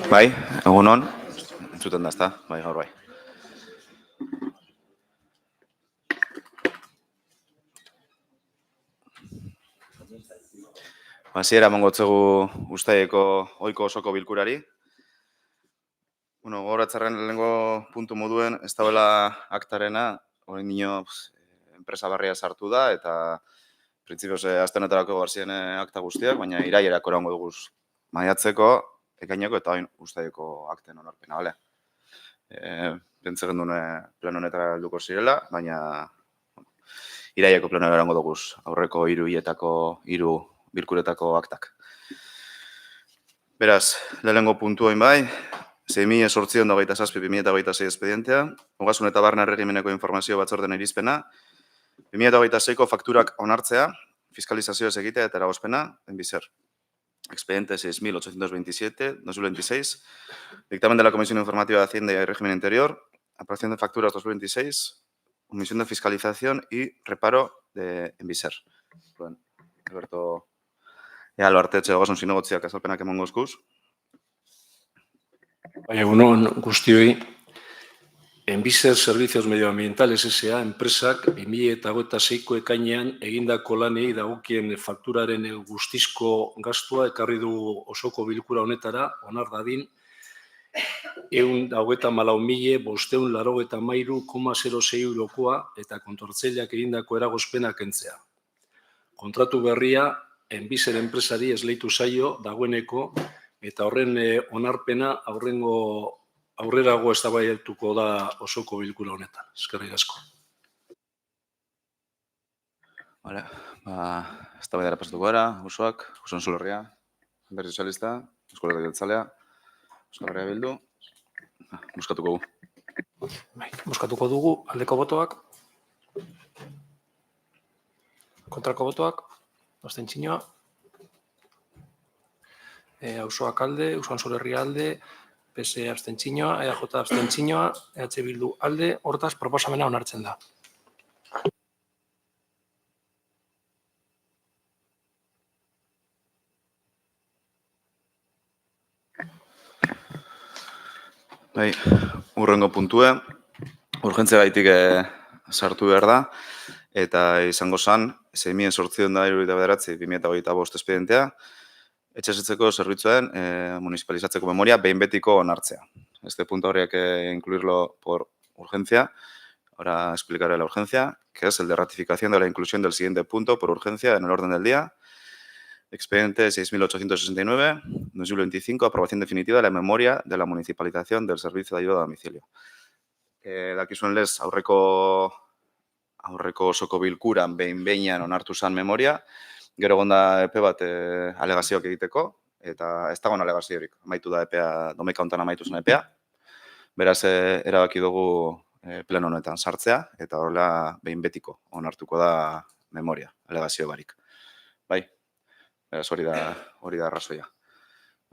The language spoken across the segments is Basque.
Bai, egunon, entzuten da, ezta? Bai, gaur bai. Hasiera emango diogu Uztaileko ohiko osoko bilkurari. Gogoratzarren lehenengo puntu moduen, ez dagoela aktarena, oraindik enpresa berria sartu da, eta printzipioz aste honetarako garzien akta guztiak, baina irailerako erango dugu maiatzeko, ekaineko eta orain Uztaileko akten onarpena, bale? Pentsa gendun plan honetara helduko zirela, baina iraileko planera erango dugu aurreko 3 hiletako 3 bilkuretako aktak. Beraz, lehenengo puntuain bai, 6.827/2026 espedientea, Ogasun eta Barne Erregimeneko informazio batzordean irizpena, 2026ko fakturak onartzea, fiskalizazioa egitea eta eragozpena, enbizer. Expediente 6.827/2026, dictamen de la Comisión Informativa de Hacienda y Régimen Interior, aprobación de facturas 2026, omisión de fiscalización y reparo de enbizer. Alberto, lo artetxe Ogasun zinegotziak azalpenak emango eskuz. Bai, egunon guztioi, Enbizer Servicios Medioambientales S.A. enpresak 2026ko ekainean egindako lanei dagokien fakturaren guztizko gastua ekarri du osoko bilkura honetara, onar dadin, 154.583,06 eurokoa eta kontortzaileak egindako eragozpena kentzea. Kontratu berria Enbizer enpresari esleitu zaio dagoeneko eta horren onarpena aurrerago eztabaidatuko da osoko bilkura honetan. Eskerrik asko. Vale, eztabaidara pasatuko gara, osoak, Oson Zulerria, Alderdi Sozialista, Euskal Herria Jeltzalea, Euskal Herria Bildu, bozkatuko dugu. Bai, bozkatuko dugu aldeko botoak, kontrako botoak, abstentzioa, Auzoak alde, Oson Zulerria alde, PSE abstentzioa, EAJ abstentzioa, EH Bildu alde, hortaz proposamena onartzen da. Bai, hurrengo puntue, urgentzia gaitik sartu behar da, eta izango zan, 6.879/2025 espedientea, etxesetzeko zerbitzuen municipalizatzeko memoria behin betiko onartzea. Este punto habría que incluirlo por urgencia. Ahora explicaré la urgencia, que es el de ratificación de la inclusión del siguiente punto por urgencia en el orden del día. Expediente 6.869/2025, aprobación definitiva de la memoria de la municipalización del servicio de ayuda a domicilio. Dakizuen lez, aurreko osoko bilkuran behin-behinan onartu zan memoria, gero gonda epe bat alegazioak egiteko, eta ez dagoen alegaziorik. Amaitu da epea, domeka hontan amaitu zen epea. Beraz, erabaki dugu pleno honetan sartzea, eta horrela behin betiko onartuko da memoria, alegazio barik. Bai, beraz hori da arrazoia.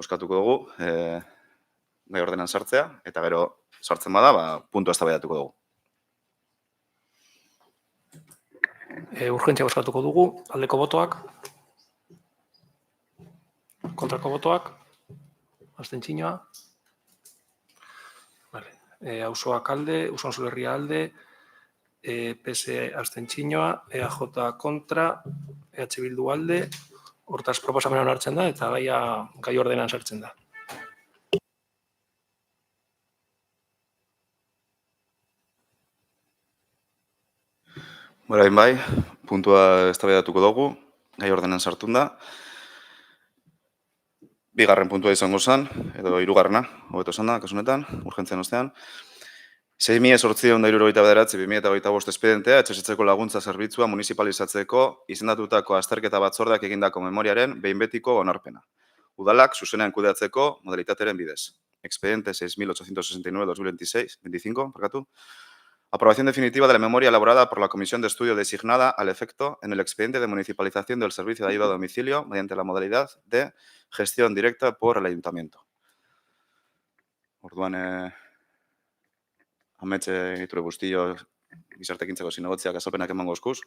Bozkatuko dugu, gai ordenan sartzea, eta gero sartzen bada, puntu eztabaidatuko dugu. Urgentzia bozkatuko dugu, aldeko botoak, kontrako botoak, abstentzioa, Auzoak alde, Oson Zulerria alde, PSE abstentzioa, EAJ kontra, EH Bildu alde, hortaz proposamena onartzen da eta gai ordenan sartzen da. Orain bai, puntua eztabaidatuko dugu, gai ordenan sartun da. Bigarren puntua izango zen, edo hirugarrena, hobeto esan da, kasunetan, urgentzien ostean. 6.879/2025 espedientea, etxesetzeko laguntza zerbitzua municipalizatzeko izendatutako azterketa batzordeak egindako memoriaren behin betiko onarpena. Udalak zuzenean kudeatzeko modalitateren bidez. Expediente 6.869/2025, aprobación definitiva de la memoria elaborada por la comisión de estudio designada al efecto en el expediente de municipalización del servicio de ayuda a domicilio mediante la modalidad de gestión directa por el ayuntamiento. Orduan, ametxe egiture guztio gizartekintzako zinegotziak azalpenak emango eskuz.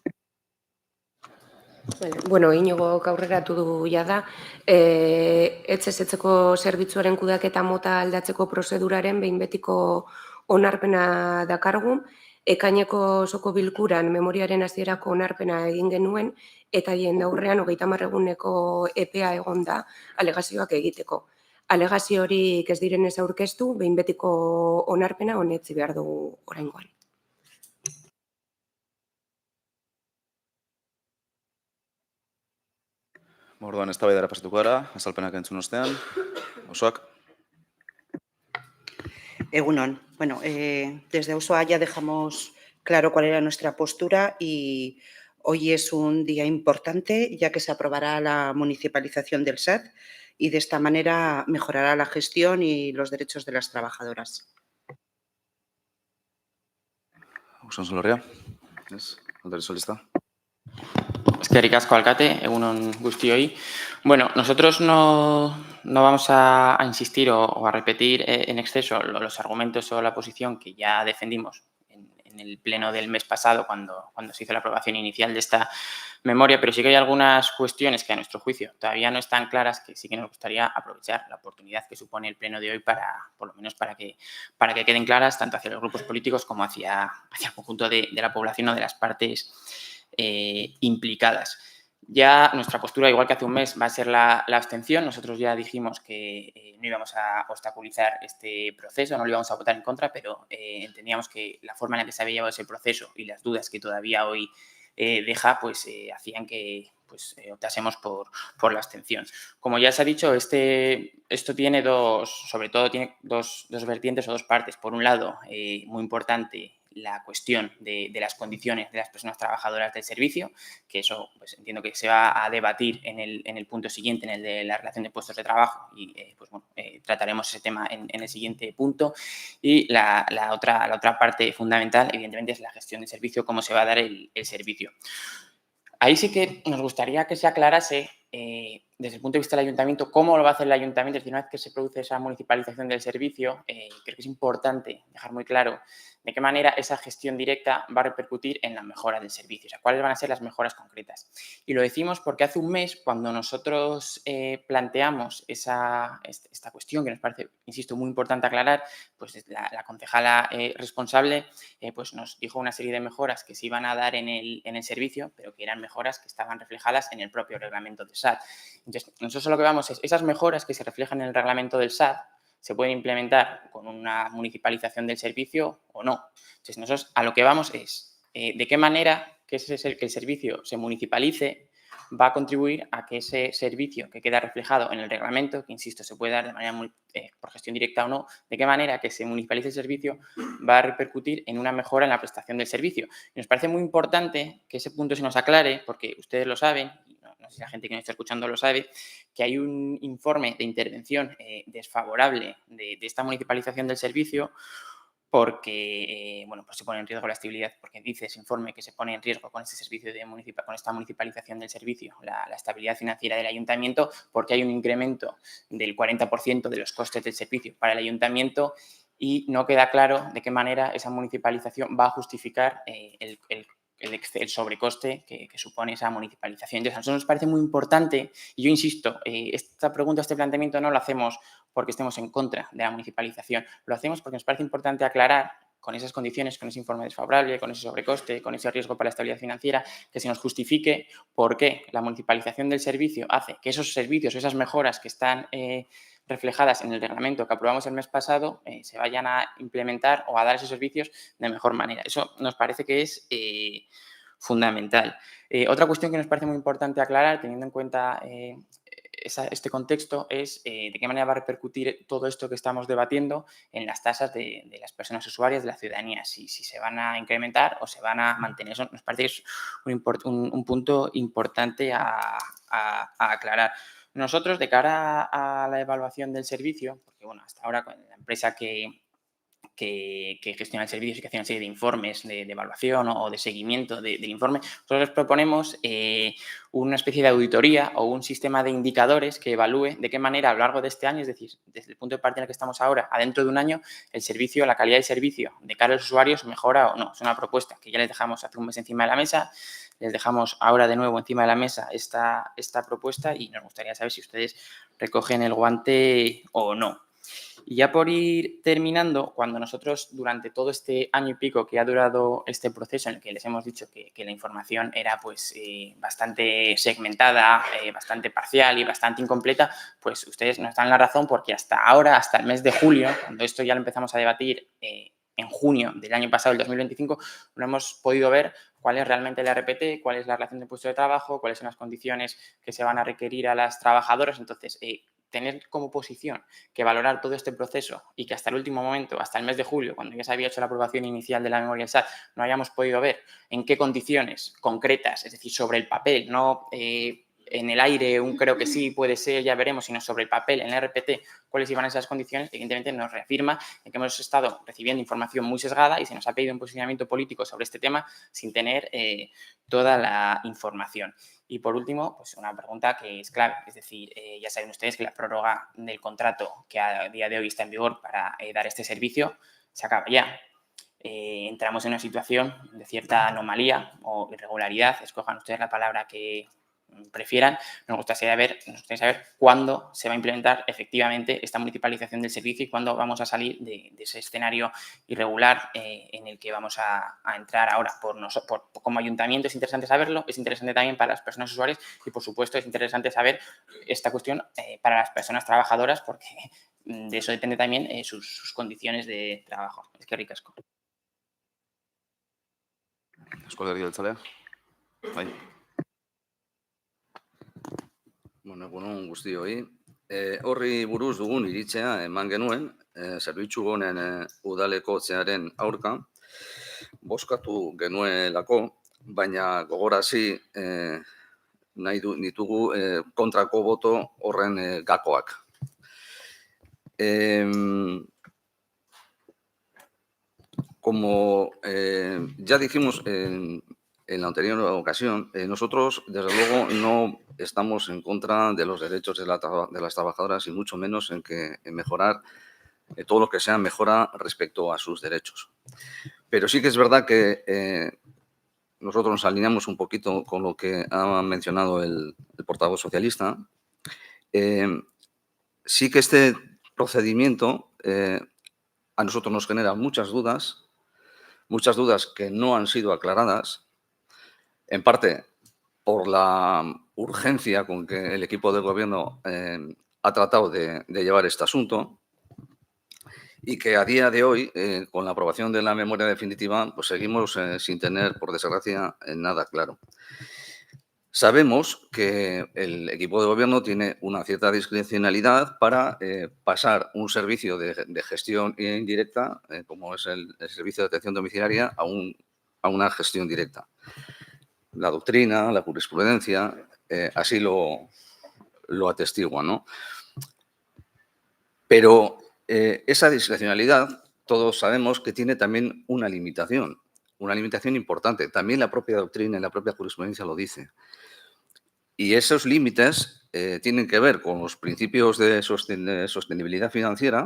Bueno, Inigo aurreratu du jada, etxezetzeko zerbitzuaren kudeaketa mota aldatzeko prozeduraren behin betiko onarpena dakargu, ekaineko osoko bilkuran memoriaren hasierako onarpena egin genuen, eta hien aurrean 30 eguneko epea egon da alegazioak egiteko. Alegazio horik ez direnez aurkeztu, behin betiko onarpena onetzi behar dugu oraingoan. Orduan, eztabaidara pasatuko gara, azalpenak entzun ostean. Osoak. Egunon. Bueno, desde Auzoa ya dejamos claro cuál era nuestra postura y hoy es un día importante ya que se aprobará la municipalización del SAT y de esta manera mejorará la gestión y los derechos de las trabajadoras. Usan Solorria. Ez? Alderdi Sozialista. Eskerrik asko, alkate, egunon guztioi. Bueno, nosotros no vamos a insistir o a repetir en exceso los argumentos o la posición que ya defendimos en el pleno del mes pasado cuando se hizo la aprobación inicial de esta memoria, pero sí que hay algunas cuestiones que a nuestro juicio todavía no están claras, que sí que nos gustaría aprovechar la oportunidad que supone el pleno de hoy para, por lo menos para que queden claras tanto hacia los grupos políticos como hacia el conjunto de la población o de las partes implicadas. Ya nuestra postura, igual que hace un mes, va a ser la abstención. Nosotros ya dijimos que no íbamos a obstaculizar este proceso, no lo íbamos a votar en contra, pero entendíamos que la forma en la que se había llevado ese proceso y las dudas que todavía hoy deja, pues hacían que optásemos por la abstención. Como ya se ha dicho, esto tiene sobre todo tiene dos vertientes o dos partes. Por un lado, muy importante, la cuestión de las condiciones de las personas trabajadoras del servicio, que eso pues entiendo que se va a debatir en el punto siguiente, en el de la relación de puestos de trabajo, y trataremos ese tema en el siguiente punto. Y la otra parte fundamental, evidentemente, es la gestión del servicio, cómo se va a dar el servicio. Ahí sí que nos gustaría que se aclarase, desde el punto de vista del ayuntamiento, cómo lo va a hacer el ayuntamiento. Es decir, una vez que se produce esa municipalización del servicio, creo que es importante dejar muy claro de qué manera esa gestión directa va a repercutir en la mejora del servicio, o sea, cuáles van a ser las mejoras concretas. Y lo decimos porque hace un mes, cuando nosotros planteamos esta cuestión, que nos parece, insisto, muy importante aclarar, pues la concejala responsable pues nos dijo una serie de mejoras que se iban a dar en el servicio, pero que eran mejoras que estaban reflejadas en el propio reglamento del SAT. Entonces, nosotros lo que vamos es esas mejoras que se reflejan en el reglamento del SAT se pueden implementar con una municipalización del servicio o no. Entonces, nosotros a lo que vamos es de qué manera que el servicio se municipalice va a contribuir a que ese servicio que queda reflejado en el reglamento, que insisto, se puede dar de manera por gestión directa o no, de qué manera que se municipalice el servicio va a repercutir en una mejora en la prestación del servicio. Y nos parece muy importante que ese punto se nos aclare, porque ustedes lo saben, y no sé si la gente que nos está escuchando lo sabe, que hay un informe de intervención desfavorable de esta municipalización del servicio, porque pues se pone en riesgo la estabilidad, porque dice ese informe que se pone en riesgo con este servicio con esta municipalización del servicio, la estabilidad financiera del ayuntamiento, porque hay un incremento del 40% de los costes del servicio para el ayuntamiento y no queda claro de qué manera esa municipalización va a justificar el sobrecoste que supone esa municipalización. Entonces, a nosotros nos parece muy importante, y yo insisto, esta pregunta, este planteamiento no lo hacemos porque estemos en contra de la municipalización, lo hacemos porque nos parece importante aclarar con esas condiciones, con ese informe desfavorable, con ese sobrecoste, con ese riesgo para la estabilidad financiera, que se nos justifique por qué la municipalización del servicio hace que esos servicios o esas mejoras que están reflejadas en el reglamento que aprobamos el mes pasado se vayan a implementar o a dar esos servicios de mejor manera. Eso nos parece que es fundamental. Otra cuestión que nos parece muy importante aclarar, teniendo en cuenta este contexto, es de qué manera va a repercutir todo esto que estamos debatiendo en las tasas de las personas usuarias, de la ciudadanía, si se van a incrementar o se van a mantener. Eso nos parece que es un punto importante a aclarar. Nosotros, de cara a la evaluación del servicio, porque bueno, hasta ahora con la empresa que gestiona el servicio y que hace una serie de informes de evaluación o de seguimiento del informe, nosotros proponemos una especie de auditoría o un sistema de indicadores que evalúe de qué manera a lo largo de este año, es decir, desde el punto de partida en el que estamos ahora, a dentro de un año, el servicio, la calidad del servicio de cara a los usuarios mejora o no. Es una propuesta que ya les dejamos hace un mes encima de la mesa. les dejamos ahora de nuevo encima de la mesa esta propuesta y nos gustaría saber si ustedes recogen el guante o no. Y ya por ir terminando, cuando nosotros durante todo este año y pico que ha durado este proceso en el que les hemos dicho que la información era pues bastante segmentada, bastante parcial y bastante incompleta, pues ustedes nos dan la razón porque hasta ahora, hasta el mes de julio, cuando esto ya lo empezamos a debatir en junio del año pasado, el 2025, no hemos podido ver cuál es realmente el RPT, cuál es la relación de puesto de trabajo, cuáles son las condiciones que se van a requerir a las trabajadoras. Entonces, tener como posición que valorar todo este proceso y que hasta el último momento, hasta el mes de julio, cuando ya se había hecho la aprobación inicial de la memoria del SAT, no hayamos podido ver en qué condiciones concretas, es decir, sobre el papel, no en el aire, un creo que sí, puede ser, ya veremos, sino sobre el papel, en el RPT, cuáles iban esas condiciones, evidentemente nos reafirma en que hemos estado recibiendo información muy sesgada y se nos ha pedido un posicionamiento político sobre este tema sin tener toda la información. Y por último, pues una pregunta que es clave, es decir, ya saben ustedes que la prórroga del contrato que a día de hoy está en vigor para dar este servicio se acaba ya. Entramos en una situación de cierta anomalía o irregularidad, escojan ustedes la palabra que prefieran. Nos gustaría saber cuándo se va a implementar efectivamente esta municipalización del servicio y cuándo vamos a salir de ese escenario irregular en el que vamos a entrar ahora. Como ayuntamiento es interesante saberlo, es interesante también para las personas usuarias y, por supuesto, es interesante saber esta cuestión para las personas trabajadoras porque de eso depende también sus condiciones de trabajo. Es que ricasco. Eskualderdi jeltzalea. Bai. Bueno, egunon guztioi. Horri buruz dugun iritzea eman genuen, zerbitzu honen udalekotzearen aurka, bozkatu genuelako, baina gogorazi nahi ditugu kontrako boto horren gakoak. Como ya dijimos en la anterior ocasión, nosotros, desde luego, no estamos en contra de los derechos de las trabajadoras y mucho menos en mejorar todo lo que sea mejora respecto a sus derechos. Pero sí que es verdad que nosotros nos alineamos un poquito con lo que ha mencionado el portavoz socialista. Sí que este procedimiento a nosotros nos genera muchas dudas que no han sido aclaradas, en parte por la urgencia con que el equipo de gobierno ha tratado de llevar este asunto y que a día de hoy, con la aprobación de la memoria definitiva, pues seguimos sin tener, por desgracia, nada claro. Sabemos que el equipo de gobierno tiene una cierta discrecionalidad para pasar un servicio de gestión indirecta, como es el servicio de atención domiciliaria, a una gestión directa. La doctrina, la jurisprudencia, así lo atestiguan, ¿no? Pero esa discrecionalidad, todos sabemos que tiene también una limitación importante. También la propia doctrina y la propia jurisprudencia lo dice. Y esos límites tienen que ver con los principios de sostenibilidad financiera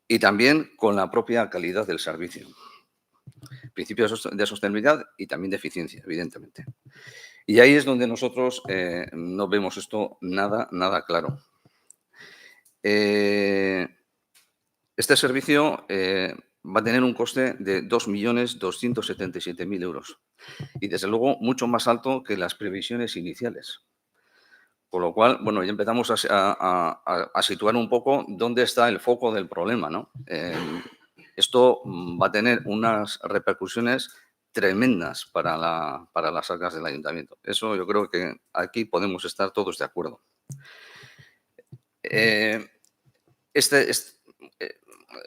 y también con la propia calidad del servicio. Principios de sostenibilidad y también de eficiencia, evidentemente. Y ahí es donde nosotros no vemos esto nada claro. Este servicio va a tener un coste de 2.277.000 euros y, desde luego, mucho más alto que las previsiones iniciales. Con lo cual, bueno, ya empezamos a situar un poco dónde está el foco del problema, ¿no? Esto va a tener unas repercusiones tremendas para las arcas del ayuntamiento. Eso yo creo que aquí podemos estar todos de acuerdo.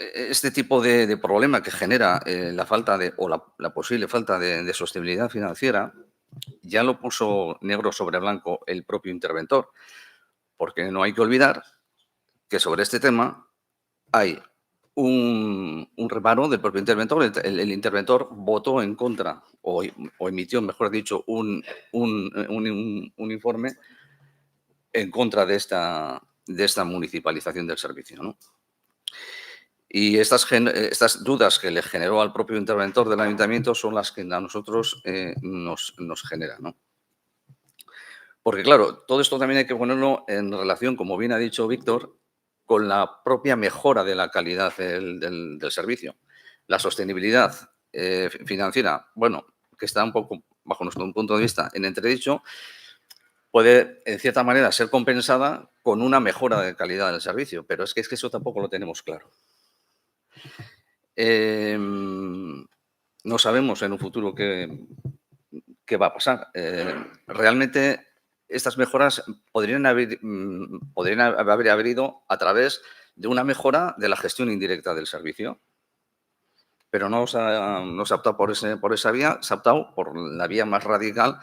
Este tipo de problema que genera la falta la posible falta de sostenibilidad financiera ya lo puso negro sobre blanco el propio interventor, porque no hay que olvidar que sobre este tema hay un reparo del propio interventor. El interventor votó en contra o emitió, mejor dicho, un informe en contra de esta municipalización del servicio, ¿no? Y estas dudas que le generó al propio interventor del ayuntamiento son las que a nosotros nos generan, ¿no? Porque, claro, todo esto también hay que ponerlo en relación, como bien ha dicho Víctor, con la propia mejora de la calidad del servicio. La sostenibilidad financiera, bueno, que está un poco, bajo nuestro punto de vista, en entredicho, puede, en cierta manera, ser compensada con una mejora de calidad del servicio, pero es que eso tampoco lo tenemos claro. No sabemos en un futuro qué va a pasar. Realmente estas mejoras podrían haber ido a través de una mejora de la gestión indirecta del servicio, pero no se ha optado por esa vía, se ha optado por la vía más radical,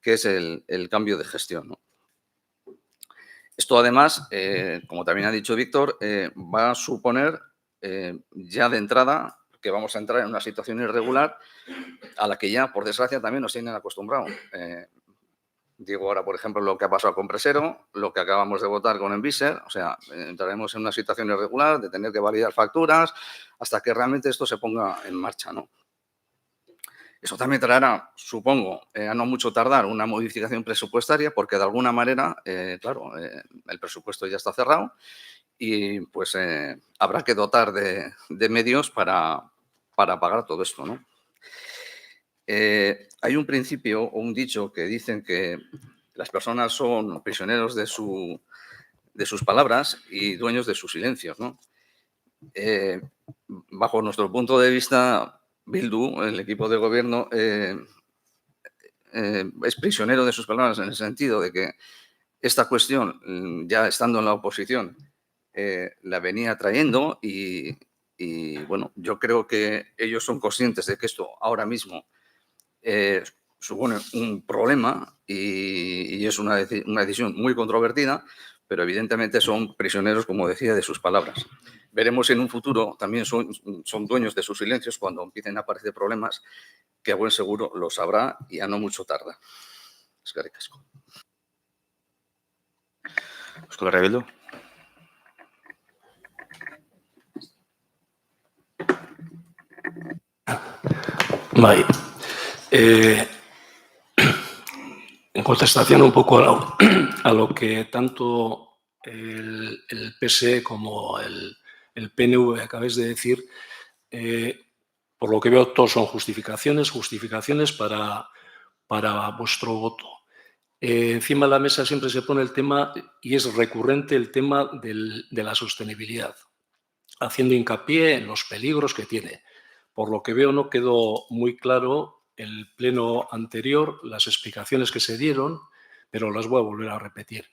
que es el cambio de gestión, ¿no? Esto, además, como también ha dicho Víctor, va a suponer ya de entrada que vamos a entrar en una situación irregular a la que ya, por desgracia, también nos tienen acostumbrado. Digo ahora, por ejemplo, lo que ha pasado con Presero, lo que acabamos de votar con Enviser, o sea, entraremos en una situación irregular de tener que validar facturas hasta que realmente esto se ponga en marcha, ¿no? Eso también traerá, supongo, a no mucho tardar, una modificación presupuestaria, porque de alguna manera, claro, el presupuesto ya está cerrado y pues habrá que dotar de medios para pagar todo esto, ¿no? Hay un principio o un dicho que dicen que las personas son prisioneros de sus palabras y dueños de sus silencios, ¿no? Bajo nuestro punto de vista, Bildu, el equipo de gobierno, es prisionero de sus palabras en el sentido de que esta cuestión, ya estando en la oposición, la venía trayendo y, bueno, yo creo que ellos son conscientes de que esto ahora mismo supone un problema y es una decisión muy controvertida, pero evidentemente son prisioneros, como decía, de sus palabras. Veremos si en un futuro también son dueños de sus silencios cuando empiecen a aparecer problemas, que a buen seguro lo sabrá y a no mucho tarda. Eskerrik asko. Euskal Herria Bildu. Bai. En contestación un poco a lo que tanto el PSE como el PNV acabáis de decir, por lo que veo todos son justificaciones para vuestro voto. Encima de la mesa siempre se pone el tema, y es recurrente el tema de la sostenibilidad, haciendo hincapié en los peligros que tiene. Por lo que veo no quedó muy claro el pleno anterior, las explicaciones que se dieron, pero las voy a volver a repetir.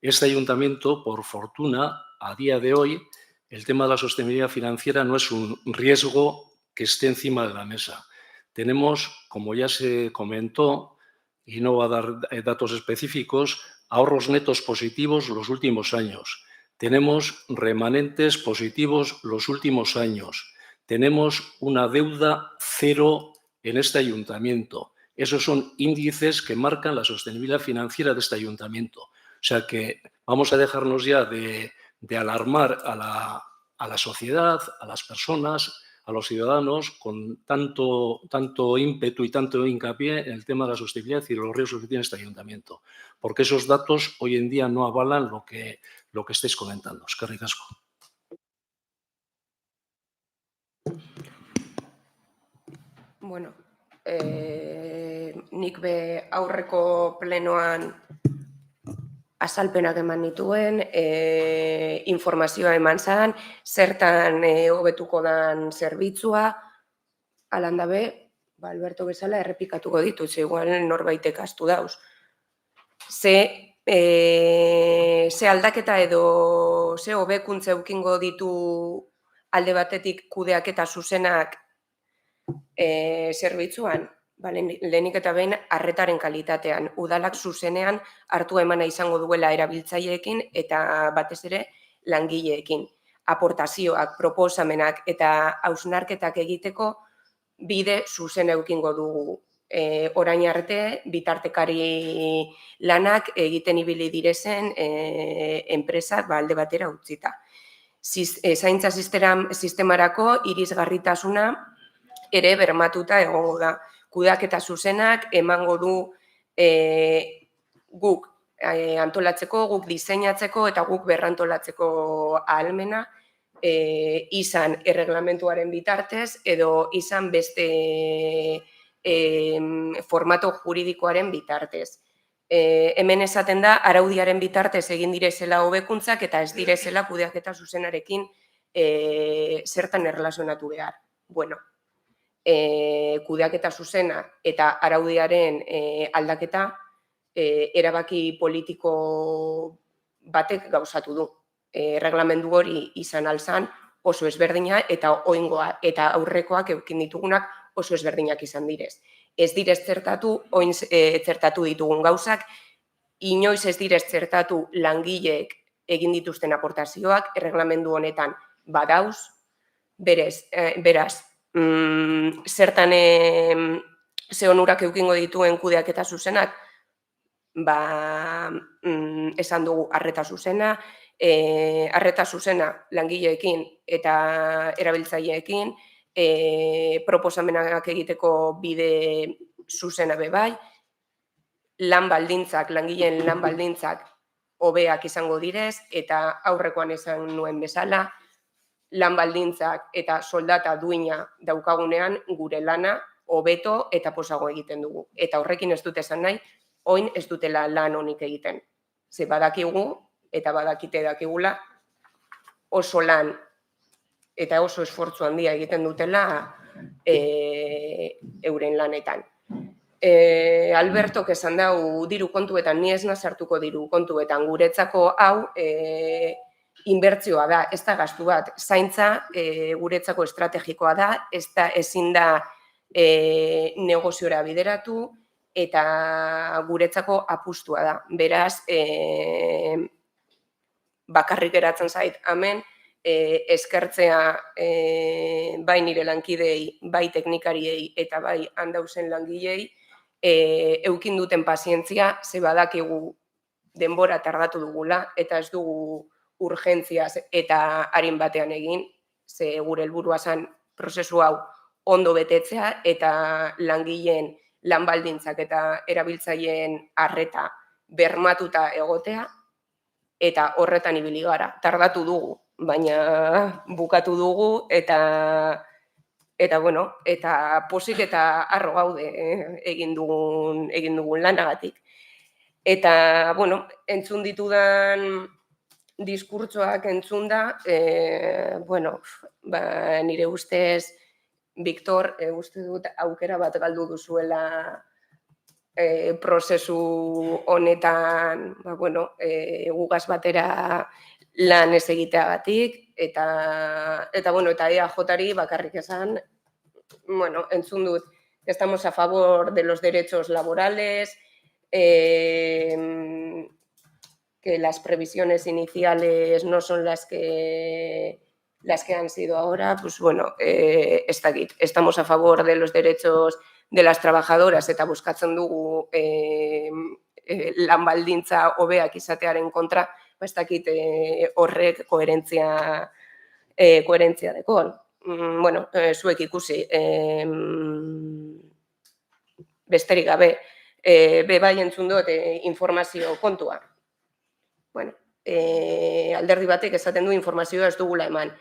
Este ayuntamiento, por fortuna, a día de hoy, el tema de la sostenibilidad financiera no es un riesgo que esté encima de la mesa. Tenemos, como ya se comentó, y no voy a dar datos específicos, ahorros netos positivos los últimos años. Tenemos remanentes positivos los últimos años. Tenemos una deuda cero en este ayuntamiento. Esos son índices que marcan la sostenibilidad financiera de este ayuntamiento. O sea que vamos a dejarnos ya de alarmar a la sociedad, a las personas, a los ciudadanos con tanto ímpetu y tanto hincapié en el tema de la sostenibilidad y los riesgos que tiene este ayuntamiento. Porque esos datos hoy en día no avalan lo que estáis comentando. Eskerrik asko. Bueno, nik be aurreko plenoan azalpenak eman nituen, informazioa eman zan, zertan hobetuko dan zerbitzua, alan dabe, Alberto bezala errepikatuko ditut, ze igual norbaitek astu dauz. Ze aldaketa edo ze hobekuntza eukingo ditu alde batetik kudeaketa zuzenak zerbitzuan, lehenik eta behin arretaren kalitatean, udalak zuzenean hartu emana izango duela erabiltzaileekin eta batez ere langileekin. Aportazioak, proposamenak eta hausnarketak egiteko bide zuzen eukingo dugu. Orain arte, bitartekari lanak egiten ibili direzen enpresak alde batera utzita. zaintza sistemarako irisgarritasuna ere bermatuta egongo da. Kudeaketa zuzenak emango du guk antolatzeko, guk diseinatzeko eta guk berrantolatzeko ahalmena, izan erreglamentuaren bitartez edo izan beste formato juridikoaren bitartez. Hemen esaten da, araudiaren bitartez egin direzela hobekuntzak eta ez direzela kudeaketa zuzenarekin zertan erlazionatu behar. Bueno, kudeaketa zuzena eta araudiaren aldaketa erabaki politiko batek gauzatu du. Erreglamendu hori izan alzan oso ezberdina eta oingoa eta aurrekoak eukin ditugunak oso ezberdinak izan direz. Ez direz zertatu, oin zertatu ditugun gauzak, inoiz ez direz zertatu langileek egin dituzten aportazioak, erreglamendu honetan badauz, beraz, zertan ze onurak eukingo dituen kudeaketa zuzenak, esan dugu arreta zuzena, langileekin eta erabiltzaileekin, proposamenak egiteko bide zuzena bebai, langileen lan baldintzak hobeak izango direz, eta aurrekoan esan nuen bezala, lan baldintzak eta soldata duina daukagunean gure lana hobeto eta posago egiten dugu. Eta horrekin ez dut esan nahi, oin ez dutela lan honik egiten. Ze badakigu eta badakite dakigula oso lan eta oso esfortzu handia egiten dutela euren lanetan. Albertok esan dau diru kontuetan, ni ez nazartuko diru kontuetan, guretzako hau inbertzioa da, ez da gastu bat. Zaintza guretzako estrategikoa da, ezin da negoziora bideratu eta guretzako apustua da. Beraz, bakarrik geratzen zait, hemen, eskertzea bai nire lankidei, bai teknikariei eta bai handauzen langilei, eukin duten pazientzia, ze badakigu denbora tardatu dugula eta ez dugu urgentziaz eta harin batean egin, ze gure helburua zen prozesu hau ondo betetzea eta langileen lan baldintzak eta erabiltzaileen arreta bermatuta egotea eta horretan ibili gara. Tardatu dugu, baina bukatu dugu eta pozik eta harro gaude egin dugun lanagatik. Eta, entzun ditudan diskurtsoak entzunda, nire ustez, Victor, uste dut aukera bat galdu duzuela prozesu honetan, gugaz batera lan ez egiteagatik, eta EAJ-ari bakarrik esan, entzun dut, estamos a favor de los derechos laborales, que las previsiones iniciales no son las que han sido ahora, estamos a favor de los derechos de las trabajadoras eta buskatzen dugu lan baldintza hobeak izatearen kontra, ez dakit horrek koherentzia dekon. Zuek ikusi, besterik gabe, bai entzun dut informazio kontua. Alderdi batek esaten du informazioa ez dugula eman.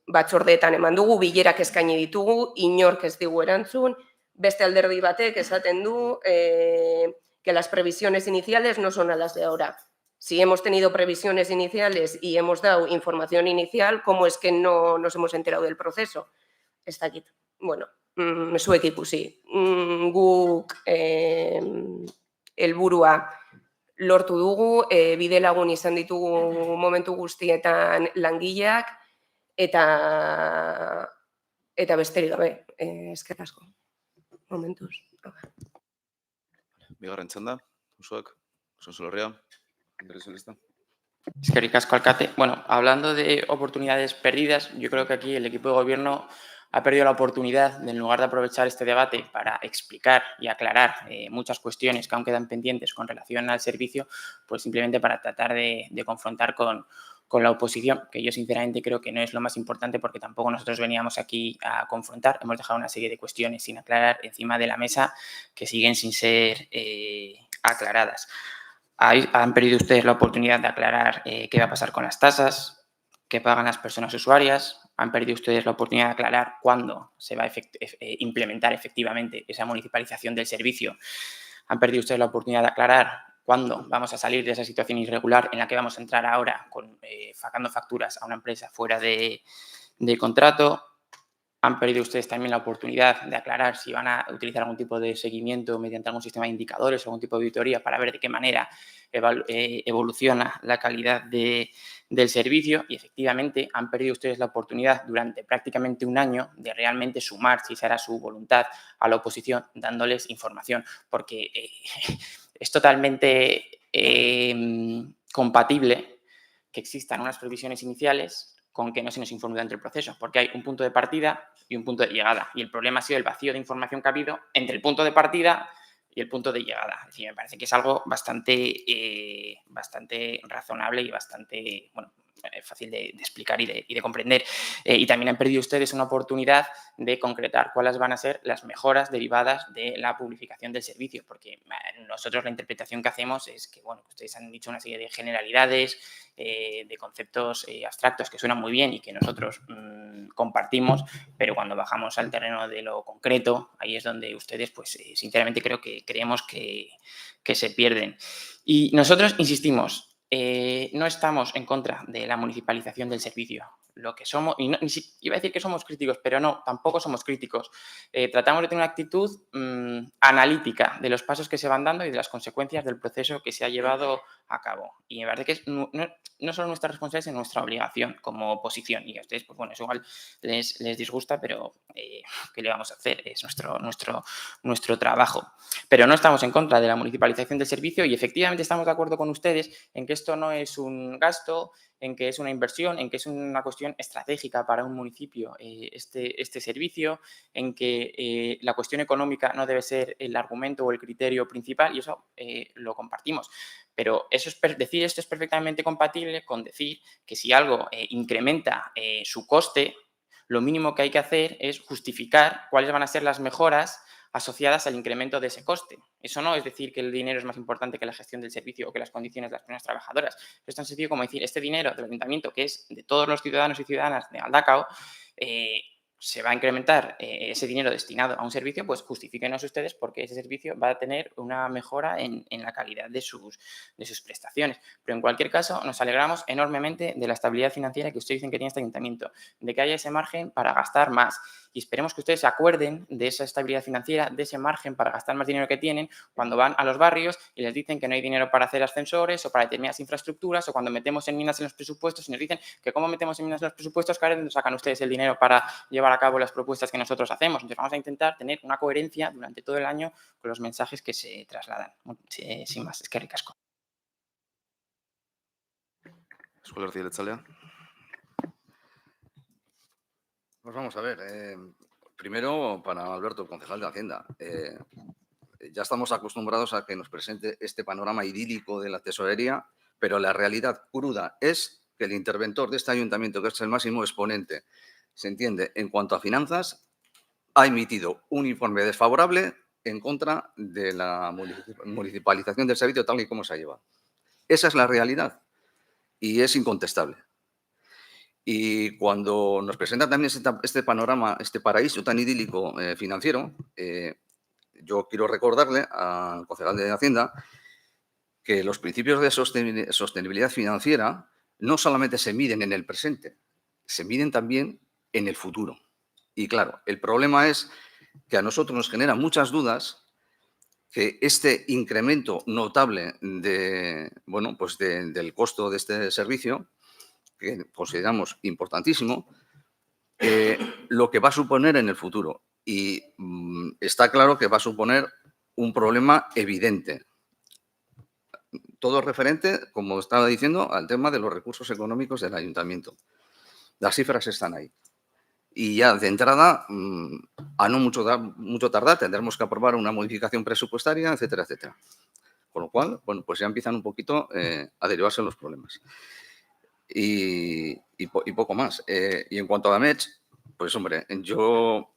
Batzordeetan eman dugu, bilerak eskaini ditugu, inork ez digu erantzun, beste alderdi batek esaten du que las previsiones iniciales no son a las de ahora. Si hemos tenido previsiones iniciales y hemos dado información inicial, ¿cómo es que no nos hemos enterado del proceso? Ez dakit. Zuek ikusi. Guk helburua lortu dugu, bidelagun izan ditugu momentu guztietan langileak, eta besterik gabe, eskerrik asko. Momentuz. Bigarren txanda, usuak, Sonsolorria, Andrés Lista. Eskerrik asko, alcate. Hablando de oportunidades perdidas, yo creo que aquí el equipo de gobierno ha perdido la oportunidad de, en lugar de aprovechar este debate para explicar y aclarar muchas cuestiones que aún quedan pendientes con relación al servicio, pues simplemente para tratar de confrontar con con la oposición, que yo sinceramente creo que no es lo más importante porque tampoco nosotros veníamos aquí a confrontar. Hemos dejado una serie de cuestiones sin aclarar encima de la mesa que siguen sin ser aclaradas. Han perdido ustedes la oportunidad de aclarar qué va a pasar con las tasas que pagan las personas usuarias. Han perdido ustedes la oportunidad de aclarar cuándo se va a implementar efectivamente esa municipalización del servicio. Han perdido ustedes la oportunidad de aclarar cuándo vamos a salir de esa situación irregular en la que vamos a entrar ahora sacando facturas a una empresa fuera de contrato. Han perdido ustedes también la oportunidad de aclarar si van a utilizar algún tipo de seguimiento mediante algún sistema de indicadores o algún tipo de auditoría para ver de qué manera evoluciona la calidad del servicio, y efectivamente han perdido ustedes la oportunidad durante prácticamente un año de realmente sumar, si esa era su voluntad, a la oposición dándoles información, porque es totalmente compatible que existan unas previsiones iniciales con que no se nos informe durante el proceso, porque hay un punto de partida y un punto de llegada, y el problema ha sido el vacío de información que ha habido entre el punto de partida y el punto de llegada. Es decir, me parece que es algo bastante razonable y bastante fácil de explicar y de comprender. Y también han perdido ustedes una oportunidad de concretar cuáles van a ser las mejoras derivadas de la publificación del servicio, porque nosotros la interpretación que hacemos es que, bueno, ustedes han dicho una serie de generalidades, de conceptos abstractos que suenan muy bien y que nosotros compartimos, pero cuando bajamos al terreno de lo concreto, ahí es donde ustedes, pues sinceramente creemos que se pierden. Y nosotros insistimos, no estamos en contra de la municipalización del servicio. Lo que somos, y no, iba a decir que somos críticos, pero no, tampoco somos críticos. Tratamos de tener una actitud analítica de los pasos que se van dando y de las consecuencias del proceso que se ha llevado a cabo. Y me parece que es no solo nuestra responsabilidad, sino nuestra obligación como oposición. Y a ustedes, pues bueno, eso igual les disgusta, pero ¿qué le vamos a hacer? Es nuestro trabajo. Pero no estamos en contra de la municipalización del servicio y efectivamente estamos de acuerdo con ustedes en que esto no es un gasto, en que es una inversión, en que es una cuestión estratégica para un municipio este servicio, en que la cuestión económica no debe ser el argumento o el criterio principal, y eso lo compartimos. Pero decir esto es perfectamente compatible con decir que si algo incrementa su coste, lo mínimo que hay que hacer es justificar cuáles van a ser las mejoras asociadas al incremento de ese coste. Eso no es decir que el dinero es más importante que la gestión del servicio o que las condiciones de las personas trabajadoras. Es tan sencillo como decir, este dinero del ayuntamiento, que es de todos los ciudadanos y ciudadanas de Galdakao, se va a incrementar ese dinero destinado a un servicio, pues justifíquenos ustedes porque ese servicio va a tener una mejora en la calidad de sus prestaciones. Pero en cualquier caso, nos alegramos enormemente de la estabilidad financiera que ustedes dicen que tiene este ayuntamiento, de que haya ese margen para gastar más. Y esperemos que ustedes se acuerden de esa estabilidad financiera, de ese margen para gastar más dinero que tienen cuando van a los barrios y les dicen que no hay dinero para hacer ascensores o para determinadas infraestructuras, o cuando metemos enmiendas en los presupuestos y nos dicen que cómo metemos enmiendas en los presupuestos, que ahora sacan ustedes el dinero para llevar a cabo las propuestas que nosotros hacemos. Entonces vamos a intentar tener una coherencia durante todo el año con los mensajes que se trasladan. Sin más, eskerrik asko. Euzko Alderdi Jeltzalea. Pues vamos a ver. Primero, para Alberto, el concejal de Hacienda. Ya estamos acostumbrados a que nos presente este panorama idílico de la tesorería, pero la realidad cruda es que el interventor de este ayuntamiento, que es el máximo exponente, se entiende, en cuanto a finanzas, ha emitido un informe desfavorable en contra de la municipalización del servicio tal y como se ha llevado. Esa es la realidad y es incontestable. Y cuando nos presentan también este panorama, este paraíso tan idílico financiero, yo quiero recordarle al concejal de Hacienda que los principios de sostenibilidad financiera no solamente se miden en el presente, se miden también en el futuro. Y claro, el problema es que a nosotros nos genera muchas dudas que este incremento notable del costo de este servicio, que consideramos importantísimo, lo que va a suponer en el futuro. Y está claro que va a suponer un problema evidente. Todo referente, como estaba diciendo, al tema de los recursos económicos del ayuntamiento. Las cifras están ahí. Y ya de entrada, a no mucho tardar, tendremos que aprobar una modificación presupuestaria, etcétera, etcétera. Con lo cual, bueno, pues ya empiezan un poquito a derivarse los problemas. y poco más. Y en cuanto a METS, pues hombre, yo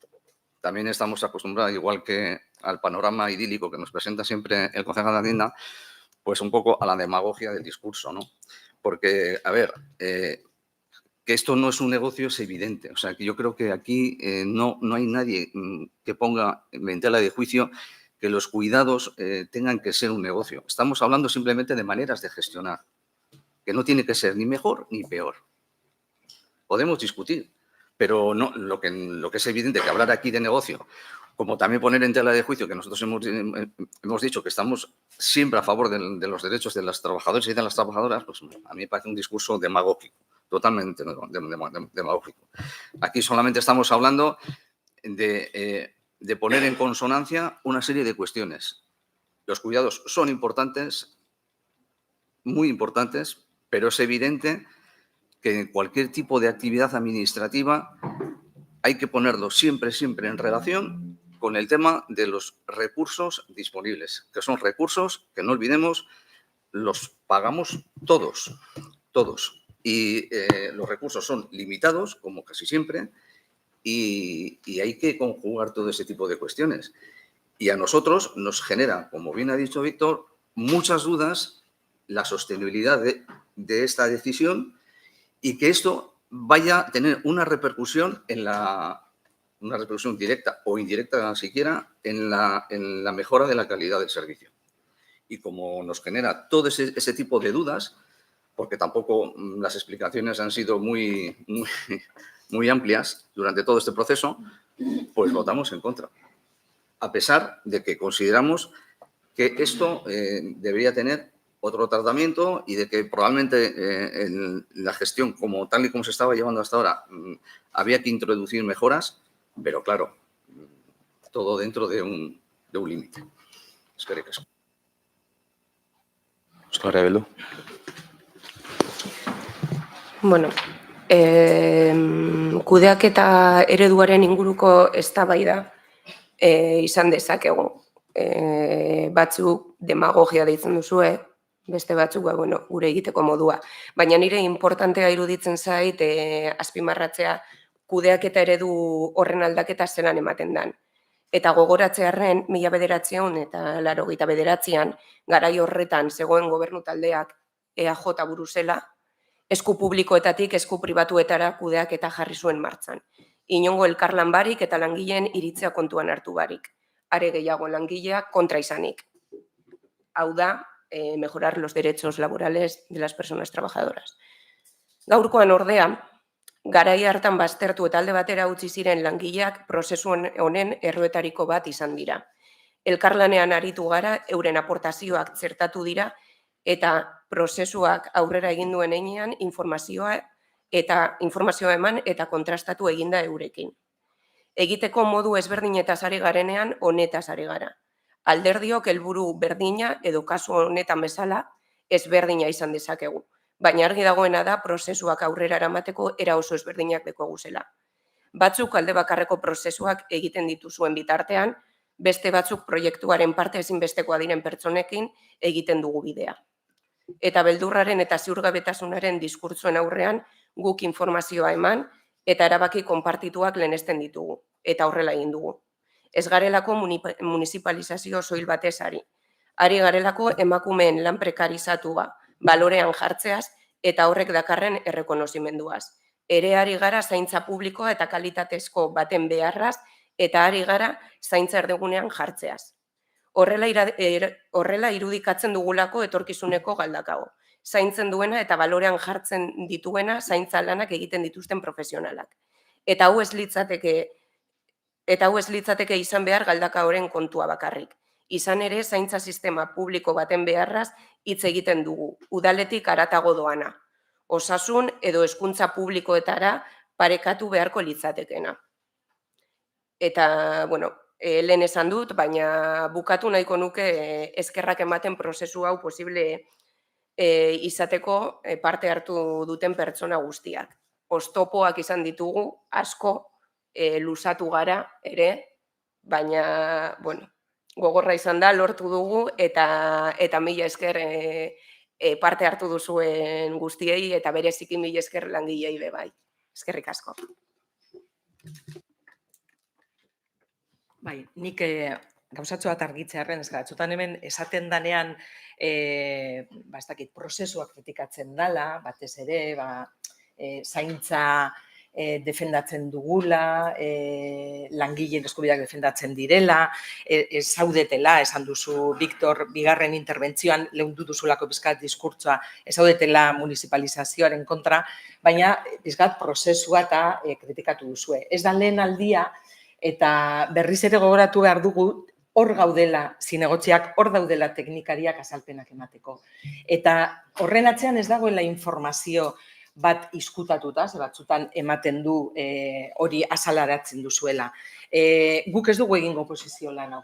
también estamos acostumbrados, igual que al panorama idílico que nos presenta siempre el concejal de Hacienda, pues un poco a la demagogia del discurso, ¿no? Porque, a ver, que esto no es un negocio es evidente. O sea, que yo creo que aquí no hay nadie que ponga en tela de juicio que los cuidados tengan que ser un negocio. Estamos hablando simplemente de maneras de gestionar, que no tiene que ser ni mejor ni peor. Podemos discutir, pero no, lo que es evidente que hablar aquí de negocio, como también poner en tela de juicio que nosotros hemos dicho que estamos siempre a favor de los derechos de los trabajadores y de las trabajadoras, pues a mí me parece un discurso demagógico, totalmente demagógico. Aquí solamente estamos hablando de poner en consonancia una serie de cuestiones. Los cuidados son importantes, muy importantes, pero es evidente que en cualquier tipo de actividad administrativa hay que ponerlo siempre en relación con el tema de los recursos disponibles, que son recursos que no olvidemos, los pagamos todos. Y los recursos son limitados, como casi siempre, y hay que conjugar todo ese tipo de cuestiones. Y a nosotros nos genera, como bien ha dicho Víctor, muchas dudas la sostenibilidad de esta decisión y que esto vaya a tener una repercusión una repercusión directa o indirecta siquiera en la mejora de la calidad del servicio. Y como nos genera todo ese tipo de dudas, porque tampoco las explicaciones han sido muy amplias durante todo este proceso, pues votamos en contra. A pesar de que consideramos que esto debería tener otro tratamiento y de que probablemente en la gestión, tal y como se estaba llevando hasta ahora, había que introducir mejoras, pero claro, todo dentro de un límite. Eskerrik asko. Euskal Herria Bildu. Bueno, kudeaketa ereduaren inguruko eztabaida izan dezakegu. Batzuk demagogia deitzen duzue, beste batzuk gure egiteko modua. Baina nire importantea iruditzen zait azpimarratzea kudeaketa eredu horren aldaketa zelan ematen den. Eta gogoratzearren, 1989an, garai horretan zegoen gobernu taldeak EAJ buru zela, esku publikoetatik esku pribatuetara kudeaketa jarri zuen martxan. Inongo elkarlan barik eta langileen iritzia kontuan hartu barik. Are gehiago langileak kontra izanik. Hau da, mejorar los derechos laborales de las personas trabajadoras. Gaurkoan ordea, garai hartan baztertu eta alde batera utzi ziren langileak prozesu honen erroetariko bat izan dira. Elkarlanean aritu gara, euren aportazioak txertatu dira, eta prozesuak aurrera egin duen heinean informazioa eman eta kontrastatu eginda eurekin. Egiteko modu ezberdinetaz ari garenean honetaz ari gara. Alderdiok helburu berdina edo kasu honetan bezala ezberdina izan dezakegu. Baina argi dagoena da prozesuak aurrera eramateko era oso ezberdinak dekoguzela. Batzuk alde bakarreko prozesuak egiten dituzuen bitartean, beste batzuk proiektuaren parte ezinbestekoa diren pertsonekin egiten dugu bidea. Eta beldurraren eta ziurgabetasunaren diskurtzuen aurrean guk informazioa eman eta erabaki konpartituak lehenesten ditugu, eta horrela egin dugu. Ez garelako municipalizazio soil batez ari. Ari garelako emakumeen lan prekarizatua balorean jartzeaz eta horrek dakarren errekonozimenduaz. Ere ari gara zaintza publikoa eta kalitatezko baten beharraz eta ari gara zaintza erdigunean jartzeaz. Horrela irudikatzen dugulako etorkizuneko galdakago. Zaintzen duena eta balorean jartzen dituena zaintza lanak egiten dituzten profesionalak. Eta hau ez litzateke izan behar galdakaoren kontua bakarrik. Izan ere, zaintza sistema publiko baten beharraz hitz egiten dugu, udaletik haratago doana. Osasun edo hezkuntza publikoetara parekatu beharko litzatekena. Eta, lehen esan dut, baina bukatu nahiko nuke eskerrak ematen prozesu hau posible izateko parte hartu duten pertsona guztiak. Oztopoak izan ditugu, asko luzatu gara ere, baina, gogorra izan da, lortu dugu, eta mila esker parte hartu duzuen guztiei eta bereziki mila esker langilei be bai. Eskerrik asko. Bai, nik gauzatxo bat argitzearen, ez batzutan hemen esaten danean, ez dakit, prozesuak kritikatzen dala, batez ere, zaintza defendatzen dugula, langileen eskubideak defendatzen direla, zaudetela, esan duzu, Victor, bigarren interbentzioan, leundu duzulako bizkat diskurtsoa, zaudetela municipalizazioaren kontra, baina bizkat prozesua eta kritikatu duzue. Ez da lehen aldia, eta berriz ere gogoratu behar dugu, hor gaudela zinegotziak, hor daudela teknikariak azalpenak emateko. Eta horren atzean ez dagoela informazio bat izkutatuta, ze batzutan ematen du hori azalaratzen duzuela. Guk ez dugu egingo oposizio lana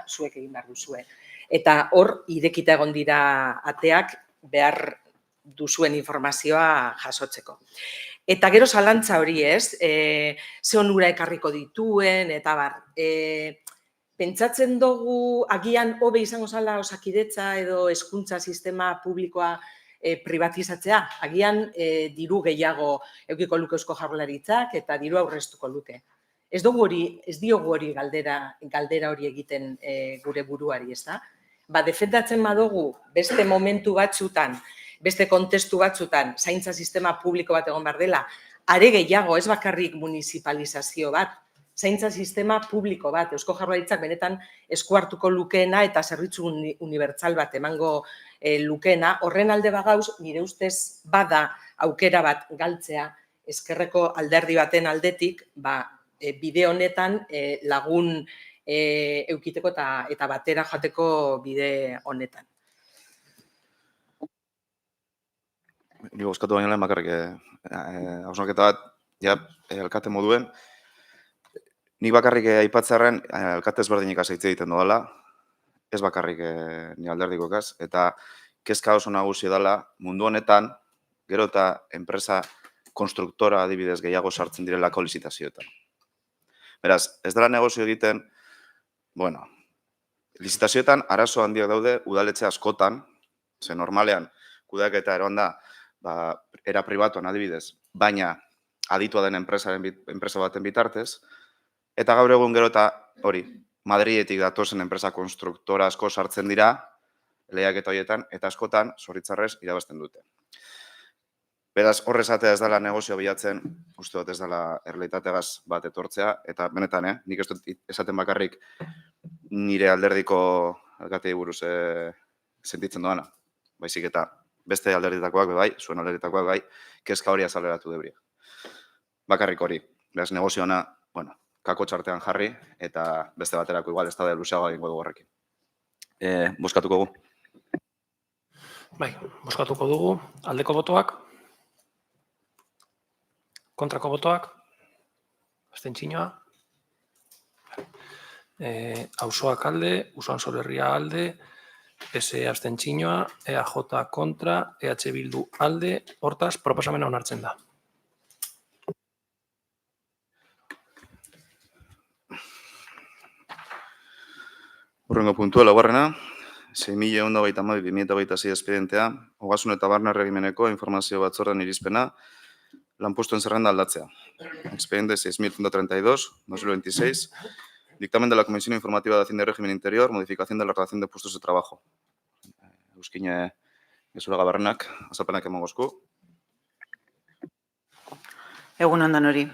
zuek egin behar duzue. Eta hor irekita egon dira ateak behar duzuen informazioa jasotzeko. Eta gero zalantza hori ez, ze onura ekarriko dituen, eta bar. Pentsatzen dugu agian hobe izango zala Osakidetza edo hezkuntza sistema publikoa privatizatzea, agian diru gehiago edukiko luke Eusko Jaurlaritzak eta diru aurreztuko luke. Ez diogu hori galdera hori egiten gure buruari, ez da? Defendatzen badugu beste momentu batzutan, beste kontestu batzutan, zaintza sistema publiko bat egon behar dela, are gehiago, ez bakarrik municipalizazio bat, zaintza sistema publiko bat, Eusko Jaurlaritzak benetan esku hartuko lukeena eta zerbitzu unibertsal bat emango lukeena, horren alde bagauz, nire ustez bada aukera bat galtzea, ezkerreko alderdi baten aldetik, bide honetan lagun eukiteko eta batera joateko bide honetan. Ni bozkatu baino lehen bakarrik hausnarketa bat, alkate moduen, nik bakarrik aipatzearren alkate ezberdinik hitz egiten dodala, ez bakarrik ni alderdikokaz, eta kezka oso nagusi dela mundu honetan, gero eta enpresa konstruktora adibidez gehiago sartzen direlako lizitazioetan. Beraz, ez dela negozio egiten, lizitazioetan arazo handiak daude udaletxe askotan, ze normalean kudeaketa eroan da, era pribatuan adibidez, baina aditua den enpresa baten bitartez, eta gaur egun gero eta hori, Madridetik datozen enpresa konstruktora asko sartzen dira, lehiaketa horietan, eta askotan, zoritzarrez, irabazten dute. Beraz, horrezatea ez dela negozio bilatzen, uste dut ez dela errealitategaz bat etortzea, eta benetan, nik ez dut esaten bakarrik nire alderdiko alkatei buruz sentitzen doana. Baizik eta beste alderditakoak bai, zuen alderditakoak bai, kezka hori azaleratu debria. Bakarrik hori, beraz, negozio hona, kako txartean jarri, eta beste baterako igual ez da luzeago egingo dugu horrekin. Bozkatuko gu? Bai, bozkatuko dugu. Aldeko botoak? Kontrako botoak? Abstentzioa? Auzoak alde, Uson Solerria alde, PSE abstentzioa, EAJ kontra, EH Bildu alde, hortaz, proposamena onartzen da. Hurrengo puntua, laugarrena, 6.122.2026 espedientea, Ogasun eta Barne Erregimeneko informazio batzordean irizpena, lanpostuen zerrenda aldatzea. Expediente 6.132/2026, dictamen de la Comisión Informativa de Hacienda y Régimen Interior, modificación de la relación de puestos de trabajo. Euskine gezuraga barrenak, azalpenak emagozku. Egun ondan hori.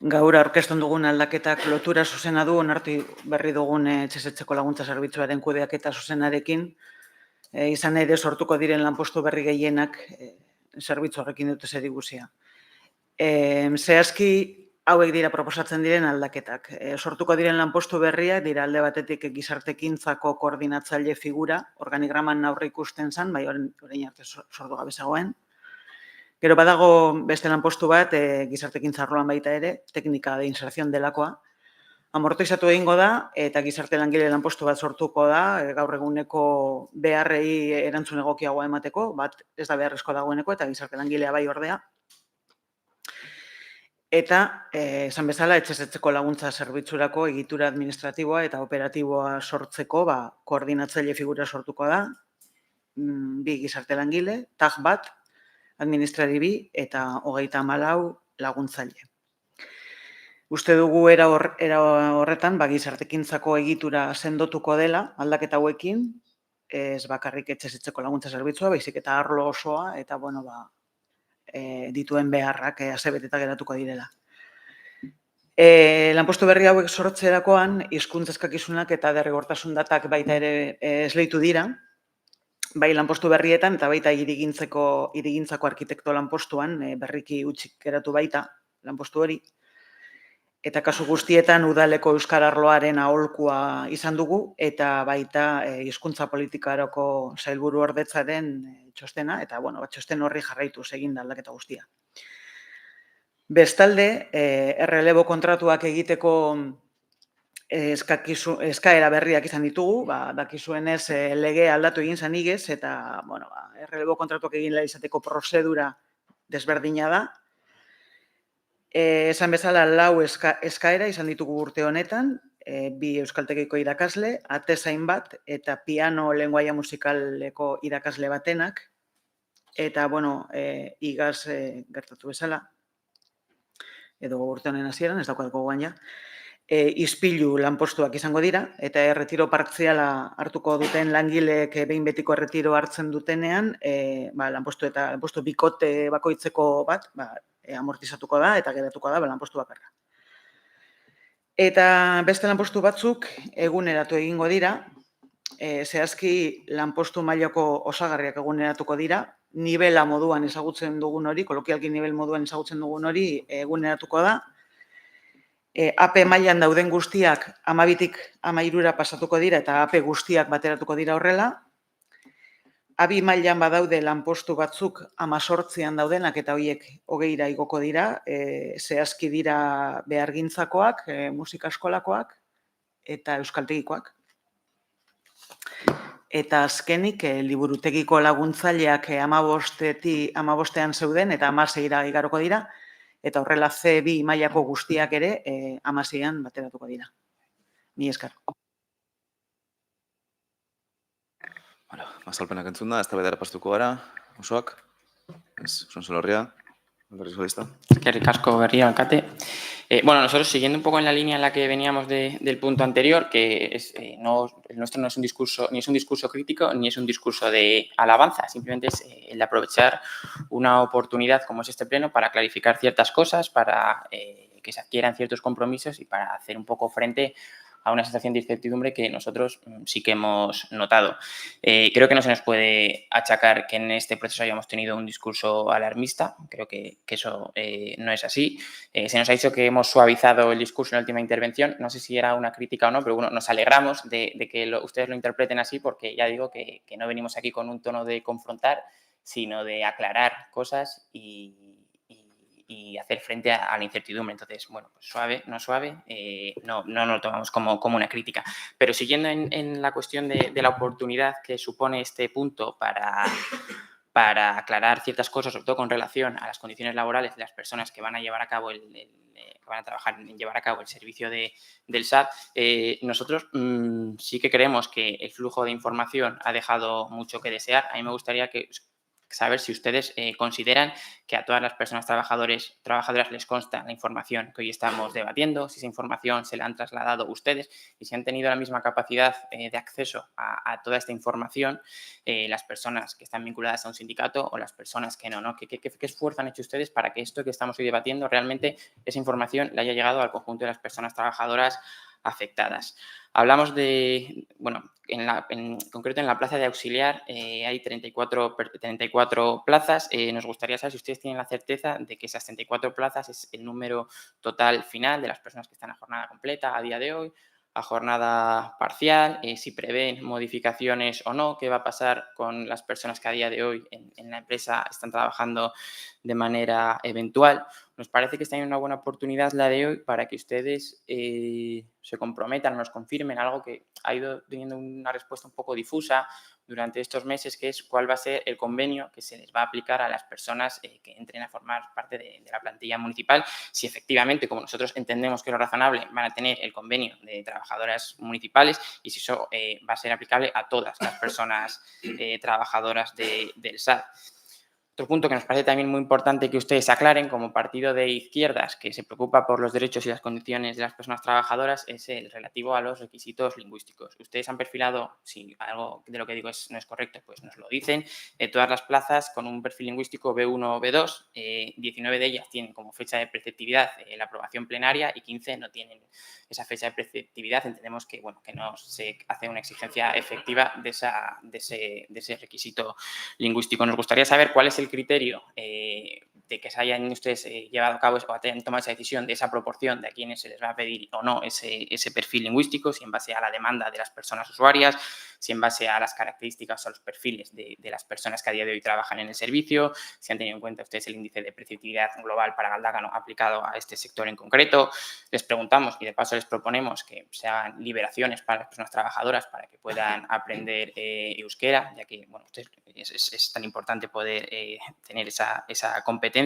Gaur aurkezten dugun aldaketak lotura zuzena du, onartu berri dugun etxezetxeko laguntza zerbitzuaren kudeaketa zuzenarekin, izan ere sortuko diren lanpostu berri gehienak zerbitzu horrekin dute zerikusia. Zehazki hauek dira proposatzen diren aldaketak. Sortuko diren lanpostu berriak dira alde batetik gizartekintzako koordinatzaile figura, organigraman aurre ikusten zen, bai orain arte sortu gabe zegoen. Gero badago beste lanpostu bat, gizartekintza arloan baita ere, teknika de inserción delakoa. Amortizatu egingo da, eta gizarte langile lanpostu bat sortuko da, gaur eguneko beharrei erantzun egokiagoa emateko, bat ez da beharrezko dagoeneko, eta gizarte langilea bai ordea. Eta, esan bezala, etxezetzeko laguntza zerbitzurako egitura administratiboa eta operatiboa sortzeko, koordinatzaile figura sortuko da. bi gizarte langile, TAG bat, administrari bi eta 34 laguntzaile. Uste dugu era horretan gizartekintzako egitura sendotuko dela aldaketa hauekin, ez bakarrik etxez etxeko laguntza zerbitzua, baizik eta arlo osoa eta dituen beharrak asebeteta geratuko direla. Lanpostu berri hauek sortzerakoan hizkuntza eskakizunak eta derrigortasun datak baita ere esleitu dira, bai lanpostu berrietan eta baita hirigintzako arkitekto lanpostuan berriki hutsik geratu baita lanpostu hori. Eta kasu guztietan udaleko euskara arloaren aholkua izan dugu eta baita hizkuntza politikarako sailburu ordetzaren txostena eta txosten horri jarraituz egin da aldaketa guztia. Bestalde, errelebo kontratuak egiteko eskaera berriak izan ditugu, dakizuenez lege aldatu egin zen igez eta errelebo kontratuak egin izateko prozedura desberdina da. Esan bezala 4 eskaera izan ditugu urte honetan, 2 euskaltegiko irakasle, atezain bat eta piano lengoaia musikaleko irakasle batenak. Eta, igaz gertatu bezala, edo urte honen hasieran, ez daukadeko gogoan ja, ispilu lanpostuak izango dira, eta erretiro partziala hartuko duten langileek behin betiko erretiro hartzen dutenean, lanpostu bikote bakoitzeko bat, amortizatuko da eta geratuko da lanpostu bakarra. Eta beste lanpostu batzuk eguneratu egingo dira, zehazki lanpostu mailako osagarriak eguneratuko dira, nivela moduan ezagutzen dugun hori, kolokialki nivel moduan ezagutzen dugun hori eguneratuko da. AP mailan dauden guztiak 12tik 13ra pasatuko dira eta AP guztiak bateratuko dira horrela. Abi mailan badaude lanpostu batzuk 18an daudenak eta horiek 20ra igoko dira, zehazki dira behargintzakoak, musika eskolakoak eta euskaltegikoak. Eta azkenik, liburutegiko laguntzaileak 15ean zeuden eta 16ra igaroko dira, eta horrela C2 mailako guztiak ere 16an bateratuko dira. Mila esker. Azalpenak entzun da, eztabaidara pastuko gara, osoak, Sonsolorria, Alderdi Sozialista. Eskerrik asko berriro, alkate. Nosotros siguiendo un poco en la línea en la que veníamos del punto anterior, que el nuestro no es un discurso, ni es un discurso crítico, ni es un discurso de alabanza, simplemente es el de aprovechar una oportunidad como es este pleno para clarificar ciertas cosas, para que se adquieran ciertos compromisos y para hacer un poco frente a una sensación de incertidumbre que nosotros sí que hemos notado. Creo que no se nos puede achacar que en este proceso hayamos tenido un discurso alarmista. Creo que eso no es así. Se nos ha dicho que hemos suavizado el discurso en la última intervención. No sé si era una crítica o no, pero bueno, nos alegramos de que ustedes lo interpreten así porque ya digo que no venimos aquí con un tono de confrontar, sino de aclarar cosas y hacer frente a la incertidumbre. Entonces, pues suave, no suave, no lo tomamos como una crítica. Pero siguiendo en la cuestión de la oportunidad que supone este punto para aclarar ciertas cosas, sobre todo con relación a las condiciones laborales de las personas que van a llevar a cabo llevar a cabo el servicio del SAT, nosotros sí que creemos que el flujo de información ha dejado mucho que desear. A mí me gustaría saber si ustedes consideran que a todas las personas trabajadoras les consta la información que hoy estamos debatiendo, si esa información se la han trasladado ustedes y si han tenido la misma capacidad de acceso a toda esta información las personas que están vinculadas a un sindicato o las personas que no. ¿Qué esfuerzo han hecho ustedes para que esto que estamos hoy debatiendo realmente esa información le haya llegado al conjunto de las personas trabajadoras afectadas? Hablamos de, en concreto en la plaza de auxiliar hay 34 plazas. Nos gustaría saber si ustedes tienen la certeza de que esas 34 plazas es el número total final de las personas que están a jornada completa a día de hoy, a jornada parcial, si prevén modificaciones o no, qué va a pasar con las personas que a día de hoy en la empresa están trabajando de manera eventual. Nos parece que está en una buena oportunidad la de hoy para que ustedes se comprometan, nos confirmen algo que ha ido teniendo una respuesta un poco difusa durante estos meses, que es cuál va a ser el convenio que se les va a aplicar a las personas que entren a formar parte de la plantilla municipal, si efectivamente, como nosotros entendemos que es lo razonable, van a tener el convenio de trabajadoras municipales y si eso va a ser aplicable a todas las personas trabajadoras del SAT. Otro punto que nos parece también muy importante que ustedes aclaren como partido de izquierdas que se preocupa por los derechos y las condiciones de las personas trabajadoras es el relativo a los requisitos lingüísticos. Ustedes han perfilado, si algo de lo que digo no es correcto, pues nos lo dicen, todas las plazas con un perfil lingüístico B1 o B2, 19 de ellas tienen como fecha de preceptividad la aprobación plenaria y 15 no tienen esa fecha de preceptividad. Entendemos que, bueno, que no se hace una exigencia efectiva de ese requisito lingüístico. Nos gustaría saber cuál es el criterio de que se hayan ustedes llevado a cabo o hayan tomado esa decisión de esa proporción de a quienes se les va a pedir o no ese perfil lingüístico, si en base a la demanda de las personas usuarias, si en base a las características o los perfiles de las personas que a día de hoy trabajan en el servicio, si han tenido en cuenta ustedes el índice de preceptividad global para Galdácano aplicado a este sector en concreto. Les preguntamos y de paso les proponemos que se hagan liberaciones para las personas trabajadoras para que puedan aprender euskera, ya que, bueno, es tan importante poder tener esa competencia.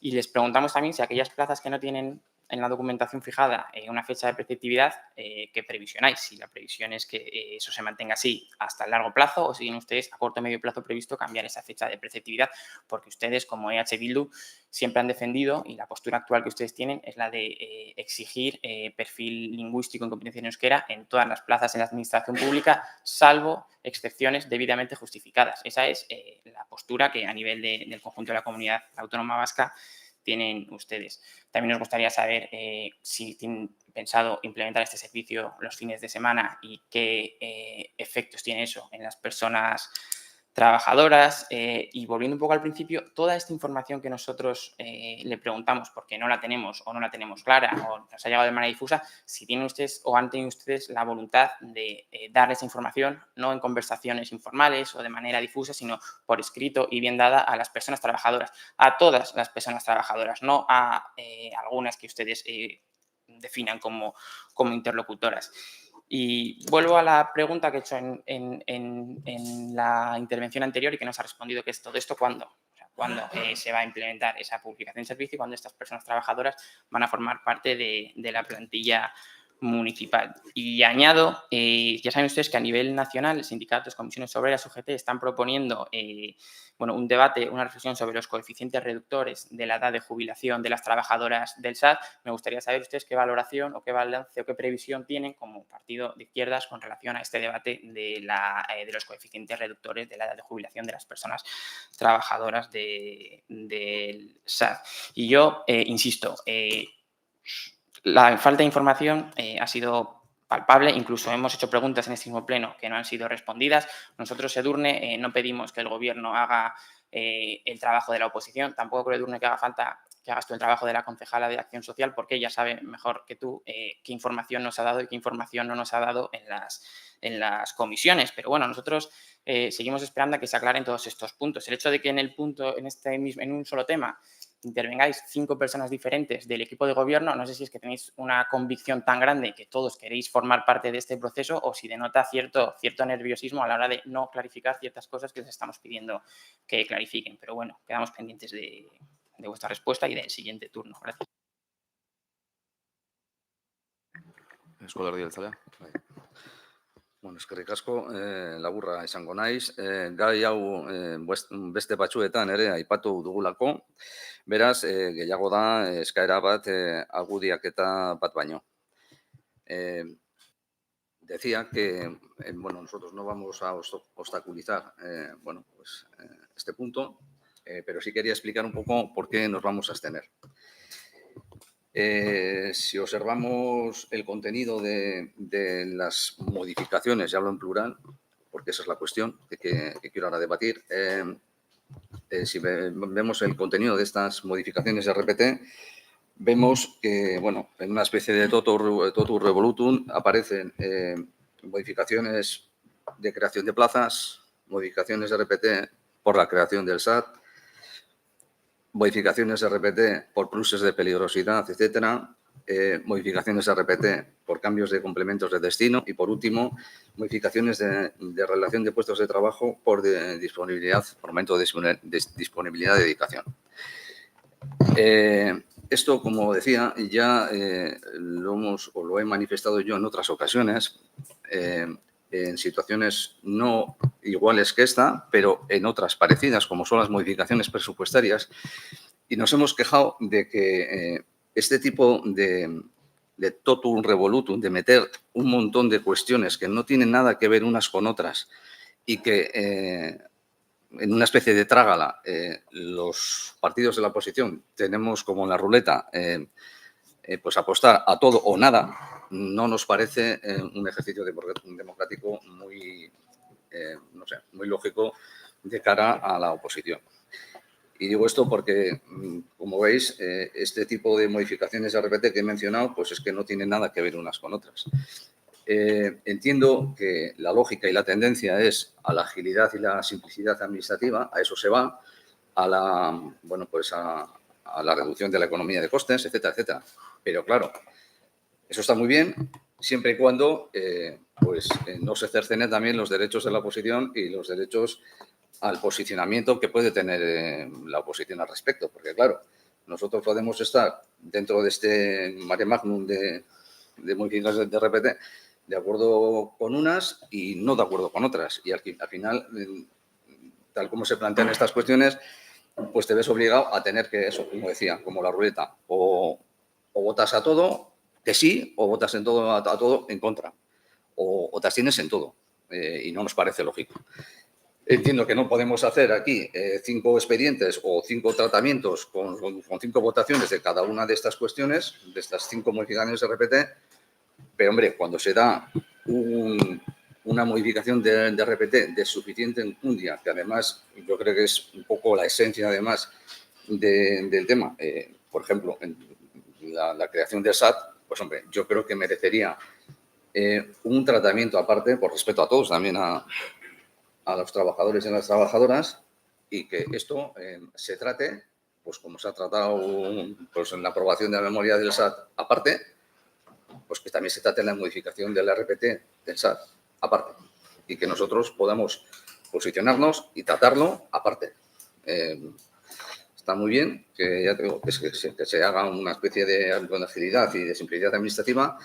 Y les preguntamos también si aquellas plazas que no tienen en la documentación fijada una fecha de preceptividad, ¿qué previsionáis? Si la previsión es que eso se mantenga así hasta el largo plazo o si tienen ustedes a corto o medio plazo previsto cambiar esa fecha de preceptividad, porque ustedes como EH Bildu siempre han defendido y la postura actual que ustedes tienen es la de exigir perfil lingüístico en competencia en euskera en todas las plazas en la administración pública, salvo excepciones debidamente justificadas. Esa es la postura que a nivel del conjunto de la comunidad autónoma vasca tienen ustedes. También nos gustaría saber si tienen pensado implementar este servicio los fines de semana y qué efectos tiene eso en las personas trabajadoras. Y volviendo un poco al principio, toda esta información que nosotros le preguntamos porque no la tenemos o no la tenemos clara o nos ha llegado de manera difusa, si tienen ustedes o han tenido ustedes la voluntad de dar esa información, no en conversaciones informales o de manera difusa, sino por escrito y bien dada a las personas trabajadoras, a todas las personas trabajadoras, no a algunas que ustedes definan como interlocutoras. Y vuelvo a la pregunta que he hecho en la intervención anterior y que nos ha respondido, que es todo esto, ¿cuándo? O sea, ¿cuándo se va a implementar esa publicación de servicio y cuándo estas personas trabajadoras van a formar parte de la plantilla municipal? Y añado, ya saben ustedes que a nivel nacional, sindicatos, comisiones obreras, UGT, están proponiendo un debate, una reflexión sobre los coeficientes reductores de la edad de jubilación de las trabajadoras del SAT. Me gustaría saber ustedes qué valoración o qué balance o qué previsión tienen como partido de izquierdas con relación a este debate de los coeficientes reductores de la edad de jubilación de las personas trabajadoras del SAT. Y yo insisto, la falta de información ha sido palpable, incluso hemos hecho preguntas en este mismo pleno que no han sido respondidas. Nosotros, Edurne, no pedimos que el Gobierno haga el trabajo de la oposición, tampoco creo, Edurne, que haga falta que hagas tú el trabajo de la concejala de Acción Social, porque ella sabe mejor que tú qué información nos ha dado y qué información no nos ha dado en las comisiones. Pero bueno, nosotros seguimos esperando a que se aclaren todos estos puntos. El hecho de que en un solo tema intervengáis 5 personas diferentes del equipo de gobierno, no sé si es que tenéis una convicción tan grande que todos queréis formar parte de este proceso o si denota cierto nerviosismo a la hora de no clarificar ciertas cosas que les estamos pidiendo que clarifiquen. Pero bueno, quedamos pendientes de vuestra respuesta y del siguiente turno. Gracias. Eskola Erdi Jeltzalea. Bueno, eskerrik asko, laburra izango naiz. Gai hau beste batzuetan ere aipatu dugulako, beraz, gehiago da eskaera bat argudiaketa bat baino. Decía que nosotros no vamos a obstaculizar este punto, pero sí quería explicar un poco por qué nos vamos a abstener. Si observamos el contenido de las modificaciones, y hablo en plural, porque esa es la cuestión que quiero ahora debatir, si vemos el contenido de estas modificaciones de RPT, vemos que, en una especie de totum revolutum aparecen modificaciones de creación de plazas, modificaciones de RPT por la creación del SAT, modificaciones RPT por pluses de peligrosidad, etcétera, modificaciones RPT por cambios de complementos de destino y, por último, modificaciones de relación de puestos de trabajo por disponibilidad, por aumento de disponibilidad de dedicación. Esto, como decía, ya lo he manifestado yo en otras ocasiones, en situaciones no iguales que esta, pero en otras parecidas, como son las modificaciones presupuestarias, y nos hemos quejado de que este tipo de totum revolutum, de meter un montón de cuestiones que no tienen nada que ver unas con otras y que en una especie de trágala los partidos de la oposición tenemos como en la ruleta pues apostar a todo o nada, no nos parece un ejercicio democrático muy, no sé, muy lógico de cara a la oposición. Y digo esto porque, como veis, este tipo de modificaciones de RPT que he mencionado, pues es que no tienen nada que ver unas con otras. Entiendo que la lógica y la tendencia es a la agilidad y la simplicidad administrativa, a eso se va, a la, bueno, pues a la reducción de la economía de costes, etcétera, etcétera. Pero claro, eso está muy bien siempre y cuando no se cercenen también los derechos de la oposición y los derechos al posicionamiento que puede tener la oposición al respecto. Porque claro, nosotros podemos estar dentro de este mare magnum de modificaciones de RPT de acuerdo con unas y no de acuerdo con otras. Y al final, tal como se plantean estas cuestiones, pues te ves obligado a tener que, eso, como decía, como la ruleta, o votas a todo que sí, o votas a todo en contra, o te abstienes en todo, y no nos parece lógico. Entiendo que no podemos hacer aquí 5 expedientes o 5 tratamientos con 5 votaciones de cada una de estas cuestiones, de estas 5 modificaciones de RPT, pero, hombre, cuando se da una modificación de RPT de suficiente enjundia, que además yo creo que es un poco la esencia, además, del tema, por ejemplo, en la creación del SAT, pues, hombre, yo creo que merecería un tratamiento aparte, por respeto a todos, también a los trabajadores y a las trabajadoras, y que esto se trate, pues como se ha tratado pues, en la aprobación de la memoria del SAT aparte, pues que también se trate en la modificación del RPT del SAT aparte, y que nosotros podamos posicionarnos y tratarlo aparte. Está muy bien que, ya te digo, que se haga una especie de agilidad y de simplicidad administrativa,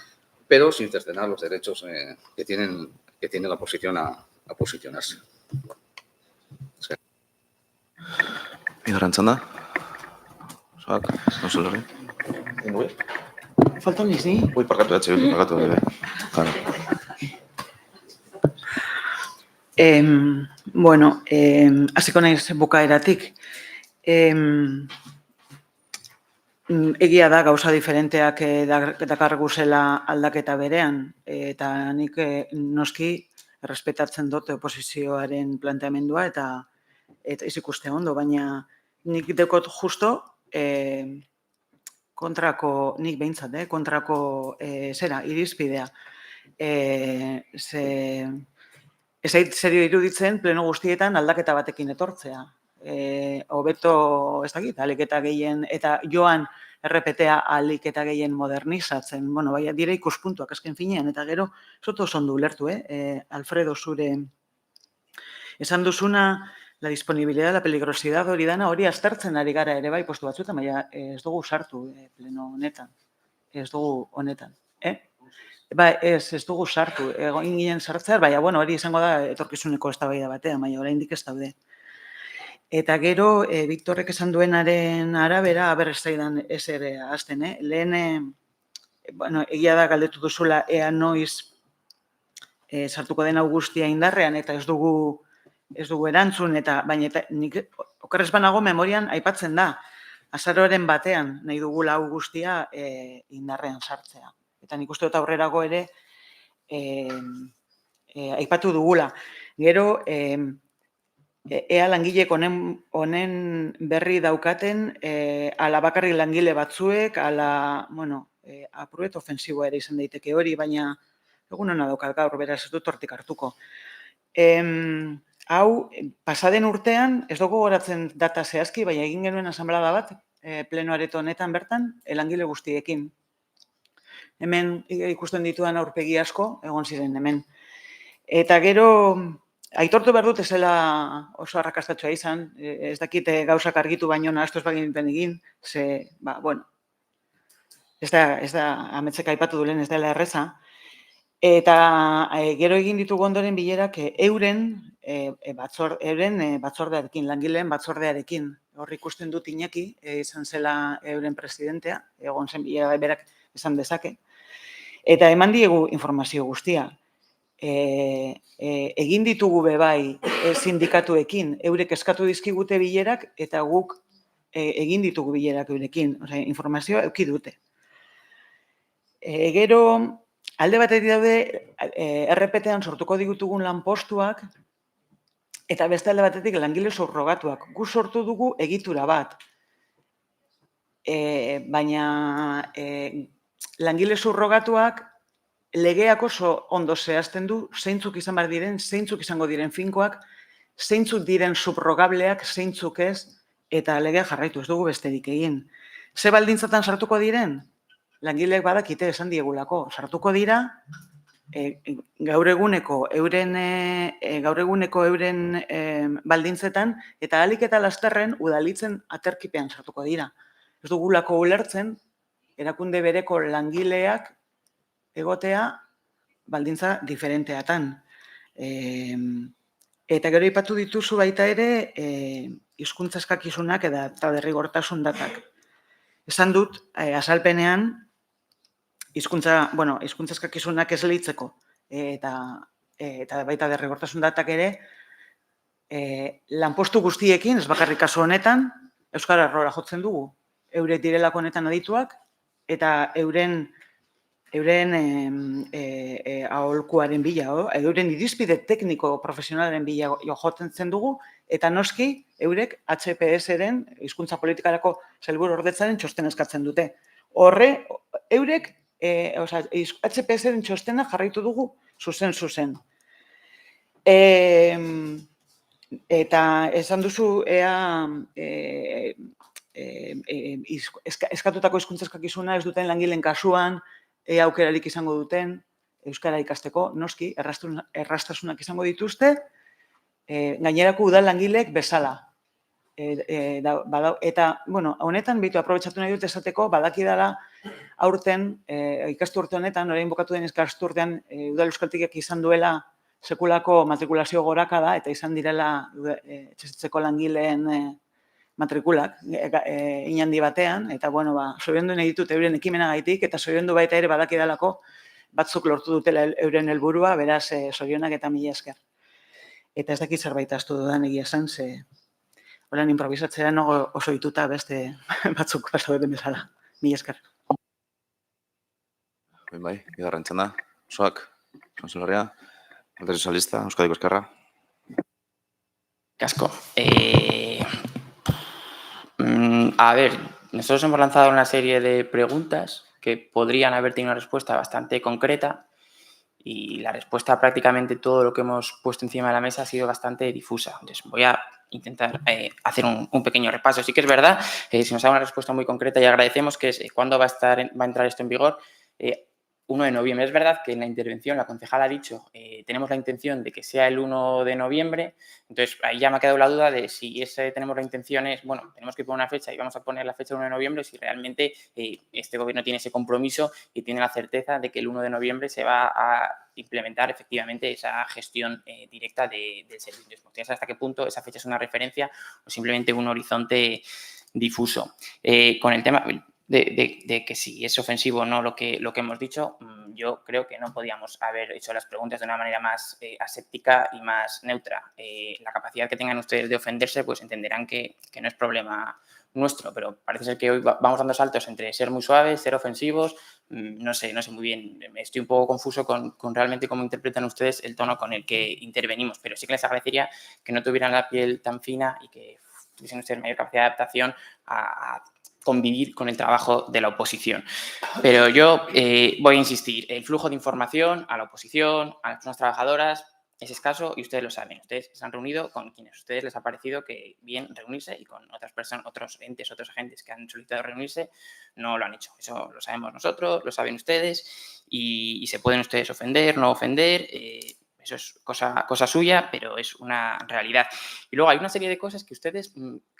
pero sin cercenar los derechos que tiene la oposición a posicionarse. Bigarren txanda? Zoak, no se lo ve. Falta un ni? Ui, parkatu, parkatu. Claro. Bueno, hasiko naiz bukaeratik. Egia da gauza diferenteak dakarguzela aldaketa berean, eta nik noski errespetatzen dut oposizioaren planteamendua eta ez ikuste ondo, baina nik dekot justo kontrako, nik behintzat, kontrako irizpidea. Ez zait serio iruditzen pleno guztietan aldaketa batekin etortzea. Hobeto, ez dakit, ahalik eta gehien, eta joan RPT-a ahalik eta gehien modernizatzen. Bueno, bai, dire ikuspuntuak azken finean, eta gero, zoto ondo ulertu, Alfredo, zure esan duzuna, la disponibilidad, la peligrosidad hori dana, hori aztertzen ari gara ere bai postu batzuetan, baina ez dugu sartu pleno honetan. Ez dugu honetan, Ba, ez dugu sartu, egin ginen sartzear, baina, bueno, hori izango da etorkizuneko eztabaida batean, baina oraindik ez daude. Eta gero, Victorrek esan duenaren arabera, ez zaidan ez ere azten, lehen, bueno, egia da galdetu duzula ea noiz sartuko den hau guztia indarrean, eta ez dugu erantzun, eta baina nik okerrez banago memorian aipatzen da, azaroaren batean nahi dugula hau guztia indarrean sartzea. Eta nik uste dut aurrerago ere aipatu dugula. Gero, ea langilek honen berri daukaten, ala bakarrik langile batzuek, ala, bueno, apruet ofensiboa ere izan daiteke hori, baina egun hona daukat gaur, beraz ez dut hortik hartuko. hau, pasaden urtean, ez dugu goratzen data zehazki, baina egin genuen asamblada bat, pleno areto honetan bertan, langile guztiekin. Hemen ikusten ditudan aurpegi asko, egon ziren hemen. Eta gero, aitortu behar dut ezela oso arrakastatxoa izan, ez dakit gauzak argitu baino nahaztu ez bagin egin, ze, bueno, ez da ametzek aipatu dulen, ez dela erreza. Eta gero egin ditugu ondoren bilerak euren batzordearekin, langileen batzordearekin. Hor ikusten dut Iñaki, izan zela euren presidentea, egon zen bilera berak esan dezake. Eta eman diegu informazio guztia. Egin ditugu bebai sindikatuekin, eurek eskatu dizkigute bilerak eta guk egin ditugu bilerak eurekin. Osea, informazioa eduki dute. Gero, alde batetik daude, RPT-an sortuko digutugun lanpostuak, eta beste alde batetik langile subrogatuak. Gu sortu dugu egitura bat. Baina langile subrogatuak legeak oso ondo zehazten du, zeintzuk izan behar diren, zeintzuk izango diren finkoak, zeintzuk diren subrogableak, zeintzuk ez, eta legea jarraitu ez dugu besterik egin. Ze baldintzatan sartuko diren? Langileek badakite esan diegulako, sartuko dira gaur eguneko euren baldintzetan eta ahalik eta lasterren udalitzen aterkipean sartuko dira. Ez dugulako ulertzen erakunde bereko langileak egotea baldintza diferenteatan. Eta gero aipatu dituzu baita ere hizkuntza eskakizunak eta derrigortasun datak. Esan dut, azalpenean, hizkuntza eskakizunak esleitzeko eta baita derrigortasun datak ere, lanpostu guztiekin, ez bakarrik kasu honetan, euskara errora jotzen dugu. Eurek direlako honetan adituak eta euren aholkuaren bila, euren irizpide tekniko profesionalaren bila jotzen dugu, eta noski eurek HPS-eren, hizkuntza politikarako sailburu ordetzaren txostena eskatzen dute. Horre, eurek HPS-eren txostena jarraitu dugu zuzen. Eta esan duzu eskatutako hizkuntza eskakizuna ez duten langileen kasuan, aukerarik izango duten, euskara ikasteko, noski, errastasunak izango dituzte, gainerako udal langileek bezala. Eta, bueno, honetan, bitu, aprobetxatu nahi dut esateko, badakidala aurten, ikasturte honetan, orain bukatu den ikasturtean, udal euskaltikek izan duela sekulako matrikulazio gorakada, eta izan direla etxezitzeko langileen matrikulak, inhandi batean, eta, bueno, zoriondu nahi ditut euren ekimenagaitik, eta zoriondu baita ere badakidalako batzuk lortu dutela euren helburua, beraz, zorionak eta mila esker. Eta ez dakit zerbait astu dudan egia esan, ze horan improvisatzea oso dituta beste batzuk pasatu den bezala. Mila esker. Bai, bigarren txanda. Osoak, Konseloria, Alderdi Sozialista, Euskadiko Ezkerra. Casco. A ver, nosotros hemos lanzado una serie de preguntas que podrían haber tenido una respuesta bastante concreta y la respuesta a prácticamente todo lo que hemos puesto encima de la mesa ha sido bastante difusa. Entonces voy a intentar hacer un pequeño repaso. Sí que es verdad, si nos da una respuesta muy concreta y agradecemos, que es cuándo va a entrar esto en vigor. 1 de noviembre. Es verdad que en la intervención la concejala ha dicho tenemos la intención de que sea el 1 de noviembre, entonces ahí ya me ha quedado la duda de si tenemos la intención es, bueno, tenemos que poner una fecha y vamos a poner la fecha 1 de noviembre, si realmente este gobierno tiene ese compromiso y tiene la certeza de que el 1 de noviembre se va a implementar efectivamente esa gestión directa del servicio. ¿Hasta qué punto esa fecha es una referencia o simplemente un horizonte difuso? Con el tema de que si es ofensivo o no lo que hemos dicho, yo creo que no podíamos haber hecho las preguntas de una manera más aséptica y más neutra. La capacidad que tengan ustedes de ofenderse, pues entenderán que no es problema nuestro, pero parece ser que hoy vamos dando saltos entre ser muy suaves, ser ofensivos, no sé muy bien, estoy un poco confuso con realmente cómo interpretan ustedes el tono con el que intervenimos, pero sí que les agradecería que no tuvieran la piel tan fina y que tuviesen ustedes mayor capacidad de adaptación a convivir con el trabajo de la oposición. Pero yo voy a insistir, el flujo de información a la oposición, a las personas trabajadoras, es escaso y ustedes lo saben. Ustedes se han reunido con quienes a ustedes les ha parecido que bien reunirse y con otras personas, otros entes, otros agentes que han solicitado reunirse, no lo han hecho. Eso lo sabemos nosotros, lo saben ustedes y se pueden ustedes ofender, no ofender. Eso es cosa suya, pero es una realidad. Y luego hay una serie de cosas que ustedes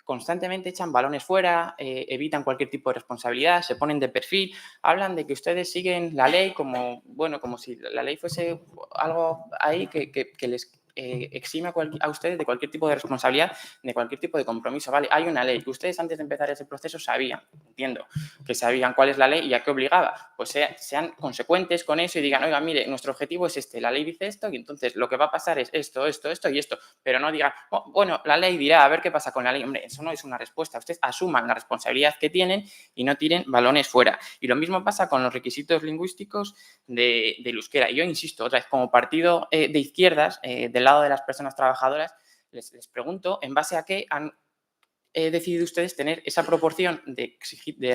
constantemente echan balones fuera, evitan cualquier tipo de responsabilidad, se ponen de perfil, hablan de que ustedes siguen la ley como, bueno, como si la ley fuese algo ahí que les exime a ustedes de cualquier tipo de responsabilidad, de cualquier tipo de compromiso. Vale, hay una ley que ustedes antes de empezar ese proceso sabían, entiendo, que sabían cuál es la ley y a qué obligaba. Pues sean consecuentes con eso y digan, oiga, mire, nuestro objetivo es este, la ley dice esto y entonces lo que va a pasar es esto, esto, esto y esto. Pero no digan, oh, bueno, la ley dirá, a ver qué pasa con la ley. Hombre, eso no es una respuesta. Ustedes asuman la responsabilidad que tienen y no tiren balones fuera. Y lo mismo pasa con los requisitos lingüísticos del euskera. Y yo insisto, otra vez, como partido de izquierdas, del lado de las personas trabajadoras, les pregunto en base a qué han decidido ustedes tener esa proporción de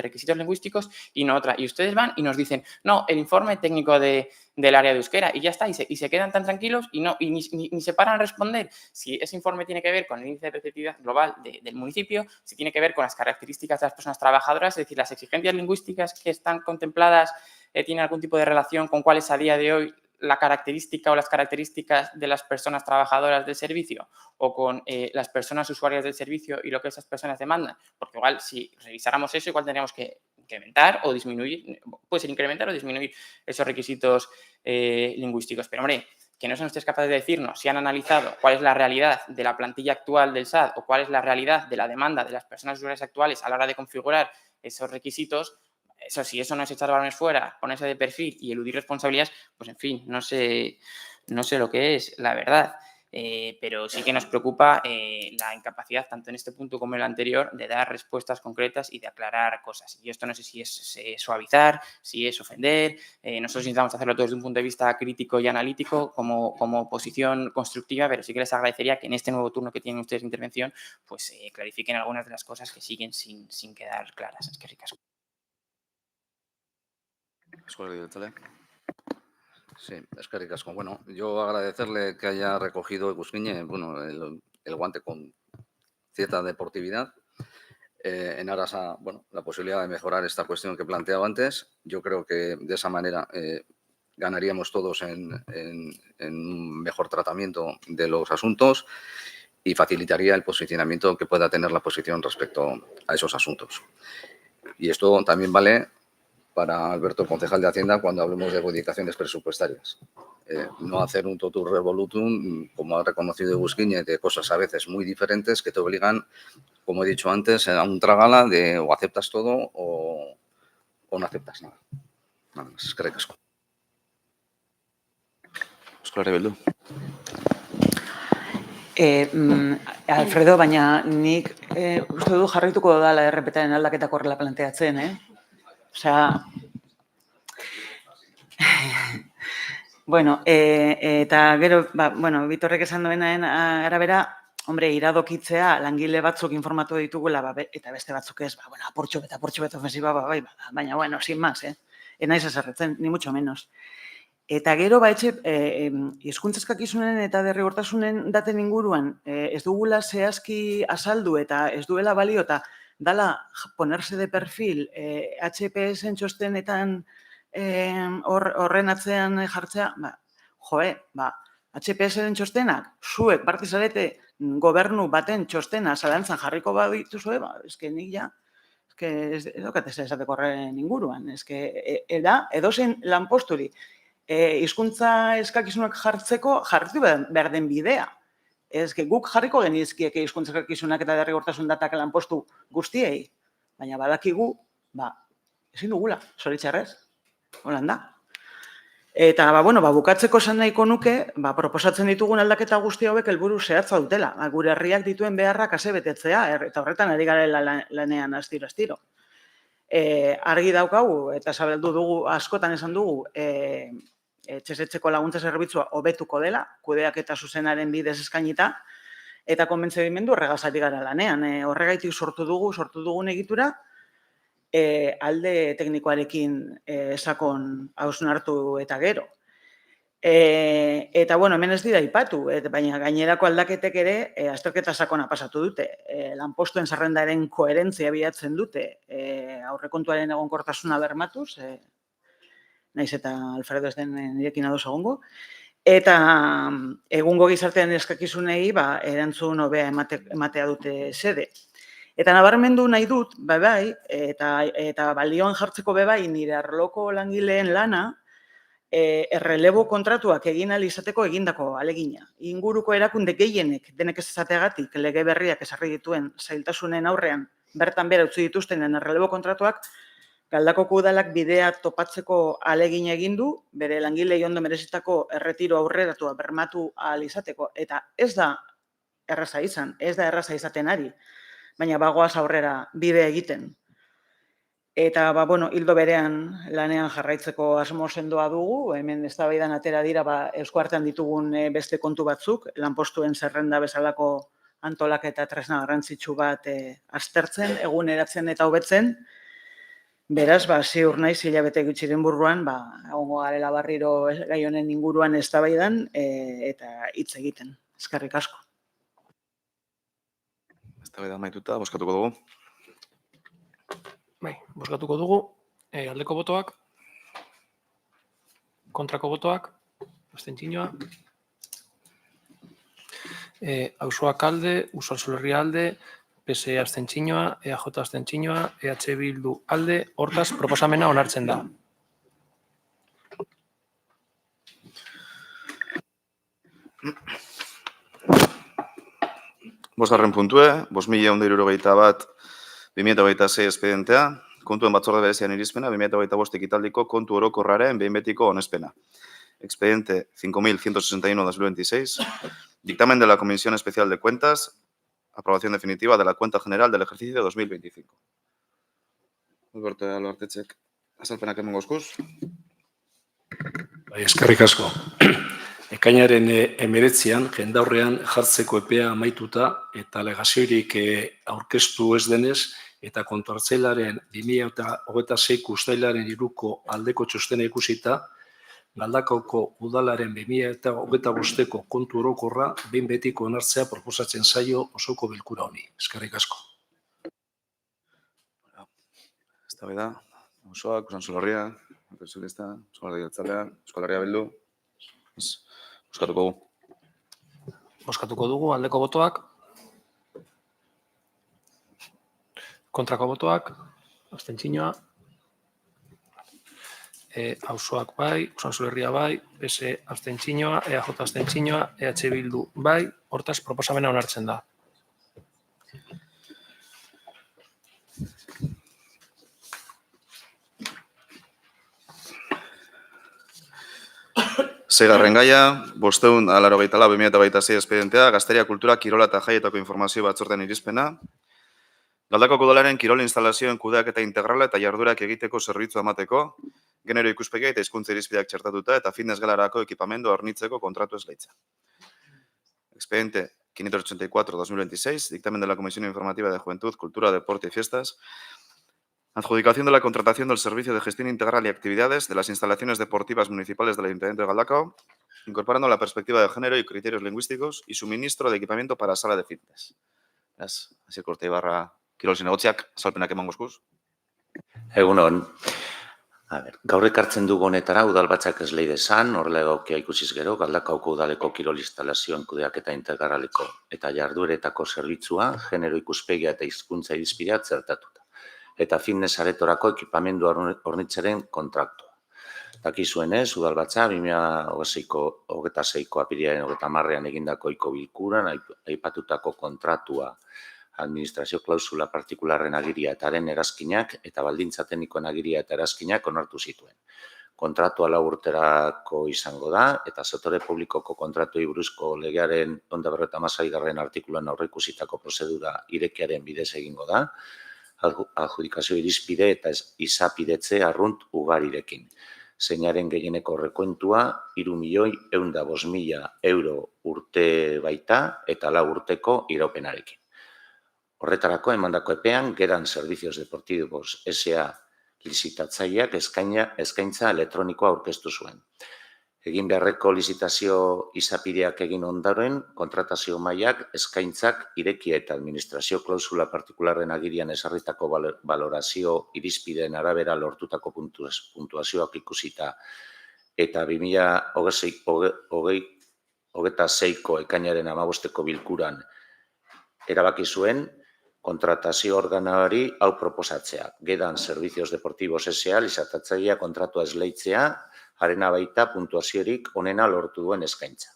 requisitos lingüísticos y no otra. Y ustedes van y nos dicen, no, el informe técnico del área de euskera y ya está, y se quedan tan tranquilos y ni se paran a responder si ese informe tiene que ver con el índice de receptividad global del municipio, si tiene que ver con las características de las personas trabajadoras, es decir, las exigencias lingüísticas que están contempladas tienen algún tipo de relación con cuál es a día de hoy la característica o las características de las personas trabajadoras del servicio o con las personas usuarias del servicio y lo que esas personas demandan. Porque igual si revisáramos eso, igual tendríamos que incrementar o disminuir, puede ser incrementar o disminuir esos requisitos lingüísticos. Pero, hombre, que no son ustedes capaces de decirnos si han analizado cuál es la realidad de la plantilla actual del SAT o cuál es la realidad de la demanda de las personas usuarias actuales a la hora de configurar esos requisitos. Eso, si eso no es echar balones fuera, ponerse de perfil y eludir responsabilidades, pues en fin, no sé lo que es, la verdad. Pero sí que nos preocupa la incapacidad, tanto en este punto como en el anterior, de dar respuestas concretas y de aclarar cosas. Y esto no sé si es suavizar, si es ofender. Nosotros intentamos hacerlo todo desde un punto de vista crítico y analítico, como posición constructiva, pero sí que les agradecería que en este nuevo turno que tienen ustedes de intervención, pues clarifiquen algunas de las cosas que siguen sin quedar claras. Es que ricas. Sí, eskerrik asko. Bueno, yo agradecerle que haya recogido Egusquiñe, bueno, el guante con cierta deportividad en aras a, bueno, la posibilidad de mejorar esta cuestión que planteaba antes. Yo creo que de esa manera ganaríamos todos en un mejor tratamiento de los asuntos y facilitaría el posicionamiento que pueda tener la posición respecto a esos asuntos. Y esto también vale para Alberto, concejal de Hacienda, cuando hablemos de modificaciones presupuestarias. No hacer un totum revolutum, como ha reconocido Egusquiñe, de cosas a veces muy diferentes que te obligan, como he dicho antes, a un trágala de o aceptas todo o no aceptas nada. Nada más, eskerrik asko. Euskal Herria Bildu. Alfredo, baina nik uste du jarraituko dela errepetaren aldaketak horrela planteatzen, Osea, bueno, eta gero, bueno, Bitorrek esan duenaren arabera, hombre, iradokitzea langile batzuk informatu ditugula, eta beste batzuk ez, bueno, aportxo bete ofensiba, bai, baina, bueno, sin más, naiz eserretzen, ni mucho menos. Eta gero, hizkuntza eskakizunen eta derrigortasunen daten inguruan ez dugula zehazki azaldu eta ez duela balio eta dala ponerse de perfil HPS-en txostenetan horren atzean jartzea, HPS-en txostenak, zuek parte zarete gobernu baten txostena zalantzan jarriko badituzue, eske nik ja, ez daukat ez esateko horren inguruan, eske edozein lanposturi hizkuntza eskakizunak jartzeko jarritu behar den bidea. Ez guk jarriko genizkieke hizkuntza eskakizunak eta derrigortasun datak lanpostu guztiei, baina badakigu, ezin dugula, zoritxarrez, holan da. Eta, bukatzeko esan nahiko nuke, proposatzen ditugun aldaketa guzti hauek helburu zehatza dutela. Gure herriak dituen beharrak asebetetzea, eta horretan ari garela lanean astiro. Argi daukagu, eta zabeldu dugu, askotan esan dugu, etxezetxeko laguntza zerbitzua hobetuko dela, kudeak eta zuzenaren bidez eskainita, eta konbentzimendu horregazari gara lanean. Horregaitik sortu dugun egitura, alde teknikoarekin sakon hausnartu eta gero. Eta, bueno, hemen ez dira aipatu, baina gainerako aldaketek ere azterketa sakona pasatu dute. Lanpostuen zerrendaren koherentzia bilatzen dute, aurrekontuaren egonkortasuna bermatuz, naiz eta Alfredo ez den nirekin ados egongo, eta egungo gizartean eskakizunei erantzun hobea ematea dute xede. Eta nabarmendu nahi dut, bai, eta balioan jartzeko bai, nire arloko langileen lana, errelebo kontratuak egin ahal izateko egindako alegina. Inguruko erakunde gehienek denek ez esateagatik lege berriak ezarri dituen zailtasunen aurrean bertan bera utzi dituztenen errelebo kontratuak, Galdakoko udalak bidea topatzeko alegina egin du, bere langilei ondo merezitako erretiro aurreratua bermatu ahal izateko. Eta ez da erraza izan, ez da erraza izaten ari, baina bagoaz aurrera bide egiten. Eta, hildo berean lanean jarraitzeko asmo sendoa dugu, hemen eztabaidan atera dira esku artean ditugun beste kontu batzuk, lanpostuen zerrenda bezalako antolaketa tresna garrantzitsu bat aztertzen, eguneratzen eta hobetzen. Beraz, ziur naiz hilabete gutxiren buruan, egongo garela berriro gai honen inguruan eztabaidan eta hitz egiten. Eskerrik asko. Eztabaida amaituta, bozkatuko dugu. Bozkatuko dugu, aldeko botoak, kontrako botoak, abstentzioa, Auzoak alde, Uxue Solerria alde, PSE abstentzioa, EAJ abstentzioa, EH Bildu alde, hortaz proposamena onartzen da. Bosgarren puntue, 5.171/2026 espedientea, kontuen batzorde berezian irizpena, 2025 ekitaldiko kontu orokorraren behin betiko onespena. Expediente 5.161/2026, dictamen de la Comisión Especial de Cuentas, aprobación definitiva de la Cuenta General del ejercicio 2025. Alberto Albartetxek, azalpenak emango eskuz. Eskerrik asko. Ekainaren 19an jendaurrean jartzeko epea amaituta eta alegaziorik aurkeztu ez denez eta kontu hartzailaren 2026 uztailaren 3ko aldeko txostena ikusita, Galdakaoko udalaren 2025ko kontu orokorra behin betiko onartzea proposatzen zaio osoko bilkura honi. Eskerrik asko. Eztabaida, Auzoak, Uxue Solerria, Sozialista, Euskal Alderdi Jeltzalea, Euskal Herria Bildu. Bozkatuko dugu. Bozkatuko dugu, aldeko botoak, kontrako botoak, abstentzioa, Auzoak bai, Uxue Solerria bai, PSE abstentzioa, EAJ abstentzioa, EH Bildu bai, hortaz proposamena onartzen da. Seigarren gaia, 584/2026 espedientea, Gazteria Kultura, Kirola eta Jaietako Informazio Batzordean irizpena, Galdakoko udalaren kirol instalazioen kudeaketa integrala eta jarduerak egiteko zerbitzua emateko, genero ikuspegia eta hizkuntza irizpideak txertatuta eta fitness gelarako ekipamendua hornitzeko kontratu esleitza. Expediente 584/2026, dictamen de la Comisión Informativa de Juventud, Cultura, Deporte y Fiestas, adjudicación de la contratación del servicio de gestión integral y actividades de las instalaciones deportivas municipales del Ayuntamiento de Galdakao, incorporando la perspectiva de género y criterios lingüísticos y suministro de equipamiento para sala de fitness. Asier Korte Ibarra, kirol zinegotziak, azalpenak emango eskuz. Egunon. Gaur ekartzen dugu honetara udalbatzak ez lehi desan, horrela egokia ikusiz gero, Galdakaoko udaleko kirol instalazioen kudeaketa integraleko eta jardueretako zerbitzua, genero ikuspegia eta hizkuntza irizpidea zertatuta. Eta fitness aretorako ekipamendu hornitzaren kontraktua. Dakizuenez, udalbatza 2026ko apirilaren 30ean egindako ohiko bilkuran aipatutako kontratua, administrazio klausula partikularren agiria eta haren erazkinak eta baldintza teknikoen agiria eta erazkinak onartu zituen. Kontratua 4 urterako izango da eta sektore publikoko kontratuei buruzko legearen 156. artikuluan aurreikusitako prozedura irekiaren bidez egingo da, adjudikazio irizpide eta izapidetze arrunt ugarirekin. Zeinaren gehieneko aurrekontua 3.105.000 euro urte baita eta 4 urteko iraupenarekin. Horretarako emandako epean, Geran Servicios Deportivos S.A. lizitatzaileak eskaintza elektronikoa aurkeztu zuen. Egin beharreko lizitazio izapideak egin ondoren, kontratazio mailak, eskaintzak irekia eta administrazio klausula partikularren agirian ezarritako valorazio irizpideen arabera lortutako puntuazioak ikusita eta 2026ko ekainaren 15ko bilkuran erabaki zuen kontratazio organoari hau proposatzea. Gedan Servicios Deportivos S.A. lizatatzailea kontratua esleitzea, harena baita puntuaziorik onena lortu duen eskaintza.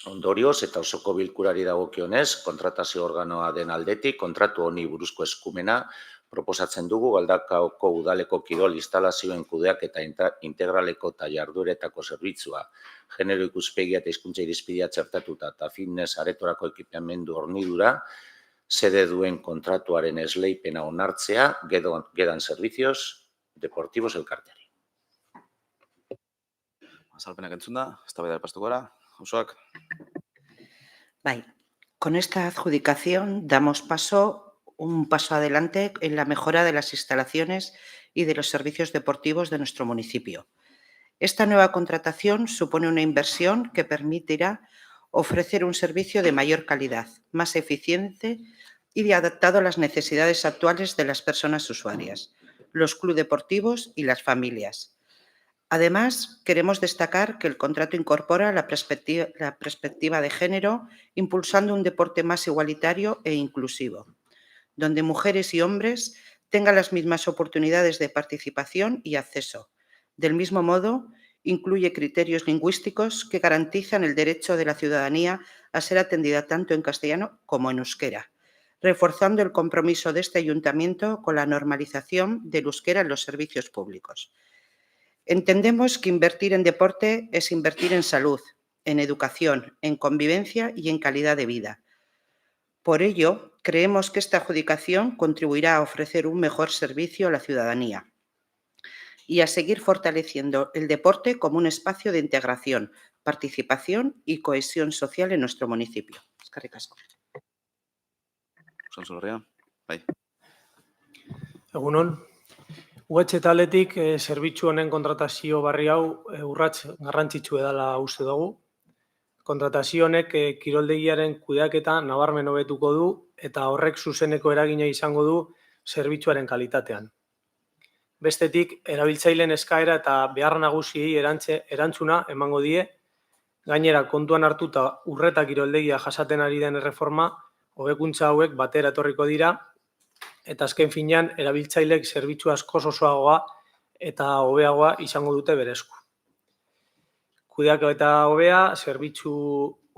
Ondorioz eta osoko bilkurari dagokionez, kontratazio organoa den aldetik, kontratu honi buruzko eskumena proposatzen dugu Galdakaoko udaleko kirol instalazioen kudeak eta integraleko eta jardueretako zerbitzua, genero ikuspegia eta hizkuntza irizpidea txertatuta eta fitness aretorako ekipamendu hornidura, sede duen kontratuaren esleipena onartzea Gedan Servicios Deportivos elkarteari. Azalpenak entzun da, eztabaida erpaztuko gara, Josuak. Bai, con esta adjudicación damos un paso adelante en la mejora de las instalaciones y de los servicios deportivos de nuestro municipio. Esta nueva contratación supone una inversión que permitirá ofrecer un servicio de mayor calidad, más eficiente y adaptado a las necesidades actuales de las personas usuarias, los clubes deportivos y las familias. Además, queremos destacar que el contrato incorpora la perspectiva de género, impulsando un deporte más igualitario e inclusivo, donde mujeres y hombres tengan las mismas oportunidades de participación y acceso. Del mismo modo, incluye criterios lingüísticos que garantizan el derecho de la ciudadanía a ser atendida tanto en castellano como en euskera, reforzando el compromiso de este ayuntamiento con la normalización del euskera en los servicios públicos. Entendemos que invertir en deporte es invertir en salud, en educación, en convivencia y en calidad de vida. Por ello, creemos que esta adjudicación contribuirá a ofrecer un mejor servicio a la ciudadanía y a seguir fortaleciendo el deporte como un espacio de integración, participación y cohesión social en nuestro municipio. Eskerrik asko. Sonsolorria, bai. Egunon, UH taletik zerbitzu honen kontratazio barri hau urrats garrantzitsu edala uste dugu. Kontratazio honek kiroldegiaren kudeaketa nabarmen hobetuko du eta horrek zuzeneko eragina izango du zerbitzuaren kalitatean. Bestetik, erabiltzaileen eskaera eta behar nagusiei erantzuna emango die, gainera kontuan hartuta urreta kiroldegia jasaten ari den erreforma, hobekuntza hauek batera etorriko dira, eta azken finean erabiltzaileek zerbitzu askoz osoagoa eta hobeagoa izango dute berezko. Kudeak eta hobea, zerbitzu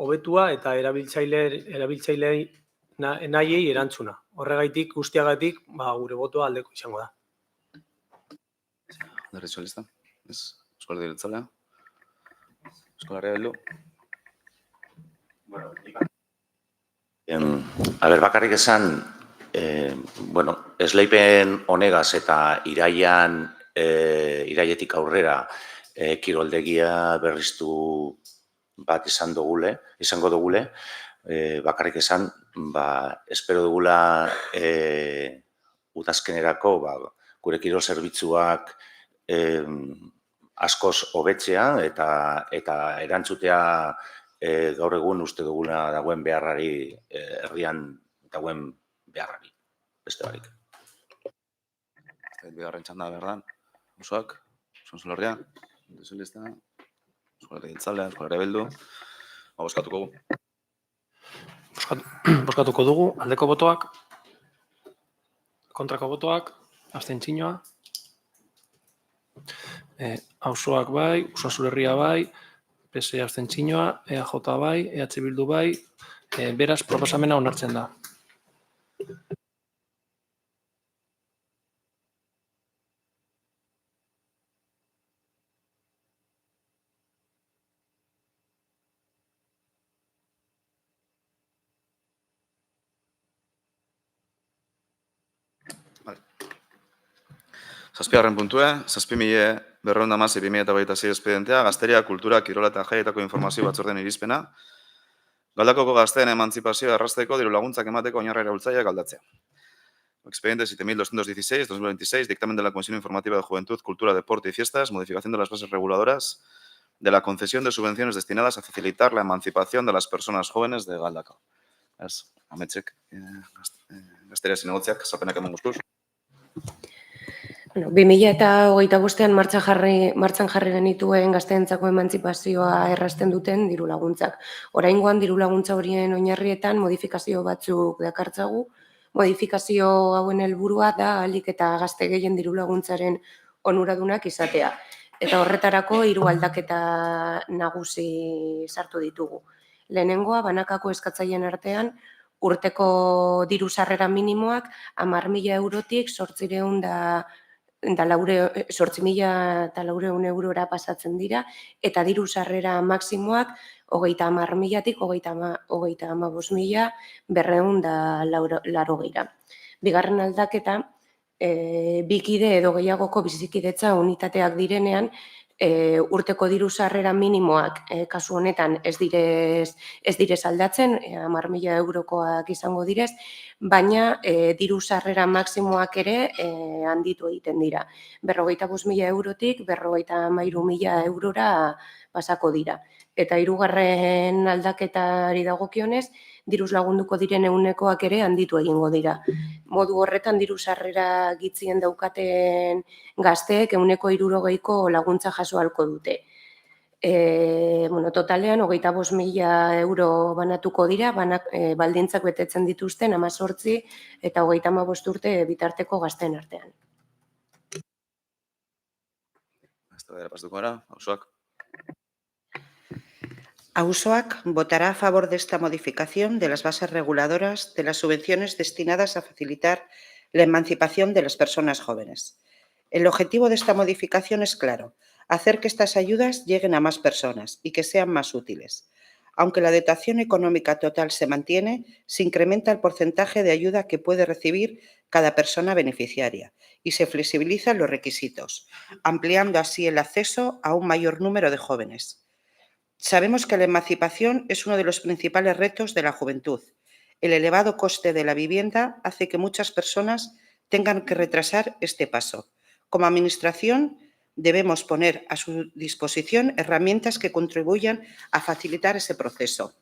hobetua eta erabiltzailei nahiei erantzuna. Horregaitik, guztiagatik, gure botoa aldeko izango da. Alderdi sozialista, ez? Euskal Herria Jeltzalea. Euskal Herria Bildu. Bakarrik esan, esleipen honegaz eta irailetik aurrera kiroldegia berriztu bat izango dugule, bakarrik esan, espero dugula udazkenerako gure kirol zerbitzuak askoz hobetzea eta erantzutea gaur egun uste duguna dagoen beharrari, herrian dagoen beharrari, beste barik. Bigarren txanda berdan, Josuak, Sonsolorria, Sozialista, Euskal Herria Jeltzalea, Euskal Herria Bildu. Bozkatuko dugu. Bozkatuko dugu, aldeko botoak, kontrako botoak, abstentzioa. Auzoak bai, Usansol Herria bai, PSE abstentzioa, EAJ bai, EH Bildu bai, beraz proposamena onartzen da. Zazpigarren puntue, 7.216/2026 espedientea, Gazteria, Kultura, Kirola eta Jaietako Informazio Batzordeen irizpena, Galdakoko gazteen emantzipazioa errazteko diru laguntzak emateko oinarri erabiltzaileak aldatzea. Expediente 7.216/2026, dictamen de la Comisión Informativa de Juventud, Cultura, Deporte y Fiestas, modificación de las bases reguladoras de la concesión de subvenciones destinadas a facilitar la emancipación de las personas jóvenes de Galdakao. Ez, ametxek, gazteria zinegotziak, zapenak eman guztuz. Bueno, 2025an martxan jarri genituen gazteentzako emantzipazioa errazten duten diru laguntzak. Oraingoan diru laguntza horien oinarrietan modifikazio batzuk dakartzagu. Modifikazio hauen helburua da ahalik eta gazte gehien diru laguntzaren onuradunak izatea. Eta horretarako 3 aldaketa nagusi sartu ditugu. Lehenengoa, banakako eskatzaileen artean, urteko diru sarrera minimoak 10.000 eurotik 8.400 eurora pasatzen dira, eta diru sarrera maksimoak 30.000tik 35.280 Bigarren aldaketa, bikide edo gehiagoko bizikidetza unitateak direnean, urteko diru sarrera minimoak kasu honetan ez direz aldatzen, 10.000 eurokoak izango direz, baina diru sarrera maksimoak ere handitu egiten dira. 55.000 eurotik 53.000 eurora pasako dira. Eta 3. aldaketari dagokionez, diruz lagunduko diren ehunekoak ere handitu egingo dira. Modu horretan diru sarrera gitzien daukaten gazteek 60% laguntza jaso ahalko dute. Totalean 25.000 euro banatuko dira, baldintzak betetzen dituzten 18 eta 35 urte bitarteko gazteen artean. Eztabaidara pasatuko gara, Auzoak. Auzoak votará a favor de esta modificación de las bases reguladoras de las subvenciones destinadas a facilitar la emancipación de las personas jóvenes. El objetivo de esta modificación es claro: hacer que estas ayudas lleguen a más personas y que sean más útiles. Aunque la dotación económica total se mantiene, se incrementa el porcentaje de ayuda que puede recibir cada persona beneficiaria y se flexibilizan los requisitos, ampliando así el acceso a un mayor número de jóvenes. Sabemos que la emancipación es uno de los principales retos de la juventud. El elevado coste de la vivienda hace que muchas personas tengan que retrasar este paso. Como Administración, debemos poner a su disposición herramientas que contribuyan a facilitar ese proceso.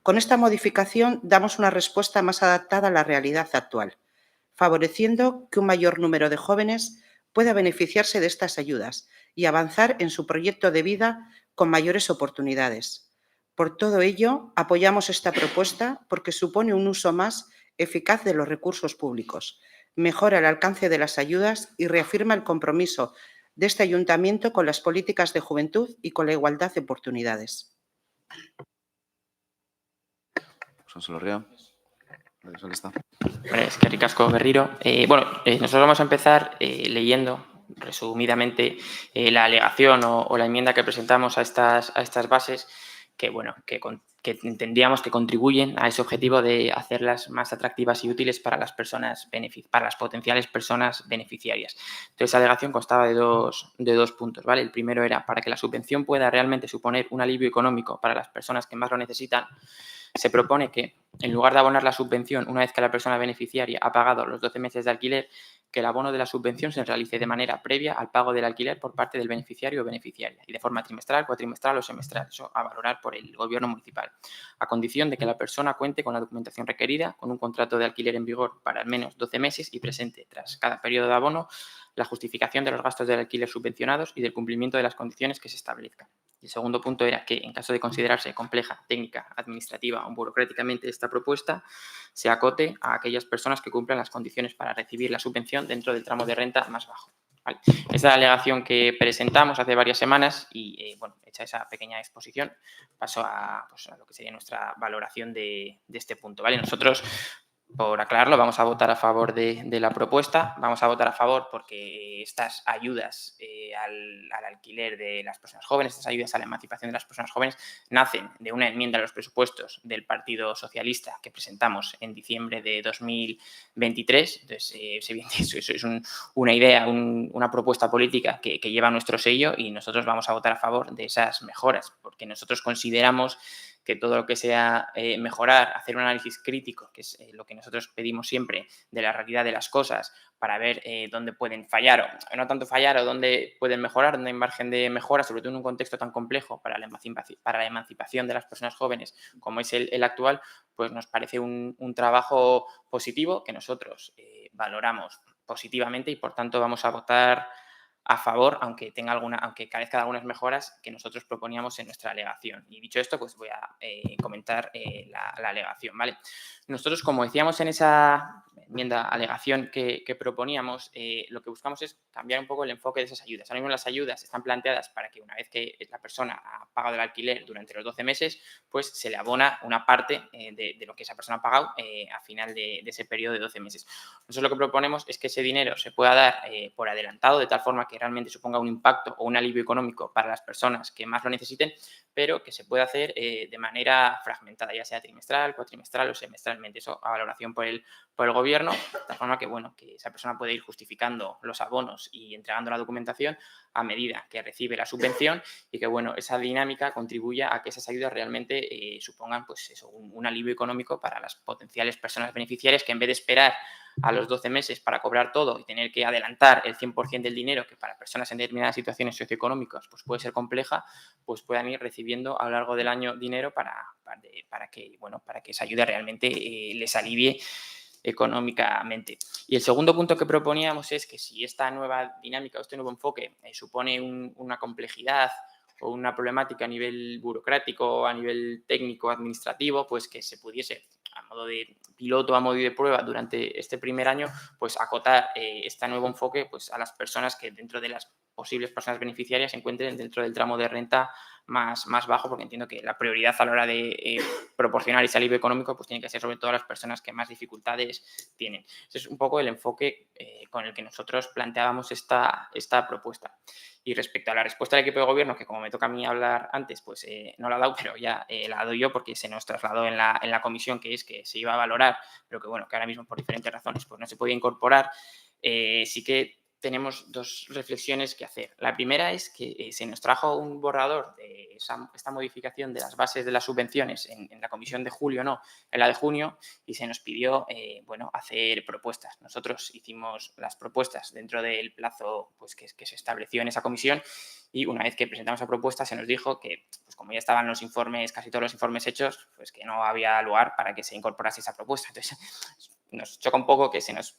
Con esta modificación damos una respuesta más adaptada a la realidad actual, favoreciendo que un mayor número de jóvenes pueda beneficiarse de estas ayudas y avanzar en su proyecto de vida con mayores oportunidades. Por todo ello, apoyamos esta propuesta porque supone un uso más eficaz de los recursos públicos, mejora el alcance de las ayudas y reafirma el compromiso de este ayuntamiento con las políticas de juventud y con la igualdad de oportunidades. Eskerrik asko berriro. Nosotros vamos a empezar leyendo resumidamente la alegación o la enmienda que presentamos a estas bases que entendíamos que contribuyen a ese objetivo de hacerlas más atractivas y útiles para las potenciales personas beneficiarias. Entonces, esa alegación constaba de dos puntos, ¿vale? El primero era: para que la subvención pueda realmente suponer un alivio económico para las personas que más lo necesitan, se propone que, en lugar de abonar la subvención una vez que la persona beneficiaria ha pagado los 12 meses de alquiler, que el abono de la subvención se realice de manera previa al pago del alquiler por parte del beneficiario o beneficiaria y de forma trimestral, cuatrimestral o semestral, eso a valorar por el Gobierno municipal, a condición de que la persona cuente con la documentación requerida, con un contrato de alquiler en vigor para al menos 12 meses y presente, tras cada periodo de abono, la justificación de los gastos del alquiler subvencionados y del cumplimiento de las condiciones que se establezcan. Y el segundo punto era que, en caso de considerarse compleja, técnica, administrativa o burocráticamente esta propuesta, se acote a aquellas personas que cumplan las condiciones para recibir la subvención dentro del tramo de renta más bajo. ¿Vale? Esta es la alegación que presentamos hace varias semanas y, hecha esa pequeña exposición, paso a lo que sería nuestra valoración de este punto. ¿Vale? Nosotros, por aclararlo, vamos a votar a favor de la propuesta. Vamos a votar a favor porque estas ayudas al alquiler de las personas jóvenes, estas ayudas a la emancipación de las personas jóvenes, nacen de una enmienda a los presupuestos del Partido Socialista que presentamos en diciembre de 2023. Entonces, eso es una idea, una propuesta política que lleva nuestro sello y nosotros vamos a votar a favor de esas mejoras porque nosotros consideramos que todo lo que sea mejorar, hacer un análisis crítico, que es lo que nosotros pedimos siempre de la realidad de las cosas, para ver dónde pueden fallar, o no tanto fallar, o dónde pueden mejorar, dónde hay margen de mejora, sobre todo en un contexto tan complejo para la emancipación de las personas jóvenes como es el actual, pues nos parece un trabajo positivo que nosotros valoramos positivamente y por tanto vamos a votar a favor, aunque carezca de algunas mejoras que nosotros proponíamos en nuestra alegación. Y dicho esto, pues voy a comentar la alegación, ¿vale? Nosotros, como decíamos en esa enmienda alegación que proponíamos, lo que buscamos es cambiar un poco el enfoque de esas ayudas. Ahora mismo las ayudas están planteadas para que una vez que la persona ha pagado el alquiler durante los 12 meses, pues se le abona una parte de lo que esa persona ha pagado a final de ese periodo de 12 meses. Nosotros lo que proponemos es que ese dinero se pueda dar por adelantado, de tal forma que realmente suponga un impacto o un alivio económico para las personas que más lo necesiten, pero que se pueda hacer de manera fragmentada, ya sea trimestral, cuatrimestral o semestralmente. Eso a valoración por el gobierno, de tal forma que, bueno, que esa persona puede ir justificando los abonos y entregando la documentación a medida que recibe la subvención y que, bueno, esa dinámica contribuya a que esas ayudas realmente supongan, pues eso, un alivio económico para las potenciales personas beneficiarias que en vez de esperar a los 12 meses para cobrar todo y tener que adelantar el 100% del dinero, que para personas en determinadas situaciones socioeconómicas pues puede ser compleja, pues puedan ir recibiendo a lo largo del año dinero para que esa ayuda realmente les alivie económicamente. Y el segundo punto que proponíamos es que si esta nueva dinámica o este nuevo enfoque supone una complejidad o una problemática a nivel burocrático, a nivel técnico, administrativo, pues que se pudiese, a modo de piloto, a modo de prueba durante este primer año, pues acotar este nuevo enfoque pues, a las personas que dentro de las posibles personas beneficiarias se encuentren dentro del tramo de renta más bajo, porque entiendo que la prioridad a la hora de proporcionar ese alivio económico pues tiene que ser sobre todo las personas que más dificultades tienen. Ese es un poco el enfoque con el que nosotros planteábamos esta propuesta. Y respecto a la respuesta del equipo de gobierno, que como me toca a mí hablar antes, pues no la ha dado, pero ya la doy yo porque se nos trasladó en la comisión, que es que se iba a valorar, pero que bueno, que ahora mismo por diferentes razones pues no se podía incorporar. Sí que tenemos dos reflexiones que hacer. La primera es que se nos trajo un borrador de esta modificación de las bases de las subvenciones en la comisión de julio, no, en la de junio, y se nos pidió hacer propuestas. Nosotros hicimos las propuestas dentro del plazo pues, que se estableció en esa comisión y una vez que presentamos la propuesta se nos dijo que, pues como ya estaban los informes, casi todos los informes hechos, pues que no había lugar para que se incorporase esa propuesta. Entonces, nos choca un poco que se nos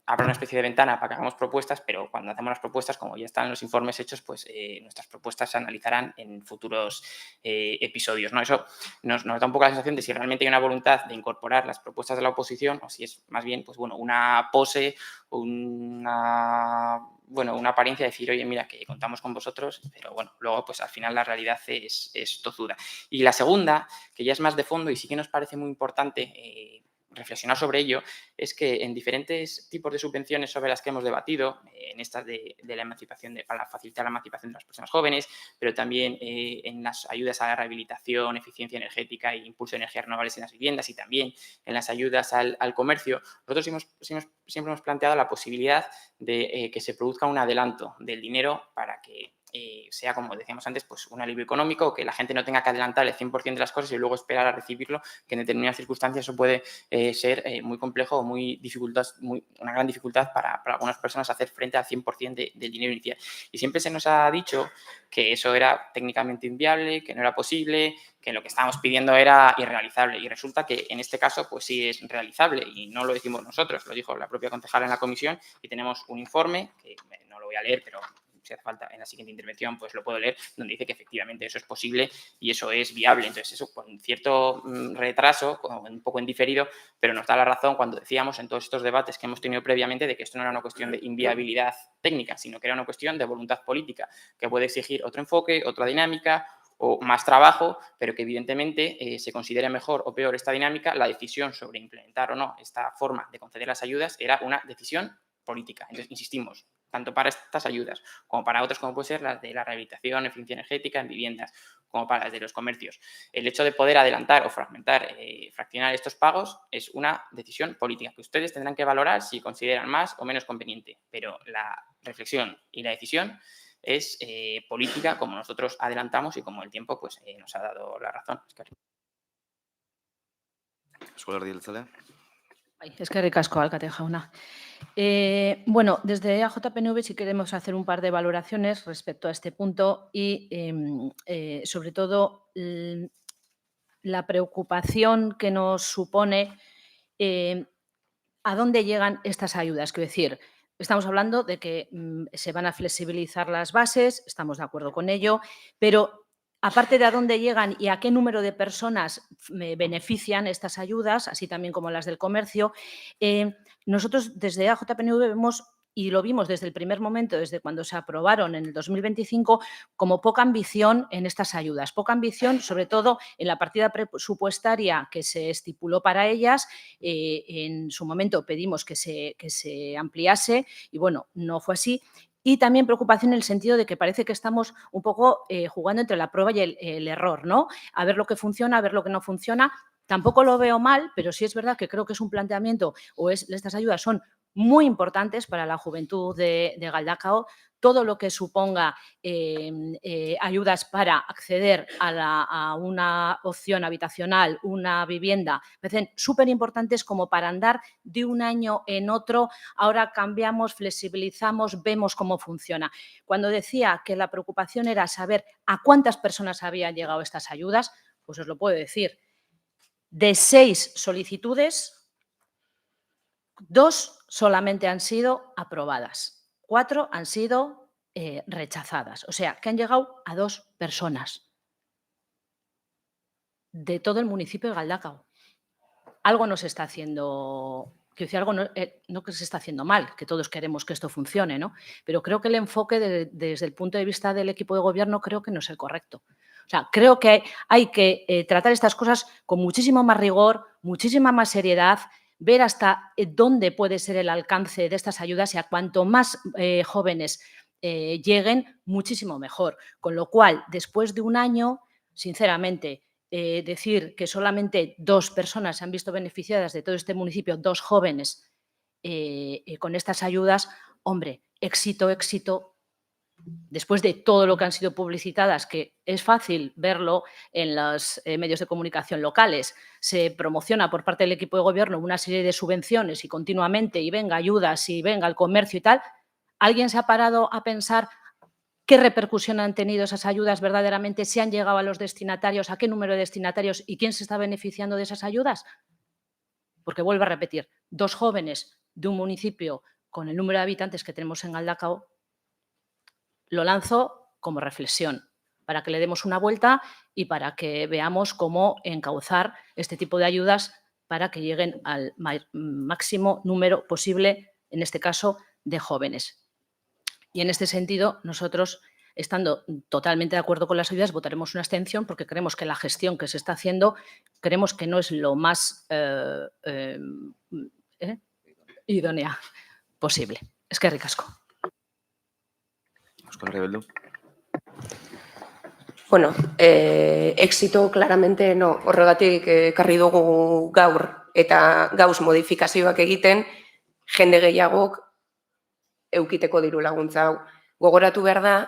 abra una especie de ventana para que hagamos propuestas, pero cuando hacemos las propuestas, como ya están los informes hechos, pues nuestras propuestas se analizarán en futuros episodios, ¿no? Eso nos da un poco la sensación de si realmente hay una voluntad de incorporar las propuestas de la oposición o si es más bien, pues bueno, una pose, una apariencia de decir, oye, mira, que contamos con vosotros, pero bueno, luego pues al final la realidad es tozuda. Y la segunda, que ya es más de fondo y sí que nos parece muy importante reflexionar sobre ello, es que en diferentes tipos de subvenciones sobre las que hemos debatido, en estas de la emancipación, para facilitar la emancipación de las personas jóvenes, pero también en las ayudas a la rehabilitación, eficiencia energética e impulso de energías renovables en las viviendas y también en las ayudas al comercio, nosotros siempre hemos planteado la posibilidad de que se produzca un adelanto del dinero para que sea, como decíamos antes, pues un alivio económico, que la gente no tenga que adelantar el 100% de las cosas y luego esperar a recibirlo, que en determinadas circunstancias eso puede ser muy complejo o una gran dificultad para algunas personas hacer frente al 100% del dinero inicial. Y siempre se nos ha dicho que eso era técnicamente inviable, que no era posible, que lo que estábamos pidiendo era irrealizable. Y resulta que en este caso pues sí es realizable y no lo decimos nosotros, lo dijo la propia concejala en la comisión y tenemos un informe, que no lo voy a leer, pero si hace falta en la siguiente intervención pues lo puedo leer, donde dice que efectivamente eso es posible y eso es viable. Entonces eso con cierto retraso, un poco en diferido, pero nos da la razón cuando decíamos en todos estos debates que hemos tenido previamente de que esto no era una cuestión de inviabilidad técnica, sino que era una cuestión de voluntad política, que puede exigir otro enfoque, otra dinámica o más trabajo, pero que evidentemente se considere mejor o peor esta dinámica, la decisión sobre implementar o no esta forma de conceder las ayudas era una decisión política. Entonces, insistimos, tanto para estas ayudas como para otras, como puede ser las de la rehabilitación, eficiencia energética en viviendas, como para las de los comercios. El hecho de poder adelantar o fraccionar estos pagos es una decisión política que ustedes tendrán que valorar si consideran más o menos conveniente, pero la reflexión y la decisión es política, como nosotros adelantamos y como el tiempo pues, nos ha dado la razón. Euskal Herria Jeltzalea. Eskerrik asko, alkate jauna. Bueno, desde EAJ-PNV sí queremos hacer un par de valoraciones respecto a este punto y, sobre todo, la preocupación que nos supone a dónde llegan estas ayudas. Quiero decir, estamos hablando de que se van a flexibilizar las bases, estamos de acuerdo con ello, pero aparte de a dónde llegan y a qué número de personas benefician estas ayudas, así también como las del comercio, nosotros desde EAJ-PNV vemos, y lo vimos desde el primer momento, desde cuando se aprobaron en el 2025, como poca ambición en estas ayudas. Poca ambición, sobre todo, en la partida presupuestaria que se estipuló para ellas. En su momento pedimos que se ampliase y, bueno, no fue así. Y también preocupación en el sentido de que parece que estamos un poco jugando entre la prueba y el error, ¿no? A ver lo que funciona, a ver lo que no funciona. Tampoco lo veo mal, pero sí es verdad que creo que es un planteamiento estas ayudas son muy importantes para la juventud de Galdakao. Todo lo que suponga ayudas para acceder a una opción habitacional, una vivienda, me parecen súper importantes como para andar de un año en otro. Ahora cambiamos, flexibilizamos, vemos cómo funciona. Cuando decía que la preocupación era saber a cuántas personas habían llegado estas ayudas, pues os lo puedo decir. De 6 solicitudes, 2 solamente han sido aprobadas, 4 han sido rechazadas. O sea, que han llegado a 2 personas de todo el municipio de Galdakao. Algo no se está haciendo, quiero decir, algo no que se está haciendo mal, que todos queremos que esto funcione, ¿no? Pero creo que el enfoque desde el punto de vista del equipo de gobierno creo que no es el correcto. O sea, creo que hay que tratar estas cosas con muchísimo más rigor, muchísima más seriedad, ver hasta dónde puede ser el alcance de estas ayudas y a cuanto más jóvenes lleguen, muchísimo mejor. Con lo cual, después de un año, sinceramente, decir que solamente 2 personas se han visto beneficiadas de todo este municipio, 2 jóvenes con estas ayudas, hombre, éxito, éxito. Después de todo lo que han sido publicitadas, que es fácil verlo en los medios de comunicación locales, se promociona por parte del equipo de gobierno una serie de subvenciones y continuamente, y venga ayudas, y venga el comercio y tal, ¿alguien se ha parado a pensar qué repercusión han tenido esas ayudas verdaderamente, si han llegado a los destinatarios, a qué número de destinatarios y quién se está beneficiando de esas ayudas? Porque vuelvo a repetir, 2 jóvenes de un municipio con el número de habitantes que tenemos en Galdakao, lo lanzo como reflexión, para que le demos una vuelta y para que veamos cómo encauzar este tipo de ayudas para que lleguen al máximo número posible, en este caso, de jóvenes. Y en este sentido, nosotros, estando totalmente de acuerdo con las ayudas, votaremos una abstención porque creemos que la gestión que se está haciendo, creemos que no es lo más idónea posible. Eskerrik asko. Euskal Herria Bildu. Bueno, éxito claramente no. Horregatik ekarri dugu gaur eta gauz modifikazioak egiten jende gehiagok eukiteko diru laguntza hau. Gogoratu behar da,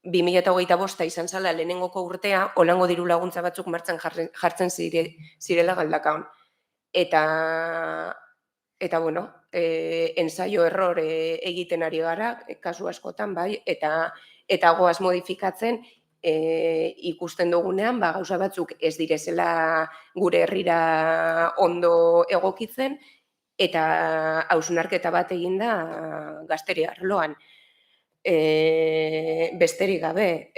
2025 izan zala lehenengoko urtea, holango diru laguntza batzuk martxan jartzen zirela Galdakaon. Eta bueno, ensaio error egiten ari gara, kasu askotan, bai, eta goaz modifikatzen, ikusten dugunean, gauza batzuk ez direzela gure herrira ondo egokitzen, eta hausnarketa bat eginda gazteri arloan. Besterik gabe,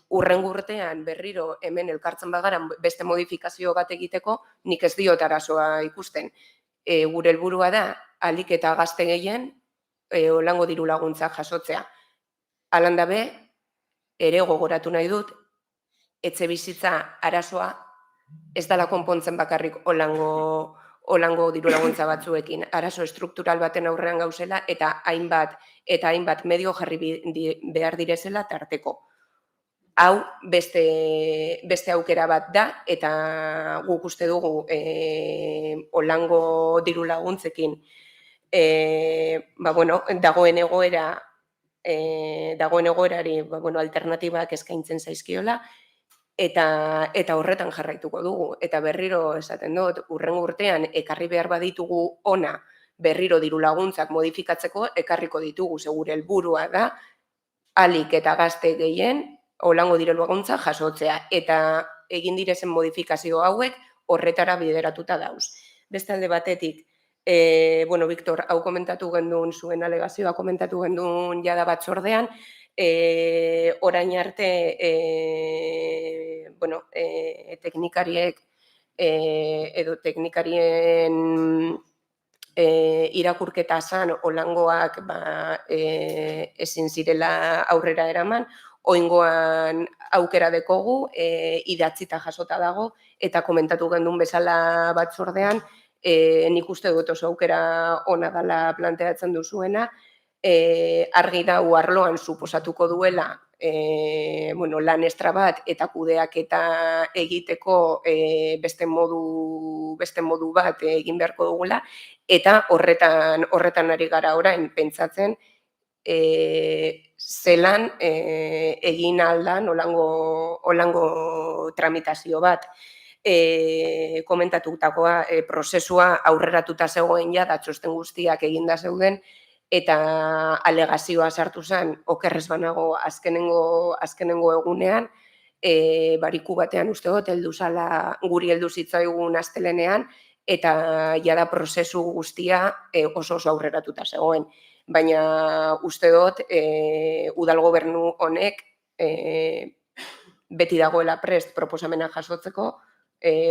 hurrengo urtean berriro hemen elkartzen bagara beste modifikazio bat egiteko, nik ez diot arazoa ikusten. Gure helburua da, ahalik eta gazte gehien, holango diru laguntza jasotzea. Halan dabe, ere gogoratu nahi dut, etxebizitza arazoa ez dela konpontzen bakarrik holango diru laguntza batzuekin. Arazo estruktural baten aurrean gauzela eta hainbat medio jarri behar direzela tarteko. Hau beste aukera bat da eta guk uste dugu holango diru laguntzekin dagoen egoerari alternatibak eskaintzen zaizkiola eta horretan jarraituko dugu. Eta berriro esaten dut, hurrengo urtean ekarri behar baditugu ona berriro diru laguntzak modifikatzeko, ekarriko ditugu, segure helburua da, alik eta gazte gehien, holango diru laguntza jasotzea. Eta egin direzen modifikazio hauek horretara bideratuta dauz. Beste alde batetik, Victor, hau komentatu gendun, zuen alegazioa komentatu gendun jada batzordean, orain arte, teknikariek edo teknikarien irakurketa zan holangoak ezin zirela aurrera eraman, oingoan aukera dekogu, idatzita jasota dago, eta komentatu gendun bezala batzordean, nik uste dut oso aukera ona dela planteatzen duzuena, argi dau arloan suposatuko duela lan estra bat eta kudeaketa egiteko beste modu bat egin beharko dugula, eta horretan ari gara orain pentsatzen zelan egin aldan holango tramitazio bat. Komentatutakoa prozesua aurreratuta zegoen da txosten guztiak eginda zeuden, eta alegazioa sartu zen, okerrez banago azkenengo egunean, bariku batean uste dut, guri heldu zitzaigun astelenean, eta jada prozesu guztia oso aurreratuta zegoen. Baina uste dut, udal gobernu honek beti dagoela prest proposamena jasotzeko,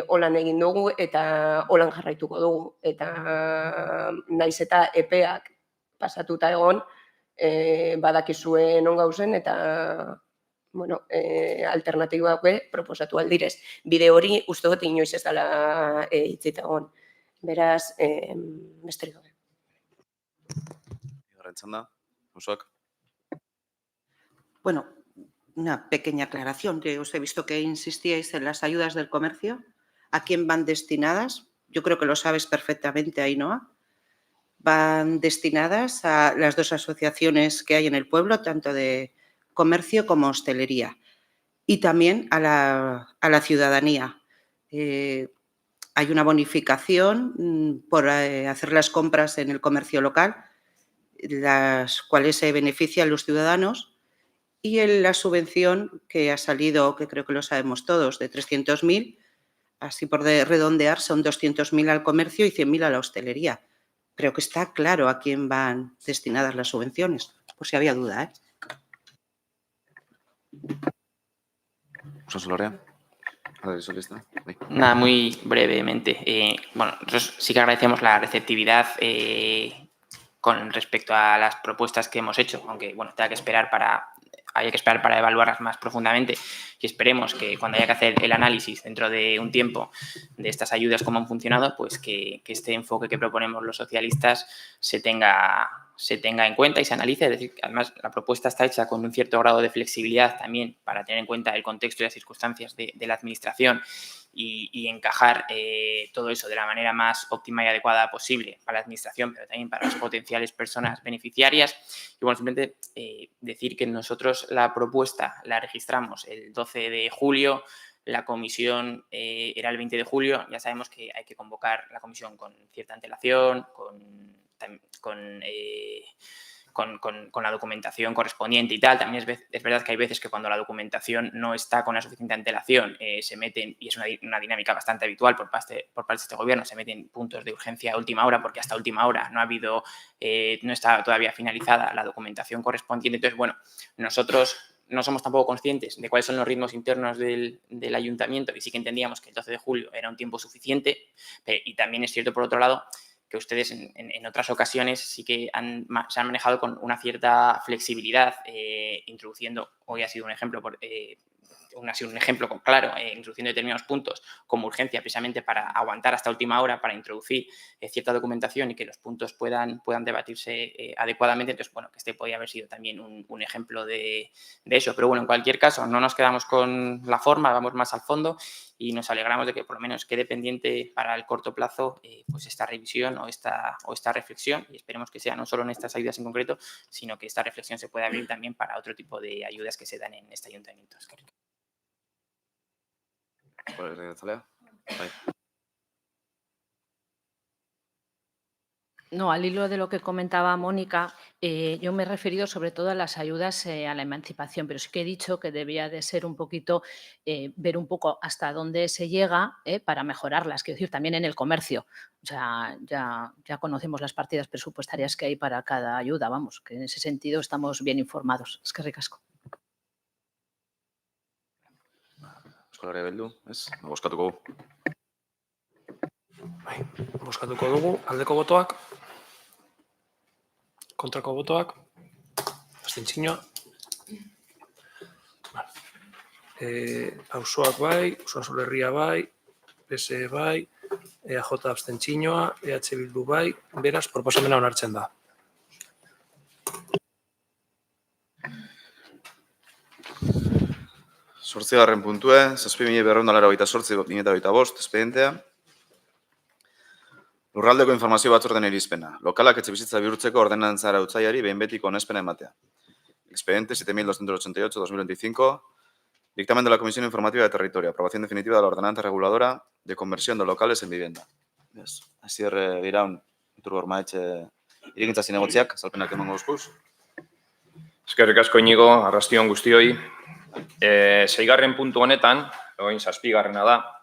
holan egin dugu eta holan jarraituko dugu. Eta naiz eta epeak pasatuta egon, badakizuen on gauzen eta alternatibak proposatu aldirez. Bide hori uste dut inoiz ez dela hitzita egon. Beraz, besterik gabe. Bueno, una pequeña aclaración, que os he visto que insistíais en las ayudas del comercio. ¿A quién van destinadas? Yo creo que lo sabes perfectamente, Ainhoa. Van destinadas a las dos asociaciones que hay en el pueblo, tanto de comercio como hostelería, y también a la ciudadanía. Hay una bonificación por hacer las compras en el comercio local, las cuales se benefician los ciudadanos, y en la subvención que ha salido, que creo que lo sabemos todos, de 300.000, así por redondear, son 200.000 al comercio y 100.000 a la hostelería. Creo que está claro a quién van destinadas las subvenciones, por si había duda. Nada, muy brevemente. Nosotros sí que agradecemos la receptividad con respecto a las propuestas que hemos hecho, aunque haya que esperar para evaluarlas más profundamente, y esperemos que cuando haya que hacer el análisis dentro de un tiempo de estas ayudas, cómo han funcionado, pues que este enfoque que proponemos los socialistas se tenga en cuenta y se analice. Es decir, además la propuesta está hecha con un cierto grado de flexibilidad también para tener en cuenta el contexto y las circunstancias de la administración y encajar todo eso de la manera más óptima y adecuada posible para la administración, pero también para las potenciales personas beneficiarias. Y simplemente decir que nosotros la propuesta la registramos el 12 de julio, la comisión era el 20 de julio, ya sabemos que hay que convocar la comisión con cierta antelación, con la documentación correspondiente y tal. También es verdad que hay veces que cuando la documentación no está con la suficiente antelación, se meten, y es una dinámica bastante habitual por parte de este gobierno, se meten puntos de urgencia a última hora porque hasta última hora no está todavía finalizada la documentación correspondiente. Entonces, nosotros no somos tampoco conscientes de cuáles son los ritmos internos del ayuntamiento, y sí que entendíamos que el 12 de julio era un tiempo suficiente, y también es cierto, por otro lado, que ustedes en otras ocasiones sí que se han manejado con una cierta flexibilidad, introduciendo, hoy ha sido un ejemplo claro, introduciendo determinados puntos como urgencia precisamente para aguantar hasta última hora, para introducir cierta documentación y que los puntos puedan debatirse adecuadamente. Entonces, que este podría haber sido también un ejemplo de eso. Pero en cualquier caso, no nos quedamos con la forma, vamos más al fondo y nos alegramos de que por lo menos quede pendiente para el corto plazo pues esta revisión o esta reflexión, y esperemos que sea no solo en estas ayudas en concreto, sino que esta reflexión se pueda abrir también para otro tipo de ayudas que se dan en este ayuntamiento. No, al hilo de lo que comentaba Mónica, yo me he referido sobre todo a las ayudas a la emancipación, pero sí que he dicho que debía de ser un poquito, ver un poco hasta dónde se llega para mejorarlas, quiero decir, también en el comercio. O sea, ya conocemos las partidas presupuestarias que hay para cada ayuda, vamos, que en ese sentido estamos bien informados. Es que ricasco. Euskal Herria Bildu, ez? Bozkatuko gu. Bozkatuko dugu, aldeko botoak, kontrako botoak, abstentzioa. Auzoak bai, Usansolo Herria bai, PSE bai, EAJ abstentzioa, EH Bildu bai, beraz, proposamena onartzen da. Zortzigarren puntue, 7.288/2025, espedientea. Lurraldeko informazio batzorden irizpena. Lokalak etxebizitza bihurtzeko ordenantza arautzaileari behin betiko onespena ematea. Expediente 7.288/2025. Dictamen de la Comisión Informativa de Territorio. Aprobación definitiva de la ordenanza reguladora de conversión de locales en vivienda. Asier Biraun, Iturgor Maetxe irigintza zinegotziak, salpenak emango guzkuz. Eskerrik asko Inigo, arrastion guztioi. 6. puntu honetan, orain 7. da,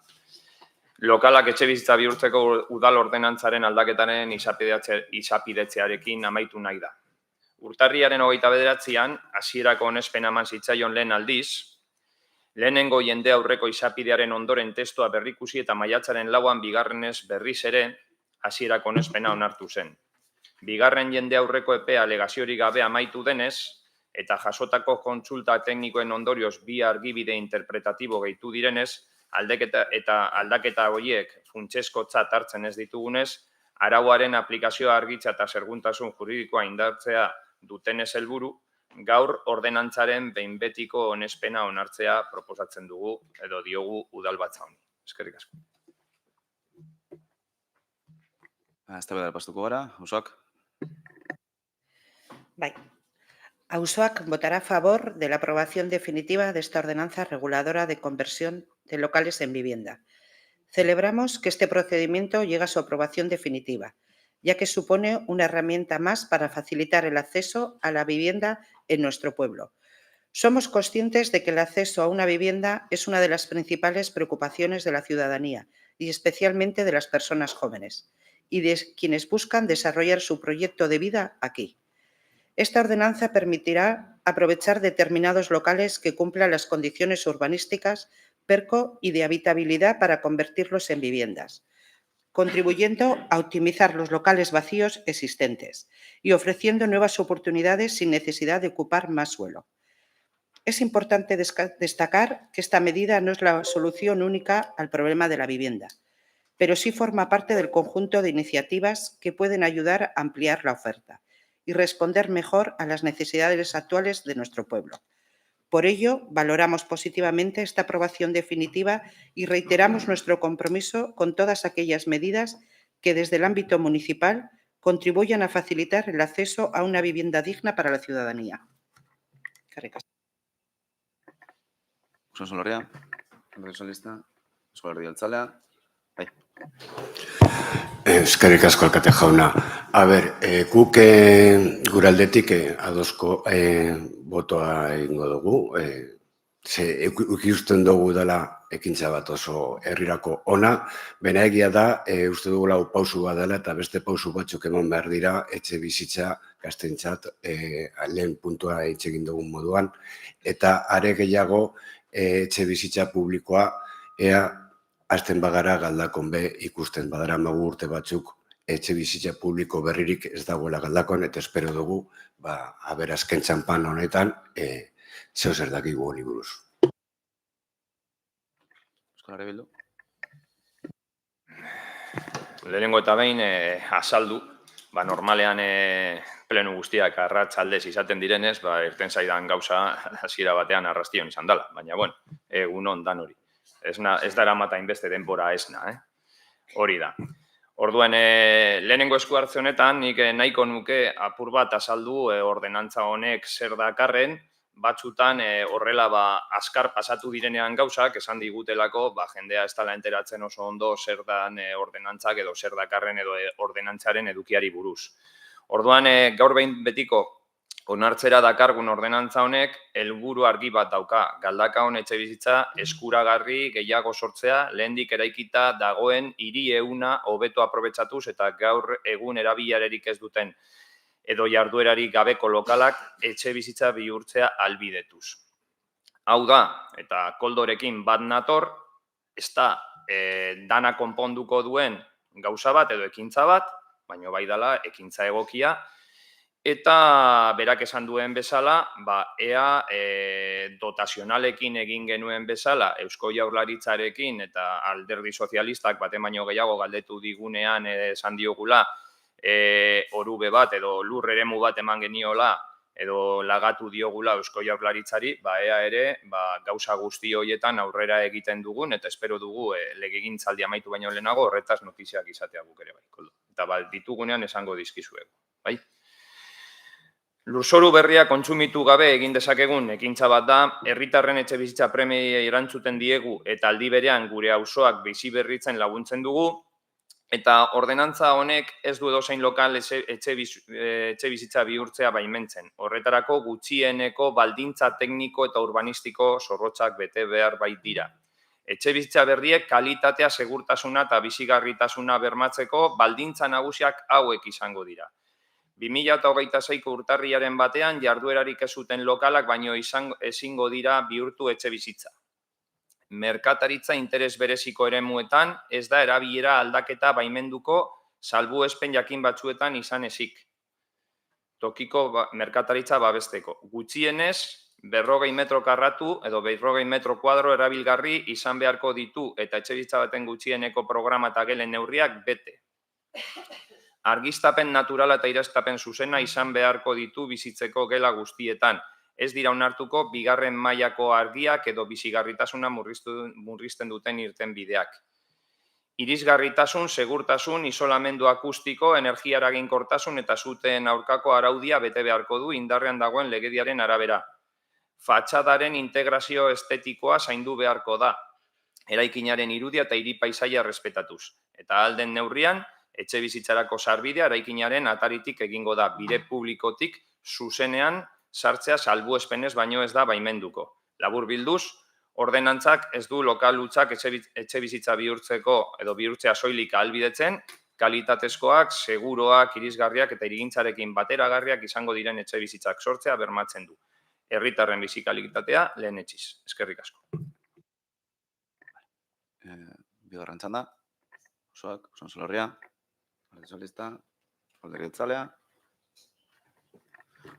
lokalak etxebizitza bihurtzeko udal ordenantzaren aldaketaren izapidetzearekin amaitu nahi da. Urtarriaren 29an, hasierako onespena eman zitzaion lehen aldiz, lehenengo jende aurreko izapidearen ondoren testua berrikusi eta maiatzaren 4an bigarrenez berriz ere hasierako onespena onartu zen. Bigarren jende aurreko epea alegaziorik gabe amaitu denez, eta jasotako kontsulta teknikoen ondorioz bi argibide interpretatibo gehitu direnez, aldaketa horiek funtsezkotzat hartzen ez ditugunez, arauaren aplikazioa argitza eta zerguntasun juridikoa indartzea dutenez helburu, gaur ordenantzaren behin betiko onespena onartzea proposatzen dugu edo diogu udalbatza honi. Eskerrik asko. Eztabaidara pastuko gara, Auzoak. Bai. Auzoak votará a favor de la aprobación definitiva de esta ordenanza reguladora de conversión de locales en vivienda. Celebramos que este procedimiento llega a su aprobación definitiva, ya que supone una herramienta más para facilitar el acceso a la vivienda en nuestro pueblo. Somos conscientes de que el acceso a una vivienda es una de las principales preocupaciones de la ciudadanía y especialmente de las personas jóvenes y de quienes buscan desarrollar su proyecto de vida aquí. Esta ordenanza permitirá aprovechar determinados locales que cumplan las condiciones urbanísticas, PERCO y de habitabilidad para convertirlos en viviendas, contribuyendo a optimizar los locales vacíos existentes y ofreciendo nuevas oportunidades sin necesidad de ocupar más suelo. Es importante destacar que esta medida no es la solución única al problema de la vivienda, pero sí forma parte del conjunto de iniciativas que pueden ayudar a ampliar la oferta y responder mejor a las necesidades actuales de nuestro pueblo. Por ello, valoramos positivamente esta aprobación definitiva y reiteramos nuestro compromiso con todas aquellas medidas que desde el ámbito municipal contribuyan a facilitar el acceso a una vivienda digna para la ciudadanía. Usansolo Herria, Alderdi Sozialista, Euskal Herria Jeltzalea. Bai. Eskerrik asko alkate jauna. Guk gure aldetik adosko botoa egingo dugu. Ikusten dugu dela ekintza bat oso herrirako ona. Bena egia da, uste dugu lau pausu bat dela eta beste pausu batzuk eman behar dira etxe bizitza gaztentzat lehen puntua hitz egin dugun moduan. Eta are gehiago etxe bizitza publikoa ea hasten bagara galdakon be ikusten badara magu urte batzuk etxe bizitza publiko berririk ez dagoela galdakon eta espero dugu azken txanpan honetan zeo zer dakigu honi buruz. Euskal Herria Bildu. Lehenengo eta behin azaldu, normalean pleno guztiak arratsaldez izaten direnez, irten zaidan gauza hasiera batean arrastion izan dela, baina egun on dan hori. Ez dara mata inbeste denbora esna, hori da. Orduen, lehenengo esku hartze honetan, nik nahiko nuke apur bat azaldu ordenantza honek zer dakarren, batzutan horrela azkar pasatu direnean gauzak, esan digutelako jendea ez dela enteratzen oso ondo zer dan ordenantzak edo zer dakarren edo ordenantzaren edukiari buruz. Orduan, gaur behin betiko onartzera dakargun ordenantza honek helburu argi bat dauka. Galdakaon etxebizitza eskuragarri gehiago sortzea, lehendik eraikita dagoen hiri ehuna hobeto aprobetxatuz eta gaur egun erabilarerik ez duten edo jarduerarik gabeko lokalak etxebizitza bihurtzea ahalbidetuz. Hau da, eta koldorekin bat nator, ez da dana konponduko duen gauza bat edo ekintza bat, baina bai dela ekintza egokia, eta berak esan duen bezala, ea dotazionalekin egin genuen bezala, Eusko Jaurlaritzarekin eta Alderdi Sozialistak baten baino gehiago galdetu digunean esan diogula, orube bat edo lur eremu bat eman geniola edo lagatu diogula Eusko Jaurlaritzari, ea ere gauza guzti horietan aurrera egiten dugun eta espero dugu legegintzaldi amaitu baino lehenago horretaz notiziak izatea guk ere bai. Eta ditugunean esango dizkizuegu, bai? Lurzoru berria kontsumitu gabe egin dezakegun ekintza bat da, herritarren etxebizitza premiei erantzuten diegu eta aldi berean gure auzoak bizi berritzen laguntzen dugu, eta ordenantza honek ez du edozein lokal etxebizitza bihurtzea baimentzen. Horretarako gutxieneko baldintza tekniko eta urbanistiko zorrotzak bete behar bait dira. Etxebizitza berriek kalitatea, segurtasuna eta bizigarritasuna bermatzeko baldintza nagusiak hauek izango dira. 2026ko urtarrilaren batean jarduerarik ez zuten lokalak baino ezingo dira bihurtu etxebizitza. Merkataritza interes bereziko eremuetan ez da erabilera aldaketa baimenduko salbuespen jakin batzuetan izan ezik. Tokiko merkataritza babesteko. Gutxienez, 40 metro karratu edo 40 metro kuadro erabilgarri izan beharko ditu eta etxebizitza baten gutxieneko programa eta gelen neurriak bete. Argiztapen naturala eta iraztapen zuzena izan beharko ditu bizitzeko gela guztietan. Ez dira onartuko bigarren mailako argiak edo bizigarritasuna murrizten duten irten bideak. Irisgarritasun, segurtasun, isolamendu akustiko, energia eraginkortasun eta suteen aurkako araudia bete beharko du indarrean dagoen legediaren arabera. Fatxadaren integrazio estetikoa zaindu beharko da, eraikinaren irudia eta hiri paisaia respetatuz. Eta ahal den neurrian, etxebizitzarako sarbidea eraikinaren ataritik egingo da, bide publikotik zuzenean sartzea salbuespenez baino ez da baimenduko. Labur bilduz, ordenantzak ez du lokal hutsak etxebizitza bihurtzeko edo bihurtzea soilik ahalbidetzen, kalitatezkoak, seguroak, irisgarriak eta hirigintzarekin bateragarriak izango diren etxebizitzak sortzea bermatzen du. Herritarren bizi kalitatea lehenetsiz. Eskerrik asko. Bigarren txanda, osoak, Oson Solorria, Alderdi Sozialista, Alderdi Jeltzalea,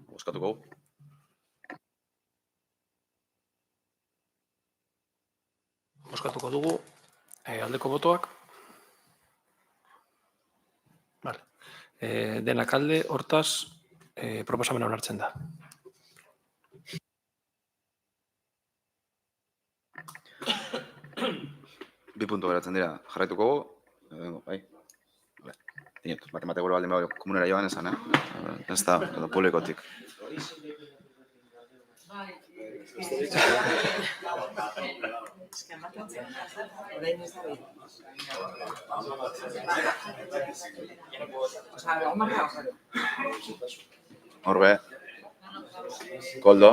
bozkatuko. Bozkatuko dugu aldeko botoak. Denak alde, hortaz, proposamena onartzen da. Bi puntu geratzen dira, jarraituko gu. Bai. Dinot, matematikura baldin bago komunera joan esan, ez da, edo publikotik. Horbe, Koldo,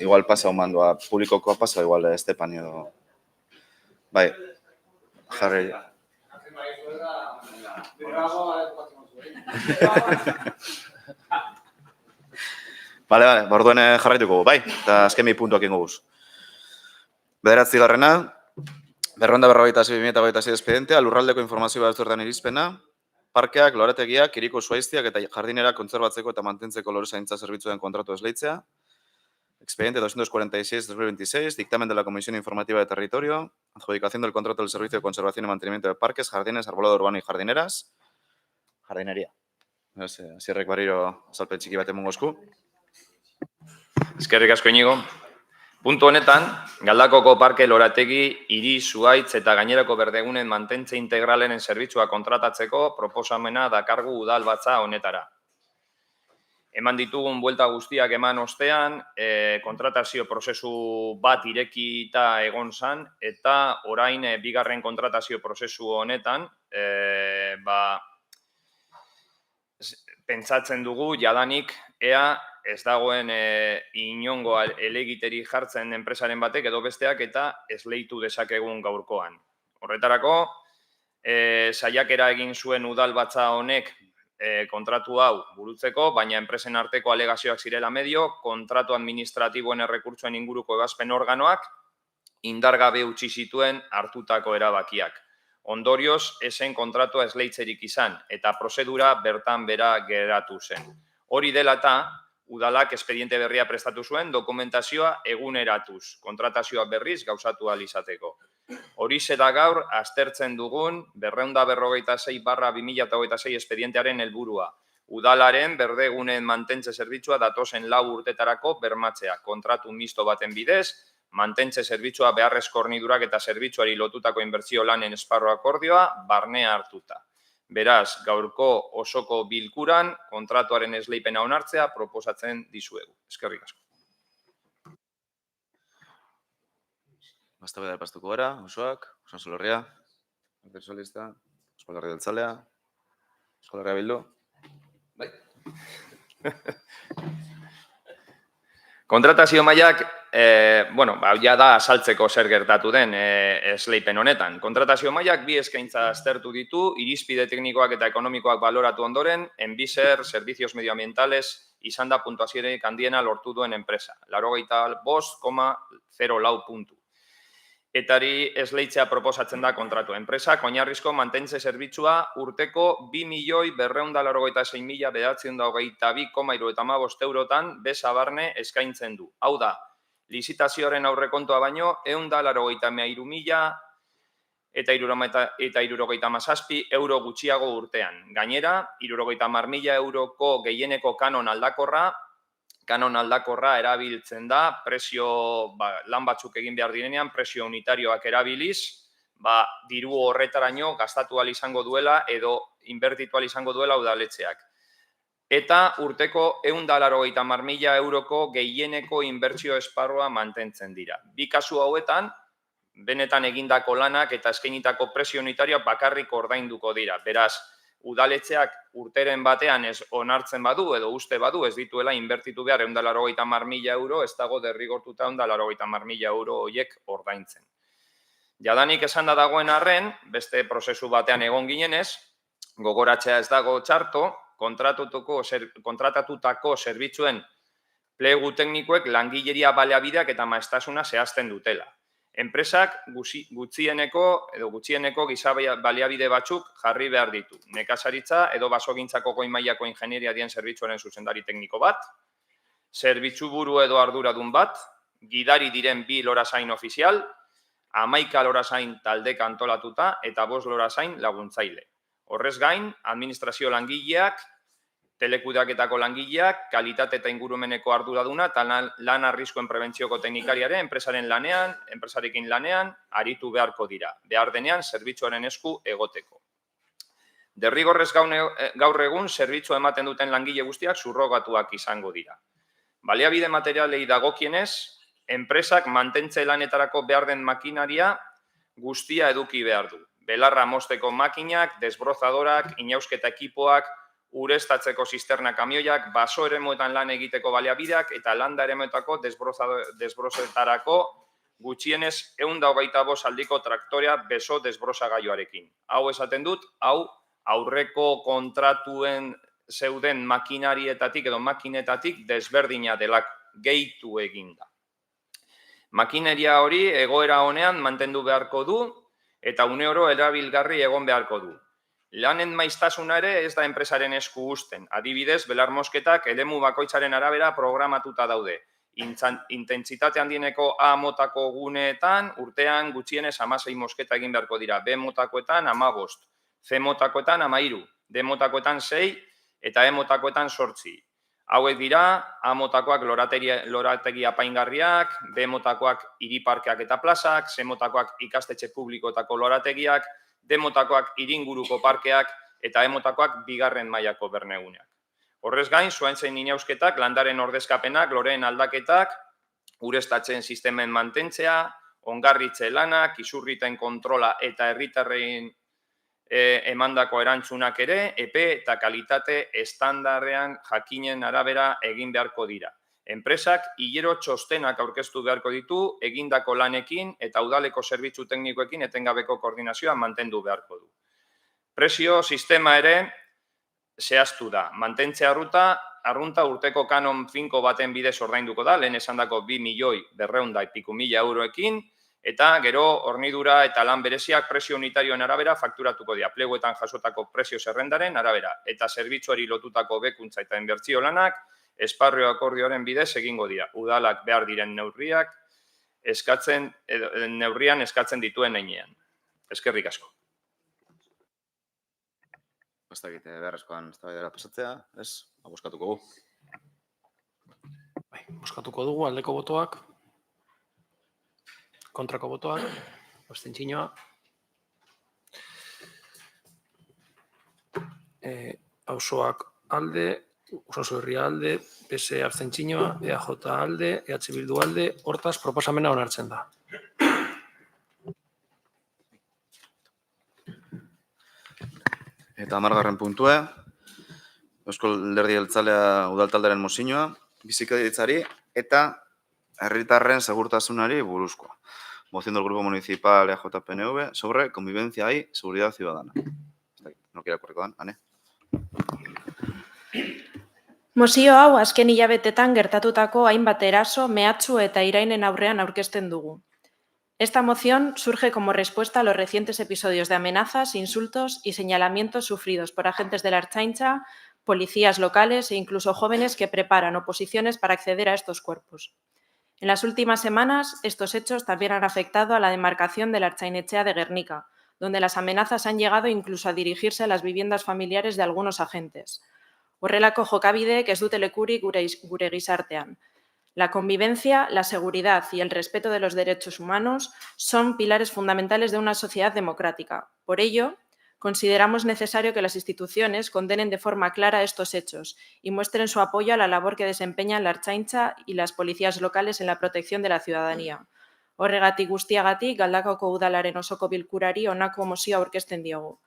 igual pasa humandua, publikokoa pasa, igual Estepani edo. Bai, jarri. Bale, orduen jarraituko, bai, eta azken bi puntuak ingo guz. Bederatzi garrena, 246/2026 espedentea, lurraldeko informazio batzordean irizpena, parkeak, lorategiak, hiriko zuaiztiak eta jardinerak kontserbatzeko eta mantentzeko lore zaintza zerbitzuen kontratu esleitzea, expediente 246/2026, dictamen de la Comisión Informativa de Territorio, adjudicación del contrato del Servicio de Conservación y Mantenimiento de Parques, Jardines, Arbolado Urbano y Jardineras, jardineria. Zierrek barriro azalpen txiki bat emongo esku. Eskerrik asko Inigo. Puntu honetan, Galdakoko parke lorategi, hiri, zuaitz eta gainerako berdegunen mantentze integralenen zerbitzua kontratatzeko proposamena dakargu udalbatza honetara. Eman ditugun buelta guztiak eman ostean, kontratazio prozesu bat irekita egon zan, eta orain bigarren kontratazio prozesu honetan, pentsatzen dugu jadanik ea ez dagoen inongo elegiteri jartzen enpresaren batek edo besteak eta esleitu dezakegun gaurkoan. Horretarako, saiakera egin zuen udalbatza honek kontratu hau burutzeko, baina enpresen arteko alegazioak zirela medio, kontratu administratiboen errekurtsoen inguruko ebazpen organoak indargabe utzi zituen hartutako erabakiak. Ondorioz, esen kontratua esleitzerik izan, eta prozedura bertan bera geratu zen. Hori dela eta, udalak espediente berria prestatu zuen dokumentazioa eguneratuz, kontratazioa berriz gauzatu ahal izateko. Horixe da gaur, aztertzen dugun 246/2026 espedientearen helburua. Udalaren berdegunen mantentze zerbitzua datozen 4 urtetarako bermatzea, kontratu misto baten bidez, mantentze zerbitzua beharrezko hornidurak eta zerbitzuari lotutako inbertsio lanen esparru akordioa barnea hartuta. Beraz, gaurko osoko bilkuran kontratuaren esleipena onartzea proposatzen dizuegu. Eskerrik asko. Eztabaida pastuko gara, osoak, Osasun Herria, Alderdi Sozialista, Euskal Herria Jeltzalea, Euskal Herria Bildu. Bai. Kontratazio mailak, ja da azaltzeko zer gertatu den esleipen honetan. Kontratazio mailak bi eskaintza aztertu ditu, irizpide teknikoak eta ekonomikoak baloratu ondoren, Enbiser Servicios Medioambientales izan da puntuaziorik handiena lortu duen enpresa, 85,04 puntu. Etari esleitzea proposatzen da kontratu. Enpresak oinarrizko mantentze zerbitzua urteko 2.496.922,75 eurotan bezabarne eskaintzen du. Hau da, lizitazioaren aurrekontua baino 183.000 euro gutxiago urtean. Gainera, 70.000 euroko gehieneko kanon aldakorra erabiltzen da, lan batzuk egin behar direnean, presio unitarioak erabiliz, diru horretaraino gastatu ahal izango duela edo inbertitu ahal izango duela udaletxeak. Eta urteko 180.000 euroko gehieneko inbertsio esparrua mantentzen dira. Bi kasu hauetan, benetan egindako lanak eta eskainitako presio unitarioak bakarrik ordainduko dira. Beraz, udaletxeak urteren batean ez onartzen badu edo uste badu ez dituela inbertitu behar 180.000 euro, ez dago derrigortuta 180.000 euro horiek ordaintzen. Jadanik esan da dagoen arren, beste prozesu batean egon ginenez, gogoratzea ez dago txarto, kontratatutako zerbitzuen plegu teknikoek langileria baliabideak eta maiztasuna zehazten dutela. Enpresak gutxieneko giza baliabide batzuk jarri behar ditu. Nekazaritza edo basogintzako goi mailako ingenieria dien zerbitzuaren zuzendari tekniko bat, zerbitzu buru edo arduradun bat, gidari diren 2 lorazain ofizial, 11 lorazain taldeka antolatuta eta 5 lorazain laguntzaile. Horrez gain, administrazio langileak, telekudeaketako langileak, kalitate eta ingurumeneko arduraduna eta lan arriskuen prebentzioko teknikariaren enpresarekin lanean aritu beharko dira. Behar denean, zerbitzuaren esku egoteko. Derrigorrez gaur egun, zerbitzua ematen duten langile guztiak subrogatuak izango dira. Baliabide materialei dagokienez, enpresak mantentze lanetarako behar den makinaria guztia eduki behar du. Belarra mozteko makinak, desbrozadorak, inausketa ekipoak, ureztatzeko zisterna kamioiak, baso eremuetan lan egiteko baliabideak eta landa eremuetako desbrozetarako gutxienez 125 aldiko traktorea beso desbrozagailuarekin. Hau esaten dut, hau aurreko kontratuen zeuden makinarietatik edo makinetatik desberdina delak gehitu eginda. Makineria hori egoera honean mantendu beharko du eta uneoro erabilgarri egon beharko du. Lanen maiztasuna ere ez da enpresaren esku uzten. Adibidez, belar mosketak eremu bakoitzaren arabera programatuta daude. Intentsitate handieneko A motako guneetan urtean gutxienez 16 mosketa egin beharko dira. B motakoetan 15, C motakoetan 13, D motakoetan 6 eta E motakoetan 8. Hauek dira, A motakoak lorategi apaingarriak, B motakoak hiriparkeak eta plazak, C motakoak ikastetxe publikoetako lorategiak, D motakoak iringuruko parkeak eta E motakoak bigarren mailako berneguneak. Horrez gain, zuhaitzain inausketak, landaren ordezkapenak, loreen aldaketak, ureztatzen sistemen mantentzea, ongarritze lanak, izurriten kontrola eta herritarrein emandako erantzunak ere, epe eta kalitate estandarrean jakinen arabera egin beharko dira. Enpresak hilero txostenak aurkeztu beharko ditu, egindako lanekin eta udaleko zerbitzu teknikoekin etengabeko koordinazioa mantendu beharko du. Prezio sistema ere zehaztu da. Mantentzea arrunta urteko kanon finko baten bidez ordainduko da, lehen esandako 2.200.000 euroekin, eta gero hornidura eta lan bereziak prezio unitarioen arabera fakturatuko dira, pleguetan jasotako prezio zerrendaren arabera, eta zerbitzuari lotutako bekuntza eta inbertsio lanak, esparrio akordioaren bidez egingo dira. Udalak behar diren neurrian eskatzen dituen heinean. Eskerrik asko. Ez da egite beharrezkoan eztabaidara pasatzea, ez? Bozkatuko gu. Bozkatuko dugu aldeko botoak, kontrako botoak, abstentzioa. Auzoak alde, Usanso Herria alde, PS abstentzioa, EAJ alde, EH Bildu alde, hortaz proposamena onartzen da. Eta 10. puntua, Eusko Alderdi Jeltzalea udaltaldearen mozioa, bizikidetzaari eta herritarren segurtasunari buruzkoa. Moción del Grupo Municipal EAJ-PNV sobre convivencia y seguridad ciudadana. No quiero correkoan, Ane. Mozio hau azken hilabetetan gertatutako hainbat eraso, mehatxu eta irainen aurrean aurkezten dugu. Esta moción surge como respuesta a los recientes episodios de amenazas, insultos y señalamientos sufridos por agentes de la Ertzaintza, policías locales e incluso jóvenes que preparan oposiciones para acceder a estos cuerpos. En las últimas semanas, estos hechos también han afectado a la demarcación de la Ertzain-Etxea de Guernica, donde las amenazas han llegado incluso a dirigirse a las viviendas familiares de algunos agentes. Horrelako jokabideek ez dute lekurik gure gizartean. La convivencia, la seguridad y el respeto de los derechos humanos son pilares fundamentales de una sociedad democrática. Por ello, consideramos necesario que las instituciones condenen de forma clara estos hechos y muestren su apoyo a la labor que desempeñan la Ertzaintza y las policías locales en la protección de la ciudadanía. Horregatik guztiagatik, Galdakaoko udalaren osoko bilkurari honako mozioa aurkezten diogu.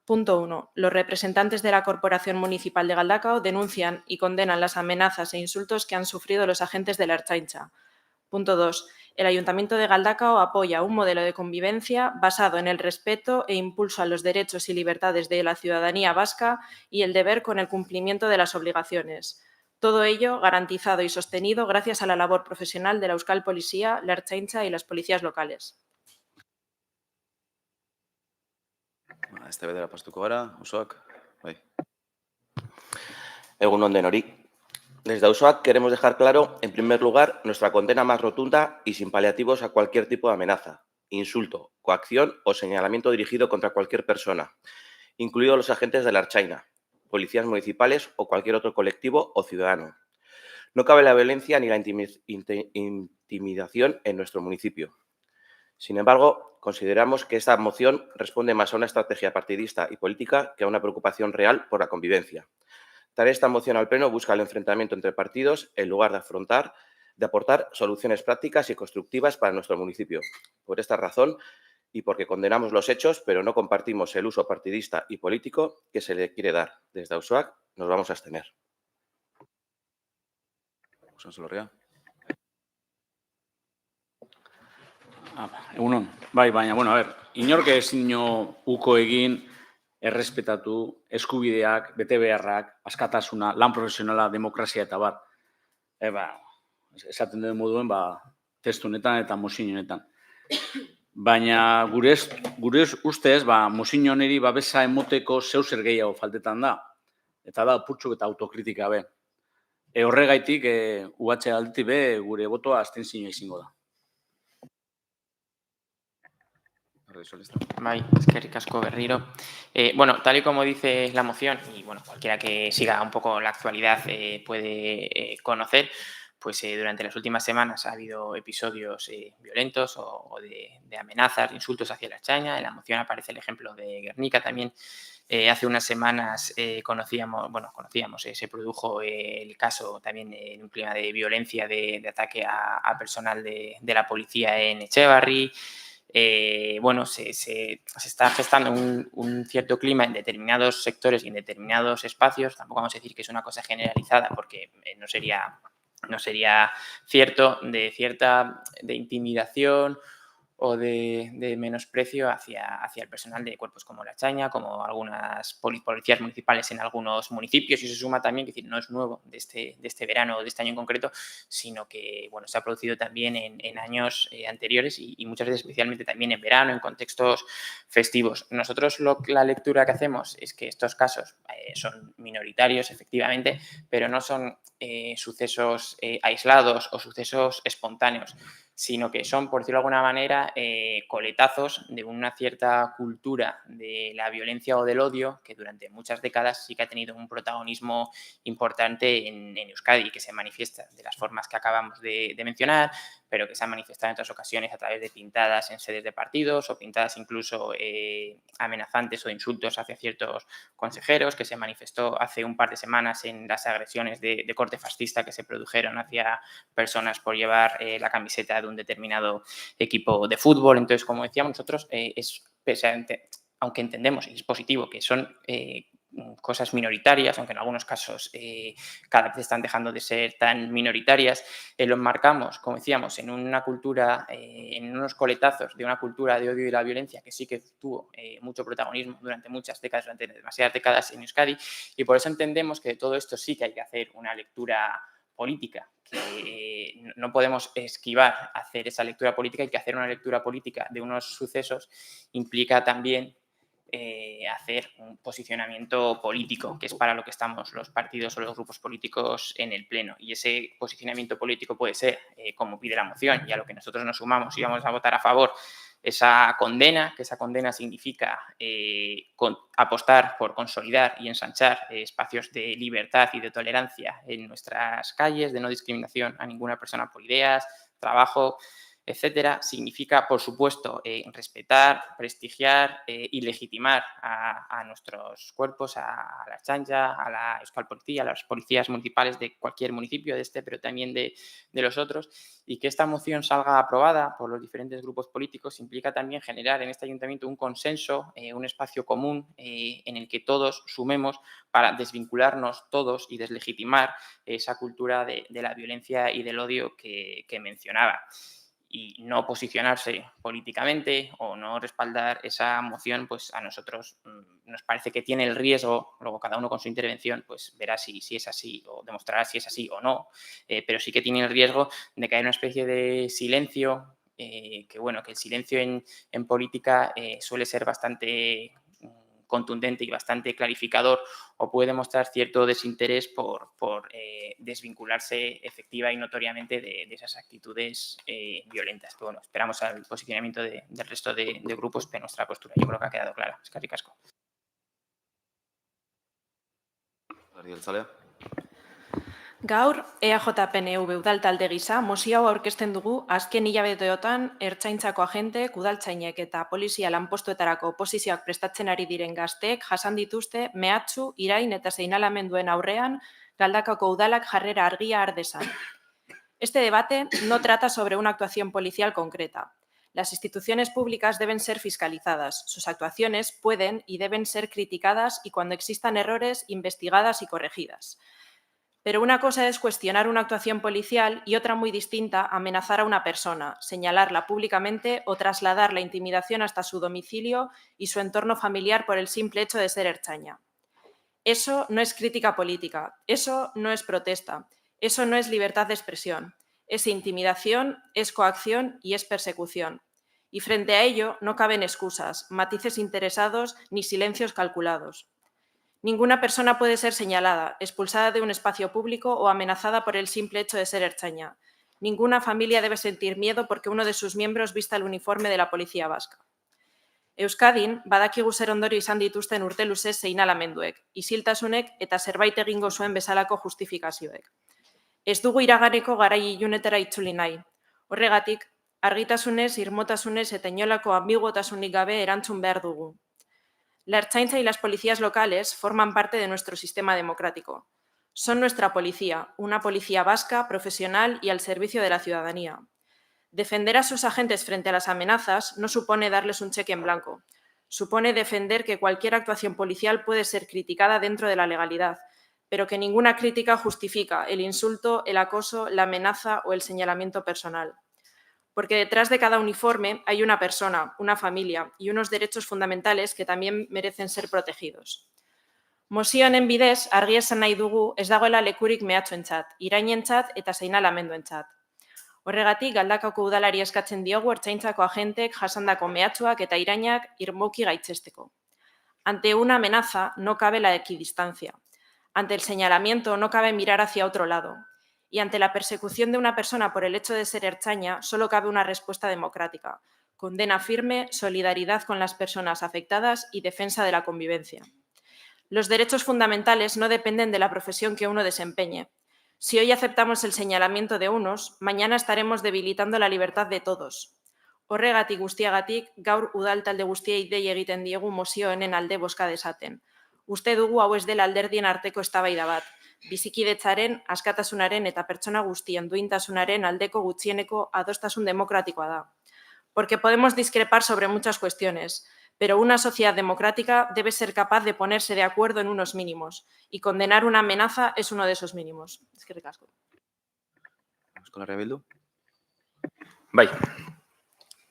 Punto 1. Los representantes de la Corporación Municipal de Galdakao denuncian y condenan las amenazas e insultos que han sufrido los agentes de la Ertzaintza. Punto 2. El Ayuntamiento de Galdakao apoya un modelo de convivencia basado en el respeto e impulso a los derechos y libertades de la ciudadanía vasca y el deber con el cumplimiento de las obligaciones. Todo ello garantizado y sostenido gracias a la labor profesional de la Euskal Policía, la Ertzaintza y las policías locales. Este bedera pastuko gara, Auzoak. Bai. Egun on denori. Desde Auzoak queremos dejar claro, en primer lugar, nuestra condena más rotunda y sin paliativos a cualquier tipo de amenaza, insulto, coacción o señalamiento dirigido contra cualquier persona, incluidos los agentes de la Ertzaintza, policías municipales o cualquier otro colectivo o ciudadano. No cabe la violencia ni la intimidación en nuestro municipio. Sin embargo, consideramos que esta moción responde más a una estrategia partidista y política que a una preocupación real por la convivencia. Traer esta moción al Pleno busca el enfrentamiento entre partidos en lugar de aportar soluciones prácticas y constructivas para nuestro municipio. Por esta razón, y porque condenamos los hechos, pero no compartimos el uso partidista y político que se le quiere dar desde Auzoak, nos vamos a abstener. Egunon, bai, baina, bueno, a ver, inork ezin uko egin, errespetatu, eskubideak, betebeharrak, askatasuna, lan profesionala, demokrazia eta bar. Esaten den moduen, testu honetan eta mozio honetan. Baina gure ustez, mozio honeri babesa emoteko zeuzer gehiago faltetan da. Eta da, putxuk eta autokritika be. Horregaitik, UH aldetik be, gure botoa abstentzioa izango da. Bai, eskerrik asko berriro. Bueno, tal y como dice la moción, y bueno, cualquiera que siga un poco la actualidad puede conocer, pues durante las últimas semanas ha habido episodios violentos o de amenazas, insultos hacia la Ertzaintza. En la moción aparece el ejemplo de Guernica también. Hace unas semanas se produjo el caso también en un clima de violencia, de ataque a personal de la policía en Etxebarri. Se está gestando un cierto clima en determinados sectores y en determinados espacios. Tampoco vamos a decir que es una cosa generalizada porque no sería cierto, de intimidación o de menosprecio hacia el personal de cuerpos como la Chaña, como algunas policías municipales en algunos municipios, y se suma también, que no es nuevo de este verano o de este año en concreto, sino que se ha producido también en años anteriores y muchas veces especialmente también en verano, en contextos festivos. Nosotros la lectura que hacemos es que estos casos son minoritarios, efectivamente, pero no son sucesos aislados o sucesos espontáneos, sino que son, por decirlo de alguna manera, coletazos de una cierta cultura de la violencia o del odio que durante muchas décadas sí que ha tenido un protagonismo importante en Euskadi, que se manifiesta de las formas que acabamos de mencionar, pero que se han manifestado en otras ocasiones a través de pintadas en sedes de partidos o pintadas incluso amenazantes o insultos hacia ciertos consejeros, que se manifestó hace un par de semanas en las agresiones de corte fascista que se produjeron hacia personas por llevar la camiseta de un determinado equipo de fútbol. Entonces, como decíamos nosotros, aunque entendemos y es positivo que son cosas minoritarias, aunque en algunos casos cada vez están dejando de ser tan minoritarias, lo enmarcamos, como decíamos, en una cultura, en unos coletazos de una cultura de odio y la violencia que sí que tuvo mucho protagonismo durante muchas décadas, durante demasiadas décadas en Euskadi, y por eso entendemos que de todo esto sí que hay que hacer una lectura política, que no podemos esquivar hacer esa lectura política, y que hacer una lectura política de unos sucesos implica también hacer un posicionamiento político, que es para lo que estamos los partidos o los grupos políticos en el Pleno. Y ese posicionamiento político puede ser, como pide la moción, y a lo que nosotros nos sumamos y vamos a votar a favor, esa condena, que esa condena significa apostar por consolidar y ensanchar espacios de libertad y de tolerancia en nuestras calles, de no discriminación a ninguna persona por ideas, trabajo, etcétera. Significa, por supuesto, respetar, prestigiar y legitimar a nuestros cuerpos, a la Chancha, a la Euskal Policía, a las policías municipales de cualquier municipio de pero también de los otros, y que esta moción salga aprobada por los diferentes grupos políticos implica también generar en este ayuntamiento un consenso, un espacio común en el que todos sumemos para desvincularnos todos y deslegitimar esa cultura de la violencia y del odio que mencionaba. Y no posicionarse políticamente o no respaldar esa moción, pues a nosotros nos parece que tiene el riesgo, luego cada uno con su intervención pues verá si es así o demostrará si es así o no, pero sí que tiene el riesgo de caer en una especie de silencio, que el silencio en política suele ser bastante contundente y bastante clarificador, o puede mostrar cierto desinterés por desvincularse efectiva y notoriamente de esas actitudes violentas. Pero esperamos al posicionamiento del resto de grupos, pero nuestra postura yo creo que ha quedado clara. Eskerrik asko. Ariel Zalea. Gaur, EAJ-PNV udal talde gisa, mozio hau aurkezten dugu azken hilabeteotan ertzaintzako agenteek, udaltzainek eta polizia lanpostuetarako oposizioak prestatzen ari diren gazteek jasan dituzte mehatxu, irain eta seinalamenduen aurrean Galdakako udalak jarrera argia har dezan. Este debate no trata sobre una actuación policial concreta. Las instituciones públicas deben ser fiscalizadas. Sus actuaciones pueden y deben ser criticadas y, cuando existan errores, investigadas y corregidas. Pero una cosa es cuestionar una actuación policial y otra muy distinta, amenazar a una persona, señalarla públicamente o trasladar la intimidación hasta su domicilio y su entorno familiar por el simple hecho de ser ertzaina. Eso no es crítica política, eso no es protesta, eso no es libertad de expresión, es intimidación, es coacción y es persecución. Y frente a ello no caben excusas, matices interesados ni silencios calculados. Ninguna persona puede ser señalada, expulsada de un espacio público o amenazada por el simple hecho de ser ertzaina. Ninguna familia debe sentir miedo porque uno de sus miembros vista el uniforme de la policía vasca. Euskadin, badakigu zer ondorio izan dituzten urte luzez seinalamenduek, isiltasunek eta zerbait egingo zuen bezalako justifikazioek. Ez dugu iraganeko garai ilunetara itzuli nahi. Horregatik, argitasunez, irmotasunez eta inolako ambiguotasunik gabe erantzun behar dugu. La Ertzaintza y las policías locales forman parte de nuestro sistema democrático. Son nuestra policía, una policía vasca, profesional y al servicio de la ciudadanía. Defender a sus agentes frente a las amenazas no supone darles un cheque en blanco. Supone defender que cualquier actuación policial puede ser criticada dentro de la legalidad, pero que ninguna crítica justifica el insulto, el acoso, la amenaza o el señalamiento personal. Porque detrás de cada uniforme hay una persona, una familia y unos derechos fundamentales que también merecen ser protegidos. Mozio honen bidez, argi esan nahi dugu ez dagoela lekurik mehatxoentzat, irainentzat eta seinalamenduentzat. Horregatik, Galdakaoko udalari eskatzen diogu Ertzaintzako agentek jasandako mehatxuak eta irainak irmoki gaitzesteko. Ante una amenaza no cabe la equidistancia. Ante el señalamiento no cabe mirar hacia otro lado. Y ante la persecución de una persona por el hecho de ser ertzaina, solo cabe una respuesta democrática. Condena firme, solidaridad con las personas afectadas y defensa de la convivencia. Los derechos fundamentales no dependen de la profesión que uno desempeñe. Si hoy aceptamos el señalamiento de unos, mañana estaremos debilitando la libertad de todos. Horregatik guztiagatik, gaur udal talde guztiei dei egiten diegu mozio honen alde bozka dezaten. Uste dugu hau ez dela alderdien arteko eztabaida bat, bizikidetzaren, askatasunaren eta pertsona guztien duintasunaren aldeko gutxieneko adostasun demokratikoa da. Porque podemos discrepar sobre muchas cuestiones, pero una sociedad democrática debe ser capaz de ponerse de acuerdo en unos mínimos, y condenar una amenaza es uno de esos mínimos. Eskerrik asko. Euskal Herria Bildu. Bai.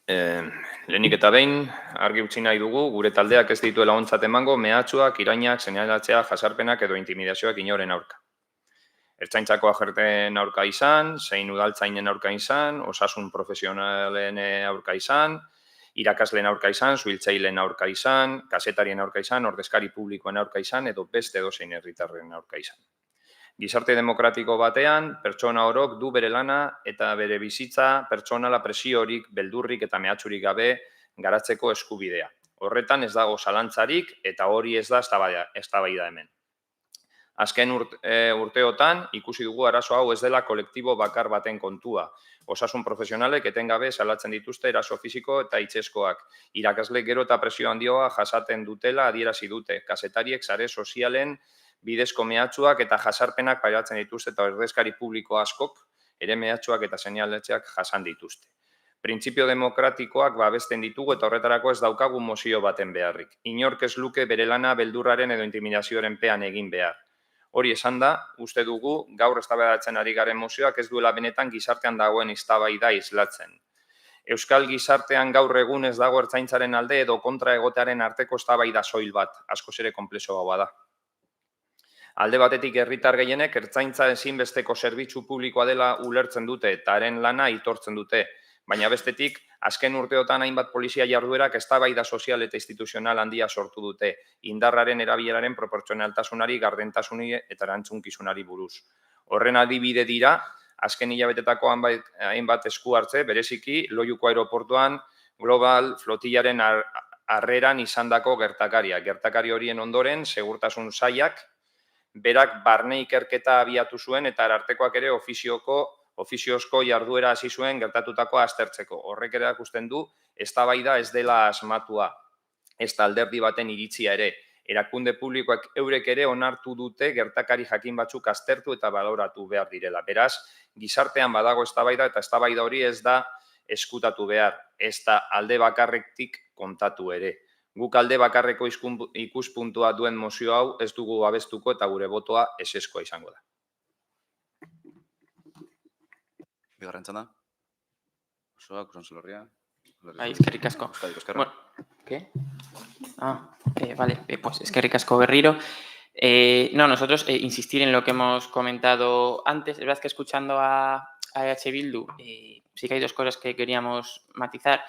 Lehenik eta behin, argi utzi nahi dugu, gure taldeak ez dituela ontzat emango mehatxuak, irainak, seinalatzea, jasarpenak edo intimidazioak inoren aurka. Ertzaintzako agerteen aurka izan, zein udaltzainen aurka izan, osasun profesionalen aurka izan, irakasleen aurka izan, suhiltzaileen aurka izan, kazetarien aurka izan, ordezkari publikoen aurka izan, edo beste edozein herritarren aurka izan. Gizarte demokratiko batean, pertsona orok du bere lana eta bere bizitza pertsonala presiorik, beldurrik eta mehatxurik gabe garatzeko eskubidea. Horretan ez dago zalantzarik eta hori ez da eztabaida hemen. Azken urteotan ikusi dugu arazo hau ez dela kolektibo bakar baten kontua. Osasun profesionalek etengabe salatzen dituzte eraso fisiko eta hitzeskoak. Irakasle gero eta presio handioa jasaten dutela adierazi dute. Kazetariek sare sozialen bidezko mehatxuak eta jasarpenak pairatzen dituzte eta ordezkari publiko askok ere mehatxuak eta seinaletxeak jasan dituzte. Printzipio demokratikoak babesten ditugu eta horretarako ez daukagu mozio baten beharrik. Inork ez luke bere lana beldurraren edo intimidazioaren pean egin behar. Hori esan da, uste dugu gaur eztabaidatzen ari garen mozioak ez duela benetan gizartean dagoen eztabaida islatzen. Euskal gizartean gaur egun ez dago ertzaintzaren alde edo kontra egotearen arteko eztabaida soil bat, askoz ere konplexoagoa da. Alde batetik herritar gehienek ertzaintza ezinbesteko zerbitzu publikoa dela ulertzen dute eta haren lana aitortzen dute, baina bestetik azken urteotan hainbat polizia jarduerak eztabaida sozial eta instituzional handia sortu dute, indarraren erabileraren proportzionaltasunari, gardentasuni eta erantzunkizunari buruz. Horren adibide dira, azken hilabetetako hainbat esku hartze, bereziki Loiuko aeroportuan Global Flotillaren harreran izandako gertakariak. Gertakari horien ondoren, segurtasun sailak berak barne ikerketa abiatu zuen eta arartekoak ere ofiziozko jarduera hasi zuen gertatutakoa aztertzeko. Horrek ere erakusten du, eztabaida ez dela asmatua, ez da alderdi baten iritzia ere. Erakunde publikoak eurek ere onartu dute gertakari jakin batzuk aztertu eta baloratu behar direla. Beraz, gizartean badago eztabaida eta eztabaida hori ez da eskutatu behar, ez da alde bakarretik kontatu ere. Guk alde bakarreko ikuspuntua duen mozio hau ez dugu abestuko eta gure botoa eseskoa izango da. Bigarren txanda. Osoak, Usansolorria. Eskerrik asko. ¿Qué? Vale, pues eskerrik asko berriro. No, nosotros insistir en lo que hemos comentado antes. Es verdad que escuchando a EH Bildu sí que hay dos cosas que queríamos matizar.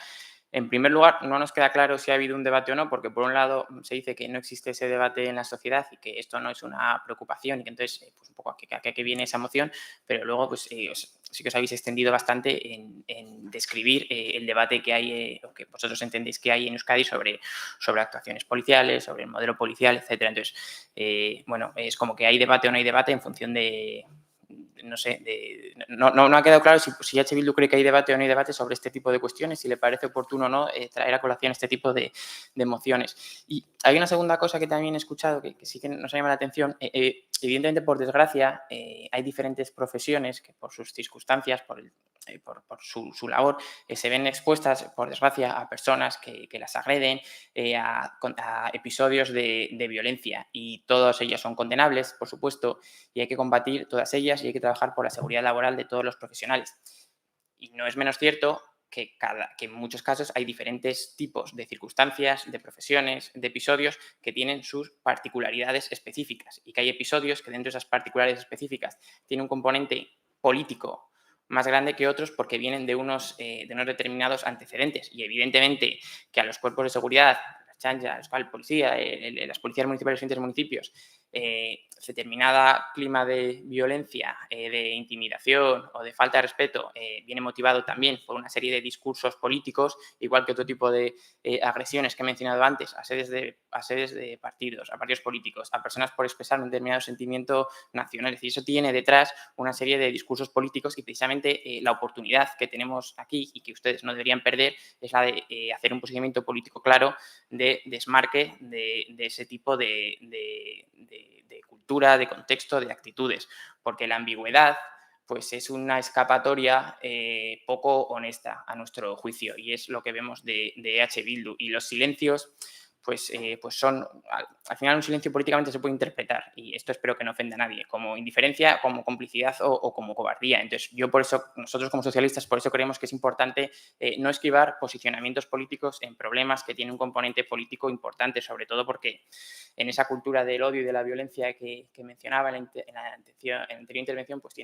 En primer lugar, no nos queda claro si ha habido un debate o no, porque por un lado se dice que no existe ese debate en la sociedad y que esto no es una preocupación y que entonces pues un poco a qué viene esa moción, pero luego pues sí que os habéis extendido bastante en describir el debate que hay o que vosotros entendéis que hay en Euskadi sobre actuaciones policiales, sobre el modelo policial, etcétera. Entonces, bueno, es como que hay debate o no hay debate en función de no sé, no ha quedado claro si H. Bildu cree que hay debate o no hay debate sobre este tipo de cuestiones, si le parece oportuno o no traer a colación este tipo de mociones. Y hay una segunda cosa que también he escuchado que sí que nos llama la atención. Evidentemente, por desgracia, hay diferentes profesiones que por sus circunstancias, por su labor, se ven expuestas, por desgracia, a personas que las agreden, a episodios de violencia. Y todas ellas son condenables, por supuesto, y hay que combatir todas ellas y hay que trabajar por la seguridad laboral de todos los profesionales. Y no es menos cierto que en muchos casos hay diferentes tipos de circunstancias, de profesiones, de episodios que tienen sus particularidades específicas y que hay episodios que dentro de esas particularidades específicas tienen un componente político más grande que otros porque vienen de unos determinados antecedentes. Y evidentemente que a los cuerpos de seguridad, la chancha, la policía, las policías municipales de los distintos municipios, determinada clima de violencia, de intimidación o de falta de respeto viene motivado también por una serie de discursos políticos, igual que otro tipo de agresiones que he mencionado antes, a sedes de partidos, a partidos políticos, a personas por expresar un determinado sentimiento nacional. Es decir, eso tiene detrás una serie de discursos políticos y precisamente la oportunidad que tenemos aquí y que ustedes no deberían perder es la de hacer un posicionamiento político claro de desmarque de ese tipo de cultura, de contexto, de actitudes, porque la ambigüedad pues es una escapatoria poco honesta a nuestro juicio y es lo que vemos de H. Bildu. Y los silencios pues son, al final un silencio políticamente se puede interpretar y esto espero que no ofenda a nadie, como indiferencia, como complicidad o como cobardía. Entonces yo por eso, nosotros como socialistas, por eso creemos que es importante no esquivar posicionamientos políticos en problemas que tienen un componente político importante, sobre todo porque en esa cultura del odio y de la violencia que mencionaba en la anterior intervención, pues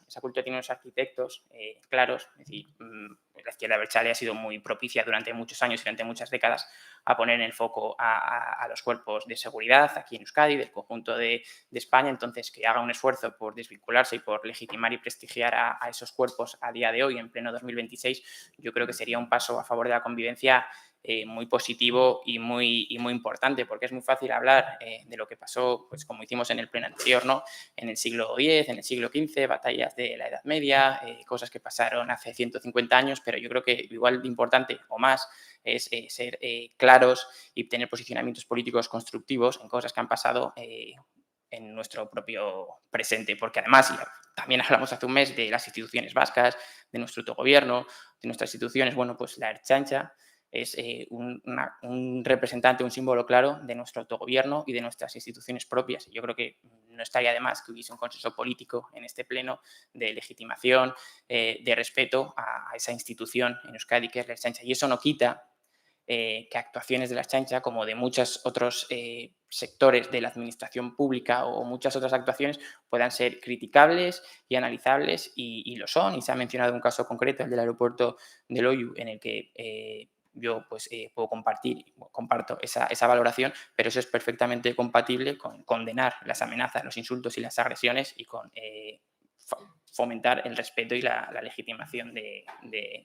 esa cultura tiene unos arquitectos claros. Es decir, la izquierda abertzale ha sido muy propicia durante muchos años y durante muchas décadas a poner en el foco a los cuerpos de seguridad aquí en Euskadi, del conjunto de España. Entonces, que haga un esfuerzo por desvincularse y por legitimar y prestigiar a esos cuerpos a día de hoy, en pleno 2026, yo creo que sería un paso a favor de la convivencia muy positivo y muy importante, porque es muy fácil hablar de lo que pasó, pues como hicimos en el pleno anterior, ¿no? En el siglo X, en el siglo XV, batallas de la Edad Media, cosas que pasaron hace 150 años, pero yo creo que igual de importante o más es ser claros y tener posicionamientos políticos constructivos en cosas que han pasado en nuestro propio presente, porque además también hablamos hace un mes de las instituciones vascas, de nuestro autogobierno, de nuestras instituciones. Bueno, pues la Ertzaintza es un representante, un símbolo claro de nuestro autogobierno y de nuestras instituciones propias. Yo creo que no estaría de más que hubiese un consenso político en este pleno de legitimación, de respeto a esa institución en Euskadi que es la Ertzaintza. Y eso no quita que actuaciones de la Ertzaintza, como de muchos otros sectores de la administración pública o muchas otras actuaciones, puedan ser criticables y analizables y lo son. Y se ha mencionado un caso concreto, el del aeropuerto de Loiu, en el que yo pues, puedo comparto esa valoración, pero eso es perfectamente compatible con condenar las amenazas, los insultos y las agresiones y con fomentar el respeto y la legitimación de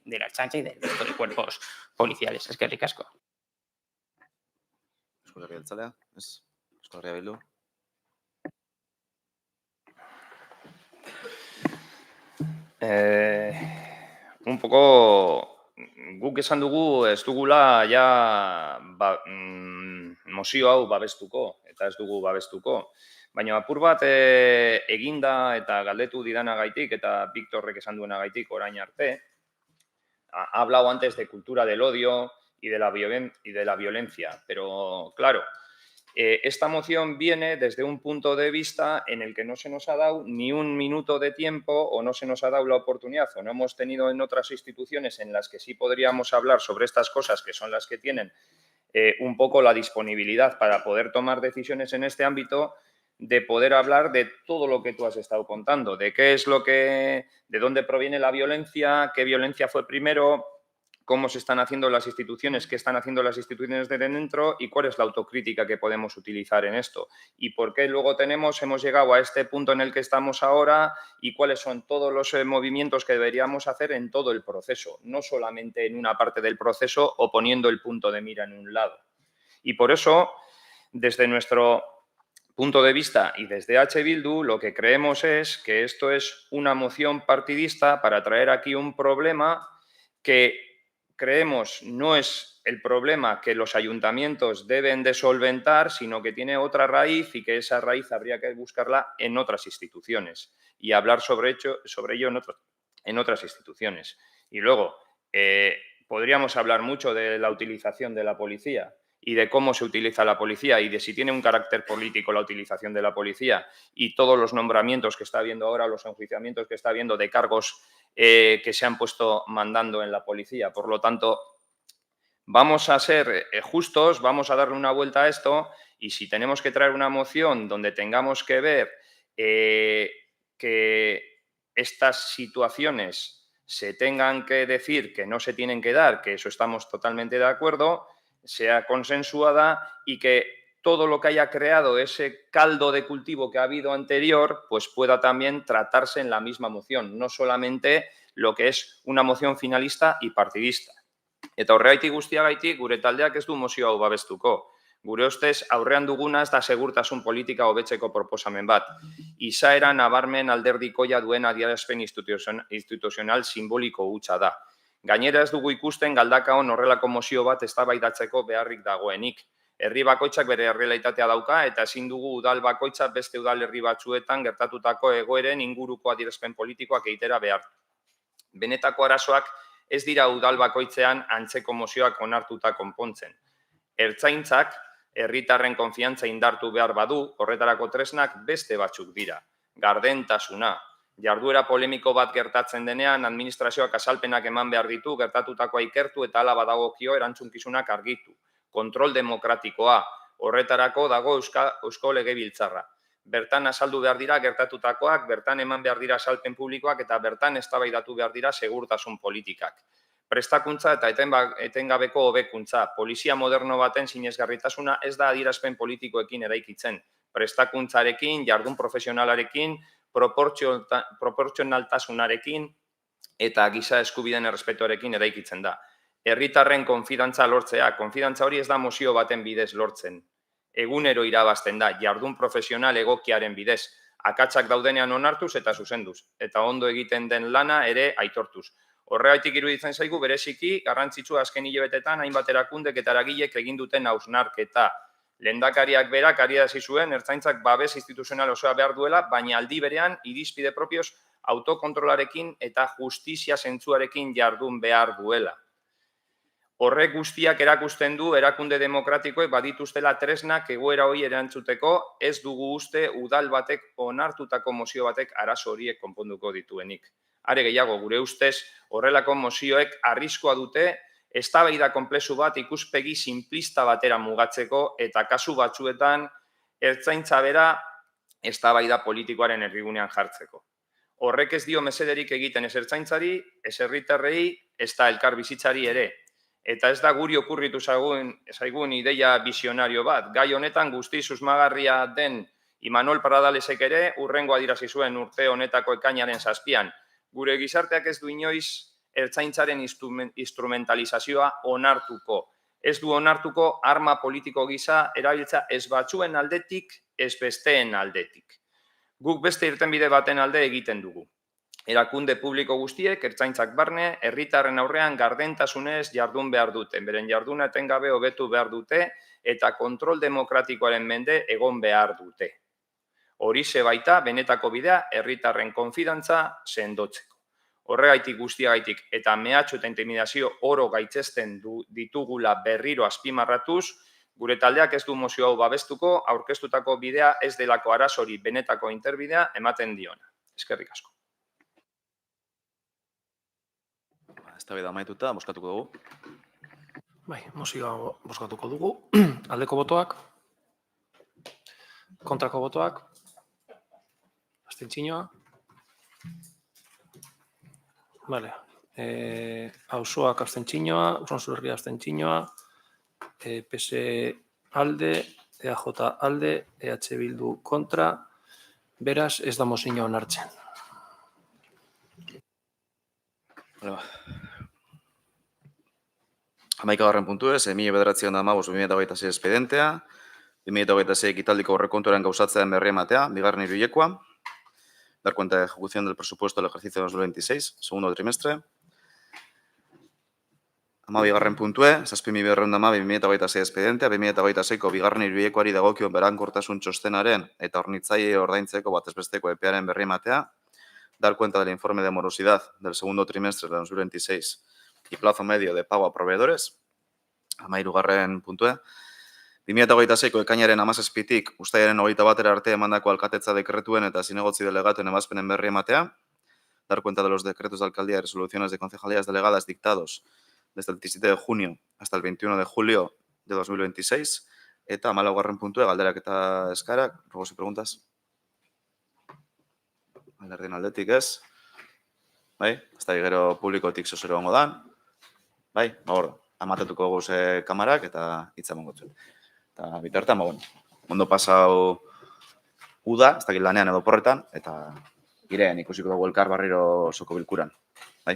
la Ertzaintza y del resto de cuerpos policiales. Es que ricasco. Euskal Herria Jeltzalea, ez? Euskal Herria Bildu. Un poco guk esan dugu ez dugula ja mozio hau babestuko eta ez dugu babestuko. Baina apur bat eginda eta galdetu didanagaitik eta Victorrek esan duenagaitik orain arte, ha hablado antes de cultura del odio y de la violencia, pero claro, esta moción viene desde un punto de vista en el que no se nos ha dado ni un minuto de tiempo o no se nos ha dado la oportunidad o no hemos tenido en otras instituciones en las que sí podríamos hablar sobre estas cosas que son las que tienen un poco la disponibilidad para poder tomar decisiones en este ámbito, de poder hablar de todo lo que tú has estado contando, de qué es de dónde proviene la violencia, qué violencia fue primero, cómo se están haciendo las instituciones, qué están haciendo las instituciones de dentro y cuál es la autocrítica que podemos utilizar en esto. Y por qué luego hemos llegado a este punto en el que estamos ahora y cuáles son todos los movimientos que deberíamos hacer en todo el proceso, no solamente en una parte del proceso o poniendo el punto de mira en un lado. Y por eso, desde nuestro punto de vista y desde H. Bildu lo que creemos es que esto es una moción partidista para traer aquí un problema que creemos no es el problema que los ayuntamientos deben de solventar, sino que tiene otra raíz y que esa raíz habría que buscarla en otras instituciones y hablar sobre ello en otras instituciones. Y luego, podríamos hablar mucho de la utilización de la policía y de cómo se utiliza la policía y de si tiene un carácter político la utilización de la policía y todos los nombramientos que está habiendo ahora, los enjuiciamientos que está habiendo de cargos que se han puesto mandando en la policía. Por lo tanto, vamos a ser justos, vamos a darle una vuelta a esto y si tenemos que traer una moción donde tengamos que ver que estas situaciones se tengan que decir que no se tienen que dar, que eso estamos totalmente de acuerdo, sea consensuada y que todo lo que haya creado ese caldo de cultivo que ha habido anterior, pues pueda también tratarse en la misma moción, no solamente lo que es una moción finalista y partidista. Eta horregatik guztiagaitik gure taldeak ez du mozio hau babestuko. Gure ustez aurrean duguna ez da segurtasun politika hobetzeko proposamen bat. Izaera nabarmen alderdikoia duen adierazpen instituzional simboliko hutsa da. Gainera ez dugu ikusten galdakaon horrelako mozio bat eztabaidatzeko beharrik dagoenik. Herri bakoitzak bere errealitatea dauka eta ezin dugu udal bakoitza beste udalerri batzuetan gertatutako egoeren inguruko adierazpen politikoak egitera behar. Benetako arazoak ez dira udal bakoitzean antzeko mozioak onartuta konpontzen. Ertzaintzak herritarren konfiantza indartu behar badu, horretarako tresnak beste batzuk dira. Gardentasuna. Jarduera polemiko bat gertatzen denean, administrazioak azalpenak eman behar ditu, gertatutakoa ikertu eta hala badagokio erantzunkizunak argitu. Kontrol demokratikoa. Horretarako dago Eusko Legebiltzarra. Bertan azaldu behar dira gertatutakoak, bertan eman behar dira azalpen publikoak eta bertan eztabaidatu behar dira segurtasun politikak. Prestakuntza eta etengabeko hobekuntza. Polizia moderno baten sinesgarritasuna ez da adierazpen politikoekin eraikitzen. Prestakuntzarekin, jardun profesionalarekin, proportzionaltasunarekin eta giza eskubideen errespetuarekin eraikitzen da. Herritarren konfidantza lortzea, konfidantza hori ez da mozio baten bidez lortzen. Egunero irabazten da, jardun profesional egokiaren bidez, akatsak daudenean onartuz eta zuzenduz, eta ondo egiten den lana ere aitortuz. Horregaitik iruditzen zaigu bereziki garrantzitsua azken hilabetetan hainbat erakundek eta eragilek egin duten hausnarketa. Lehendakariak berak adierazi zuen ertzaintzak babes instituzional osoa behar duela, baina aldi berean irizpide propioz autokontrolarekin eta justizia zentzuarekin jardun behar duela. Horrek guztiak erakusten du erakunde demokratikoek badituztela tresnak egoera hori erantzuteko, ez dugu uste udal batek onartutako mozio batek arazo horiek konponduko dituenik. Are gehiago, gure ustez, horrelako mozioek arriskoa dute eztabaida konplexu bat ikuspegi simplista batera mugatzeko eta kasu batzuetan ertzaintza bera eztabaida politikoaren erdigunean jartzeko. Horrek ez dio mesederik egiten ez ertzaintzari, ez herritarrei, ez da elkar bizitzari ere. Eta ez da guri okurritu zaigun ideia visionario bat. Gai honetan guzti susmagarria den Imanol Pradalesek ere hurrengo adierazi zuen urte honetako ekainaren 7an. Gure gizarteak ez du inoiz ertzaintzaren instrumentalizazioa onartuko. Ez du onartuko arma politiko gisa erabiltza ez batzuen aldetik, ez besteen aldetik. Guk beste irtenbide baten alde egiten dugu. Erakunde publiko guztiek, ertzaintzak barne, herritarren aurrean gardentasunez jardun behar dute. Beren jarduna etengabe hobetu behar dute eta kontrol demokratikoaren mende egon behar dute. Horixe baita benetako bidea herritarren konfidantza sendotzeko. Horregaitik guztiagaitik eta mehatxu eta intimidazio oro gaitzesten ditugula berriro azpimarratuz, gure taldeak ez du mozio hau babestuko, aurkeztutako bidea ez delako arazori benetako interbidea ematen diona. Eskerrik asko. Eztabaida amaituta, bozkatuko dugu. Bai, mozioa bozkatuko dugu. Aldeko botoak, kontrako botoak, abstentzioa. Vale. Auzoak abstentzioa, Uson Herria abstentzioa, PS alde, EAJ alde, EH Bildu kontra. Beraz, ez da mozioa onartzen. Hamaikagarren puntu ez, 1915-2026 espedentea, 2026 ekitaldiko aurrekontuaren gauzatzearen berri ematea, bigarren hiruhilekoa. Dar cuenta de ejecución del presupuesto del ejercicio 2026, segundo trimestre. 12. puntue, 7.212 expedientea, 2026ko bigarren hiruhilekoari dagokion berankortasun txostenaren eta hornitzaile ordaintzeko batezbesteko epearen berri ematea. Dar cuenta del informe de morosidad del segundo trimestre de 2026 y plazo medio de pago a proveedores. 13. puntue. 2026ko ekainaren 17tik uztailaren 21 arte emandako alkatetza dekretuen eta zinegotzi delegatuen ebazpenen berri ematea. Dar cuenta de los decretos de alcaldía y resoluciones de concejalías delegadas dictados desde el 17 de junio hasta el 21 de julio de 2026. Eta 14. puntue, galderak eta eskarak, ruegos y preguntas. Alderdien aldetik ez. Bai, hasta gero publikotik zozero gongo dan. Bai, hor, amatetuko guze kamarak eta hitza emango zuen. Eta bitartean, ondo pasau uda, ez dakit lanean edo porretan, eta girean ikusiko dugu elkar barriro osoko bilkuran. Bai.